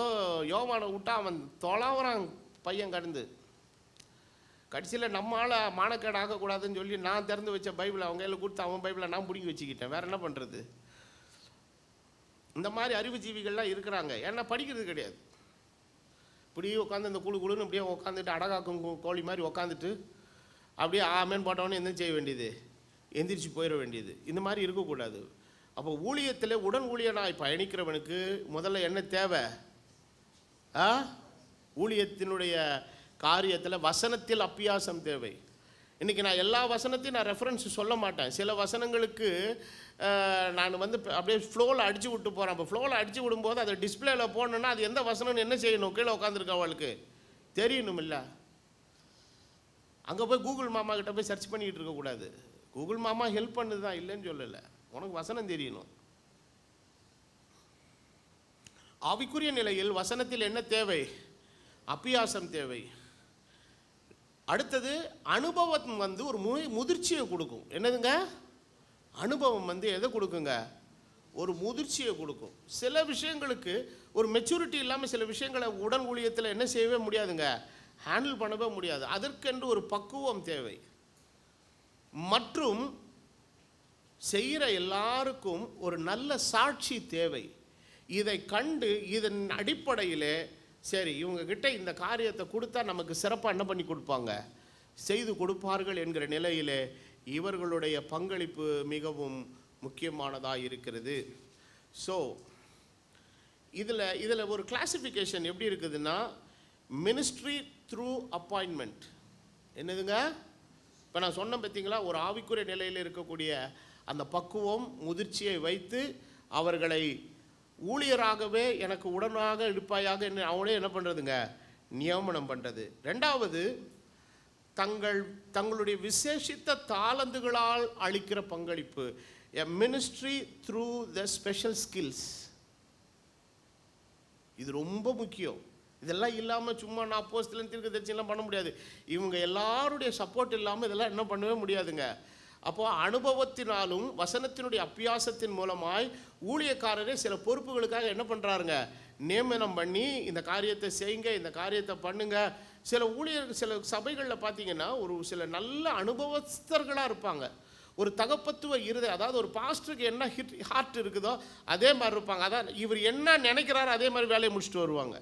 யோவானை விட்டா அவன் தொலைவரான் பையன் கடந்து. கடைசியில் நம்மளால் மானக்கேடு ஆகக்கூடாதுன்னு சொல்லி நான் திறந்து வச்ச பைபிளை அவங்க கையில் கொடுத்து அவன் பைபிளை நான் பிடிங்கி வச்சுக்கிட்டேன். வேறு என்ன பண்ணுறது? இந்த மாதிரி அறிவுஜீவிகள்லாம் இருக்கிறாங்க. ஏன்னா படிக்கிறது கிடையாது. இப்படியே உட்காந்து இந்த குழுன்னு அப்படியே உட்காந்துட்டு அடகாக்கும் கோழி மாதிரி உட்காந்துட்டு அப்படியே ஆமேன் போட்டவொன்னே என்ன செய்ய வேண்டியது? எந்திரிச்சு போயிட வேண்டியது. இந்த மாதிரி இருக்கக்கூடாது. அப்போ ஊழியத்தில் உடன் ஊழியனாய் பயணிக்கிறவனுக்கு முதல்ல என்ன தேவை? ஊழியத்தினுடைய காரியத்தில் வசனத்தில் அபியாசம் தேவை. இன்றைக்கி நான் எல்லா வசனத்தையும் நான் ரெஃபரன்ஸ் சொல்ல மாட்டேன். சில வசனங்களுக்கு நான் வந்து அப்படியே ஃப்ளோவில் அடித்து விட்டு போகிறேன். அப்போ ஃப்ளோவில் அடித்து விடும்போது அதை டிஸ்பிளேயில் போடணுன்னா அது எந்த வசனம்னு என்ன செய்யணும்? கீழே உட்காந்துருக்க அவளுக்கு தெரியணும் இல்லை? அங்கே போய் கூகுள் மாமா கிட்ட போய் சர்ச் பண்ணிக்கிட்டு இருக்கக்கூடாது. கூகுள் மாமா ஹெல்ப் பண்ணுது தான், இல்லைன்னு சொல்லலை. உனக்கு வசனம் தெரியணும். ஆவிக்குரிய நிலையில் வசனத்தில் என்ன தேவை? அபியாசம் தேவை. அடுத்தது அனுபவம் வந்து ஒரு முதிர்ச்சியை கொடுக்கும். என்னதுங்க? அனுபவம் வந்து எதை கொடுக்குங்க? ஒரு முதிர்ச்சியை கொடுக்கும். சில விஷயங்களுக்கு ஒரு மெச்சூரிட்டி இல்லாமல் சில விஷயங்களை உடன் ஊழியத்தில் என்ன செய்யவே முடியாதுங்க, ஹேண்டில் பண்ணவே முடியாது. அதற்கென்று ஒரு பக்குவம் தேவை. மற்றும் செய்கிற எல்லாருக்கும் ஒரு நல்ல சாட்சி தேவை. இதை கண்டு இதன் அடிப்படையில் சரி இவங்கக்கிட்ட இந்த காரியத்தை கொடுத்தா நமக்கு சிறப்பாக என்ன பண்ணி கொடுப்பாங்க, செய்து கொடுப்பார்கள் என்கிற நிலையில் இவர்களுடைய பங்களிப்பு மிகவும் முக்கியமானதாக இருக்கிறது. ஸோ இதில் ஒரு கிளாசிஃபிகேஷன் எப்படி இருக்குதுன்னா, மினிஸ்ட்ரி த்ரூ அப்பாயின்மெண்ட். என்னதுங்க? இப்போ நான் சொன்ன பார்த்தீங்களா, ஒரு ஆவிக்குரிய நிலையில் இருக்கக்கூடிய அந்த பக்குவம் முதிர்ச்சியை வைத்து அவர்களை ஊழியராகவே எனக்கு உடனாக இருப்பாயாக என்ன அவனே என்ன பண்ணுறதுங்க, நியமனம் பண்ணுறது. ரெண்டாவது, தங்களுடைய விசேஷித்த தாளந்துகளால் அளிக்கிற பங்களிப்பு. A ministry through the special skills. இது ரொம்ப முக்கியம். இதெல்லாம் இல்லாமல் சும்மா நான் அப்போஸ்தலன் தீர்க்கதரிசிலாம் பண்ண முடியாது. இவங்க எல்லாருடைய சப்போர்ட் இல்லாமல் இதெல்லாம் என்ன பண்ணவே முடியாதுங்க. அப்போது அனுபவத்தினாலும் வசனத்தினுடைய அபியாசத்தின் மூலமாய் ஊழியக்காரரே சில பொறுப்புகளுக்காக என்ன பண்ணுறாருங்க, நியமனம் பண்ணி இந்த காரியத்தை செய்யுங்க, இந்த காரியத்தை பண்ணுங்க. சில சில சபைகளில் பார்த்தீங்கன்னா ஒரு சில நல்ல அனுபவஸ்தர்களாக இருப்பாங்க. ஒரு தகப்பத்துவ இருதயம், அதாவது ஒரு பாஸ்டருக்கு என்ன ஹார்ட் இருக்குதோ அதே மாதிரி இருப்பாங்க. அதான் இவர் என்ன நினைக்கிறாரோ அதே மாதிரி வேலையை முடிச்சுட்டு வருவாங்க.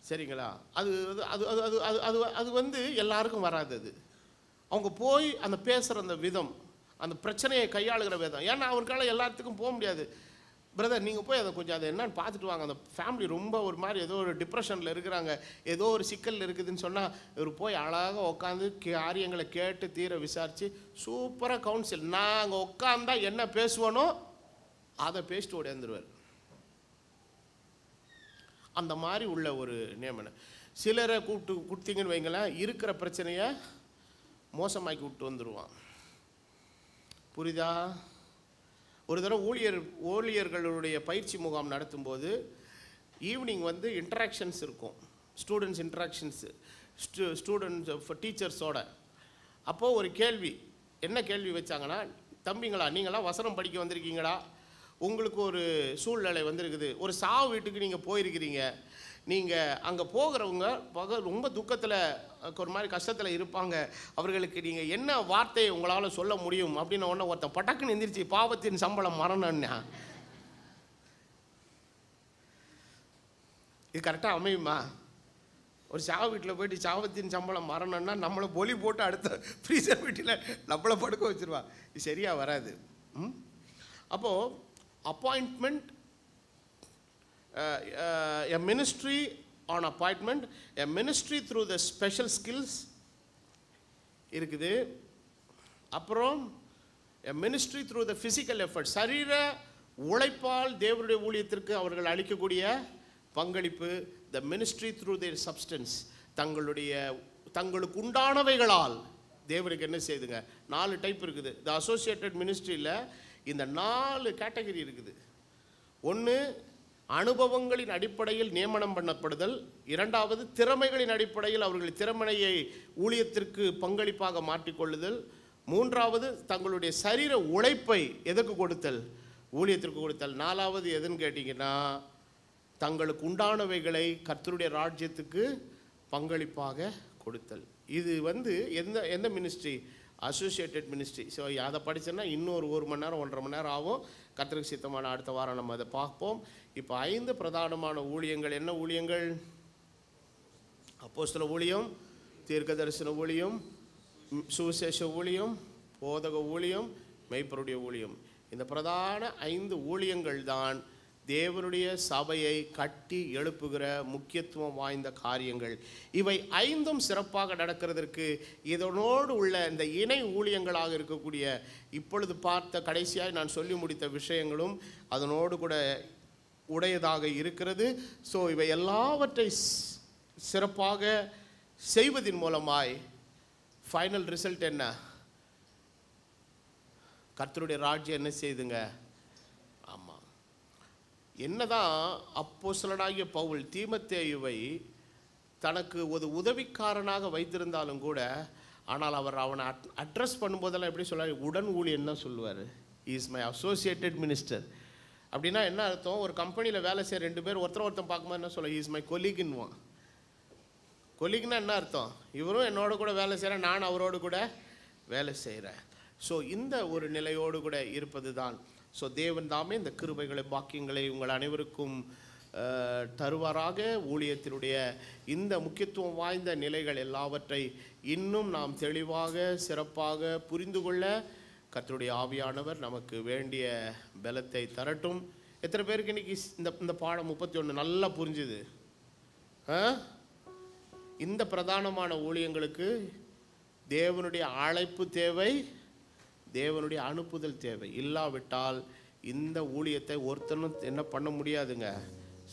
சரிங்களா? அது அது அது அது அது அது வந்து எல்லாருக்கும் வராது. அது அவங்க போய் அந்த பேசுகிற அந்த விதம், அந்த பிரச்சனையை கையாளுகிற விதம். ஏன்னா அவருக்கால எல்லாத்துக்கும் போக முடியாது. பிரதர் நீங்கள் போய் அதை கொஞ்சம் அதை என்னன்னு பார்த்துட்டு வாங்க, அந்த ஃபேமிலி ரொம்ப ஒரு மாதிரி ஏதோ ஒரு டிப்ரெஷனில் இருக்கிறாங்க, ஏதோ ஒரு சிக்கல் இருக்குதுன்னு சொன்னால் இவர் போய் அழகாக உட்காந்து காரியங்களை கேட்டு தீர விசாரித்து சூப்பராக கவுன்சில். நான் அங்கே உட்காந்தா என்ன பேசுவானோ அதை பேசிட்டு ஓடியாந்துருவார். அந்த மாதிரி உள்ள ஒரு நியமனம். சிலரை கொடுத்தீங்கன்னு வைங்களேன், இருக்கிற பிரச்சனையை மோசமாக்கி விட்டு வந்துடுவான். புரியுதா? ஒரு தடவை ஊழியர்களுடைய பயிற்சி முகாம் நடத்தும்போது ஈவினிங் வந்து இன்ட்ராக்ஷன்ஸ் இருக்கும், ஸ்டூடெண்ட்ஸ் இன்ட்ராக்ஷன்ஸு, ஸ்டூடெண்ட்ஸ் டீச்சர்ஸோட. அப்போது ஒரு கேள்வி, என்ன கேள்வி வச்சாங்கன்னா, தம்பிங்களா நீங்களாம் வசனம் படிக்க வந்திருக்கீங்களா, உங்களுக்கு ஒரு சூழ்நிலை வந்திருக்குது, ஒரு சாவு வீட்டுக்கு நீங்கள் போயிருக்கிறீங்க, நீங்கள் அங்கே போகிறவங்க ரொம்ப துக்கத்தில் ஒரு மாதிரி கஷ்டத்தில் இருப்பாங்க, அவர்களுக்கு நீங்கள் என்ன வார்த்தையை உங்களால் சொல்ல முடியும் அப்படின்னு ஒன்று ஒருத்தன் பட்டக்குன்னு எந்திரிச்சு பாவத்தின் சம்பளம் மரணம்னா இது கரெக்டாக அமையுமா? ஒரு சாவு வீட்டில் போயிட்டு சாவத்தின் சம்பளம் மரணம்னா நம்மளை பொலி போட்டு அடுத்த ஃப்ரீசர் வீட்டில் நம்மளை படுக்க வச்சுருவா. இது சரியாக வராது. அப்போது appointment a ministry on appointment, a ministry through the special skills இருக்குது. அப்புறம் a ministry through the physical effort, சரீர உழைப்பால் தேவனுடைய ஊழியத்திற்கு அவர்கள் அளிக்கக்கூடிய பங்களிப்பு. the ministry through their substance, தங்களுக்கு உண்டானவைகளால் தேவனுக்கு என்ன செய்துங்க. 4 டைப் இருக்குது. the associated ministryல இந்த 4 கேட்டகரி இருக்குது. ஒன்று, அனுபவங்களின் அடிப்படையில் நியமனம் பண்ணப்படுதல். இரண்டாவது, திறமைகளின் அடிப்படையில் அவர்கள் திறமையை ஊழியத்திற்கு பங்களிப்பாக மாற்றிக்கொள்ளுதல். மூன்றாவது, தங்களுடைய சரீர உழைப்பை எதற்கு கொடுத்தல், ஊழியத்திற்கு கொடுத்தல். நாலாவது எதுன்னு கேட்டிங்கன்னா, தங்களுக்கு உண்டானவைகளை கர்த்தருடைய ராஜ்யத்துக்கு பங்களிப்பாக கொடுத்தல். இது எந்த மினிஸ்ட்ரி? Associated ministry. ஸோ அதை படித்தோன்னா இன்னொரு 1 மணி நேரம் 1.5 மணி நேரம் ஆகும். கர்த்தருக்கு சித்தமான அடுத்த வாரம் நம்ம அதை பார்ப்போம். இப்போ 5 பிரதானமான ஊழியங்கள். என்ன ஊழியங்கள்? அப்போஸ்தல ஊழியம், தீர்க்கதரிசன ஊழியம், சுவிசேஷ ஊழியம், போதக ஊழியம், மெய்ப்பருடைய ஊழியம். இந்த பிரதான 5 ஊழியங்கள் தான் தேவனுடைய சபையை கட்டி எழுப்புகிற முக்கியத்துவம் வாய்ந்த காரியங்கள். இவை 5ம் சிறப்பாக நடக்கிறதற்கு இதனோடு உள்ள இந்த இணை ஊழியங்களாக இருக்கக்கூடிய இப்பொழுது பார்த்த கடைசியாக நான் சொல்லி முடித்த விஷயங்களும் அதனோடு கூட உடையதாக இருக்கிறது. ஸோ இவை எல்லாவற்றை சிறப்பாக செய்வதன் மூலமாய் ஃபைனல் ரிசல்ட் என்ன? கர்த்தருடைய ராஜ்யம் என்ன செய்துங்க? ஆமாம், என்னதான் அப்போஸ்தலனாகிய பவுல் தீமோத்தேயுவை தனக்கு ஒரு உதவிக்காரனாக வைத்திருந்தாலும் கூட, ஆனால் அவனை அட்ரஸ் பண்ணும்போதெல்லாம் எப்படி சொல்லுவார்? உடன் ஊழியன் தான் சொல்லுவார். Is my associated minister. அப்படின்னா என்ன அர்த்தம்? ஒரு கம்பெனியில் வேலை செய்கிற 2 பேர் ஒருத்தர் பார்க்கும்போது என்ன சொல்ல? Is my கொலீக்னுவான். கொலீக்னா என்ன அர்த்தம்? இவரும் என்னோட கூட வேலை செய்கிறேன், நான் அவரோடு கூட வேலை செய்கிறேன். ஸோ இந்த ஒரு நிலையோடு கூட இருப்பது தான். ஸோ தேவன் தாமே இந்த கிருபைகளை பாக்கியங்களை உங்கள் அனைவருக்கும் தருவாராக. ஊழியத்தினுடைய இந்த முக்கியத்துவம் வாய்ந்த நிலைகள் எல்லாவற்றை இன்னும் நாம் தெளிவாக சிறப்பாக புரிந்து கொள்ள கர்த்தருடைய ஆவியானவர் நமக்கு வேண்டிய பலத்தை தரட்டும். எத்தனை பேருக்கு இன்னைக்கு இந்த பாடம் 31 நல்லா புரிஞ்சுது? இந்த பிரதானமான ஊழியங்களுக்கு தேவனுடைய அழைப்பு தேவை, தேவனுடைய அனுப்புதல் தேவை. இல்லாவிட்டால் இந்த ஊழியத்தை ஒருத்தனும் என்ன பண்ண முடியாதுங்க,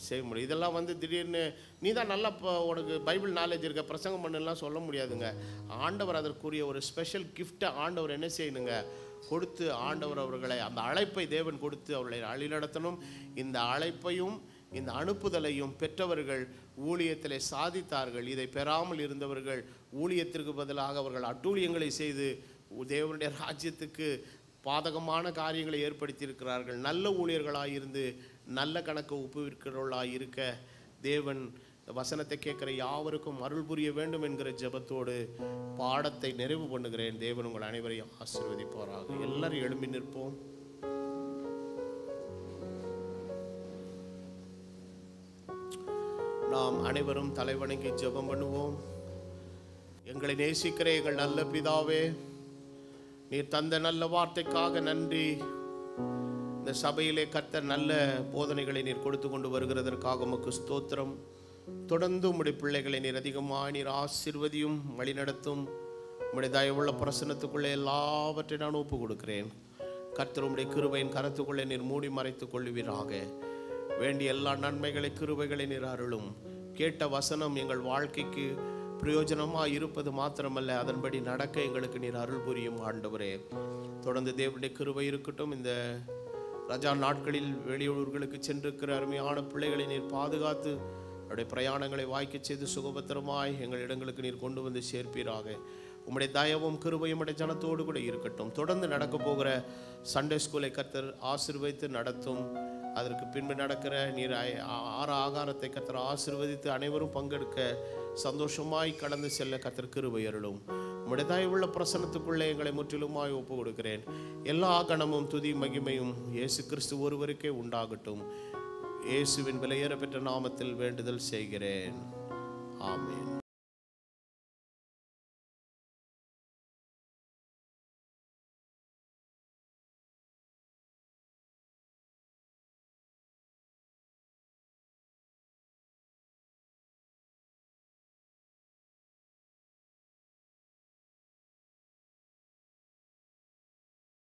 செய்ய முடியும். இதெல்லாம் திடீர்னு நீ தான் நல்லா உனக்கு பைபிள் நாலேஜ் இருக்க பிரசங்கம் பண்ணலாம் சொல்ல முடியாதுங்க. ஆண்டவர் அதற்குரிய ஒரு ஸ்பெஷல் கிஃப்டை ஆண்டவர் என்ன செய்யணுங்க? கொடுத்து ஆண்டவர் அவர்களை அந்த அழைப்பை தேவன் கொடுத்து அவர்களை வழிநடத்தணும். இந்த அழைப்பையும் இந்த அனுப்புதலையும் பெற்றவர்கள் ஊழியத்திலே சாதித்தார்கள். இதை பெறாமல் இருந்தவர்கள் ஊழியத்திற்கு பதிலாக அவர்கள் அட்டூழியங்களை செய்து தேவனுடைய ராஜ்யத்துக்கு பாதகமான காரியங்களை ஏற்படுத்தியிருக்கிறார்கள். நல்ல ஊழியர்களாக இருந்து நல்ல கணக்கு ஒப்புவிக்கிறவர்களாக இருக்க தேவன் வசனத்தை கேட்குற யாவருக்கும் அருள் புரிய வேண்டும் என்கிற ஜெபத்தோடு பாடத்தை நிறைவு பண்ணுகிறேன். தேவன் உங்கள் அனைவரையும் ஆசீர்வதிப்பாராக. எல்லாரும் எழும்பி நிற்போம். நாம் அனைவரும் தலைவணங்கி ஜெபம் பண்ணுவோம். எங்களை நேசிக்கிற எங்கள் நல்ல பிதாவே, நீர் தந்த நல்ல வார்த்தைக்காக நன்றி. இந்த சபையிலே கர்த்தர் நல்ல போதனைகளை நீர் கொடுத்து கொண்டு வருகிறதற்காக உமக்கு ஸ்தோத்திரம். தொடர்ந்து உம்முடைய பிள்ளைகளை நீர் அதிகமாக நீர் ஆசீர்வதியும் வழிநடத்தும். உம்முடைய தயவுள்ள பிரசன்னத்துக்குள்ளே எல்லாவற்றையும் நான் ஒப்பு கொடுக்கிறேன். கர்த்தர் உம்முடைய கிருபையின் கரத்துக்குள்ளே நீர் மூடி மறைத்துக் கொள்ளுவீராக. வேண்டிய எல்லா நன்மைகளை கிருபைகளை நீர் அருளும். கேட்ட வசனம் எங்கள் வாழ்க்கைக்கு பிரயோஜனமாக இருப்பது மாத்திரமல்ல, அதன்படி நடக்க எங்களுக்கு நீர் அருள் புரியும் ஆண்டவரே. தொடர்ந்து தேவனுடைய கிருபை இருக்கட்டும். இந்த ரஜா நாட்களில் வெளியூர்களுக்கு சென்றிருக்கிற அருமையான பிள்ளைகளை நீர் பாதுகாத்து அவருடைய பிரயாணங்களை வாய்க்க செய்து சுகபத்திரமாய் எங்கள் இடங்களுக்கு நீர் கொண்டு வந்து சேர்ப்பீராக. உம்முடைய தயவும் கிருபையும் உடைய ஜனத்தோடு கூட இருக்கட்டும். தொடர்ந்து நடக்க போகிற சண்டே ஸ்கூலை கர்த்தர் ஆசீர்வதித்து நடத்தும். அதற்கு பின்பு நடக்கிற நீர் ஆகாரத்தை கர்த்தர் ஆசீர்வதித்து அனைவரும் பங்கெடுக்க சந்தோஷமாய் கடந்து செல்ல கர்த்தர் கிருபை அருளும். உம்முடைய தயவுள்ள பிரசன்னத்துக்குள்ளே எங்களை முற்றிலுமாய் ஒப்பு கொடுக்கிறேன். எல்லா கணமும் துதி மகிமையும் இயேசு கிறிஸ்து ஒருவருக்கே உண்டாகட்டும். இயேசுவின் விலையேற பெற்ற நாமத்தில் வேண்டுதல் செய்கிறேன். ஆமென்.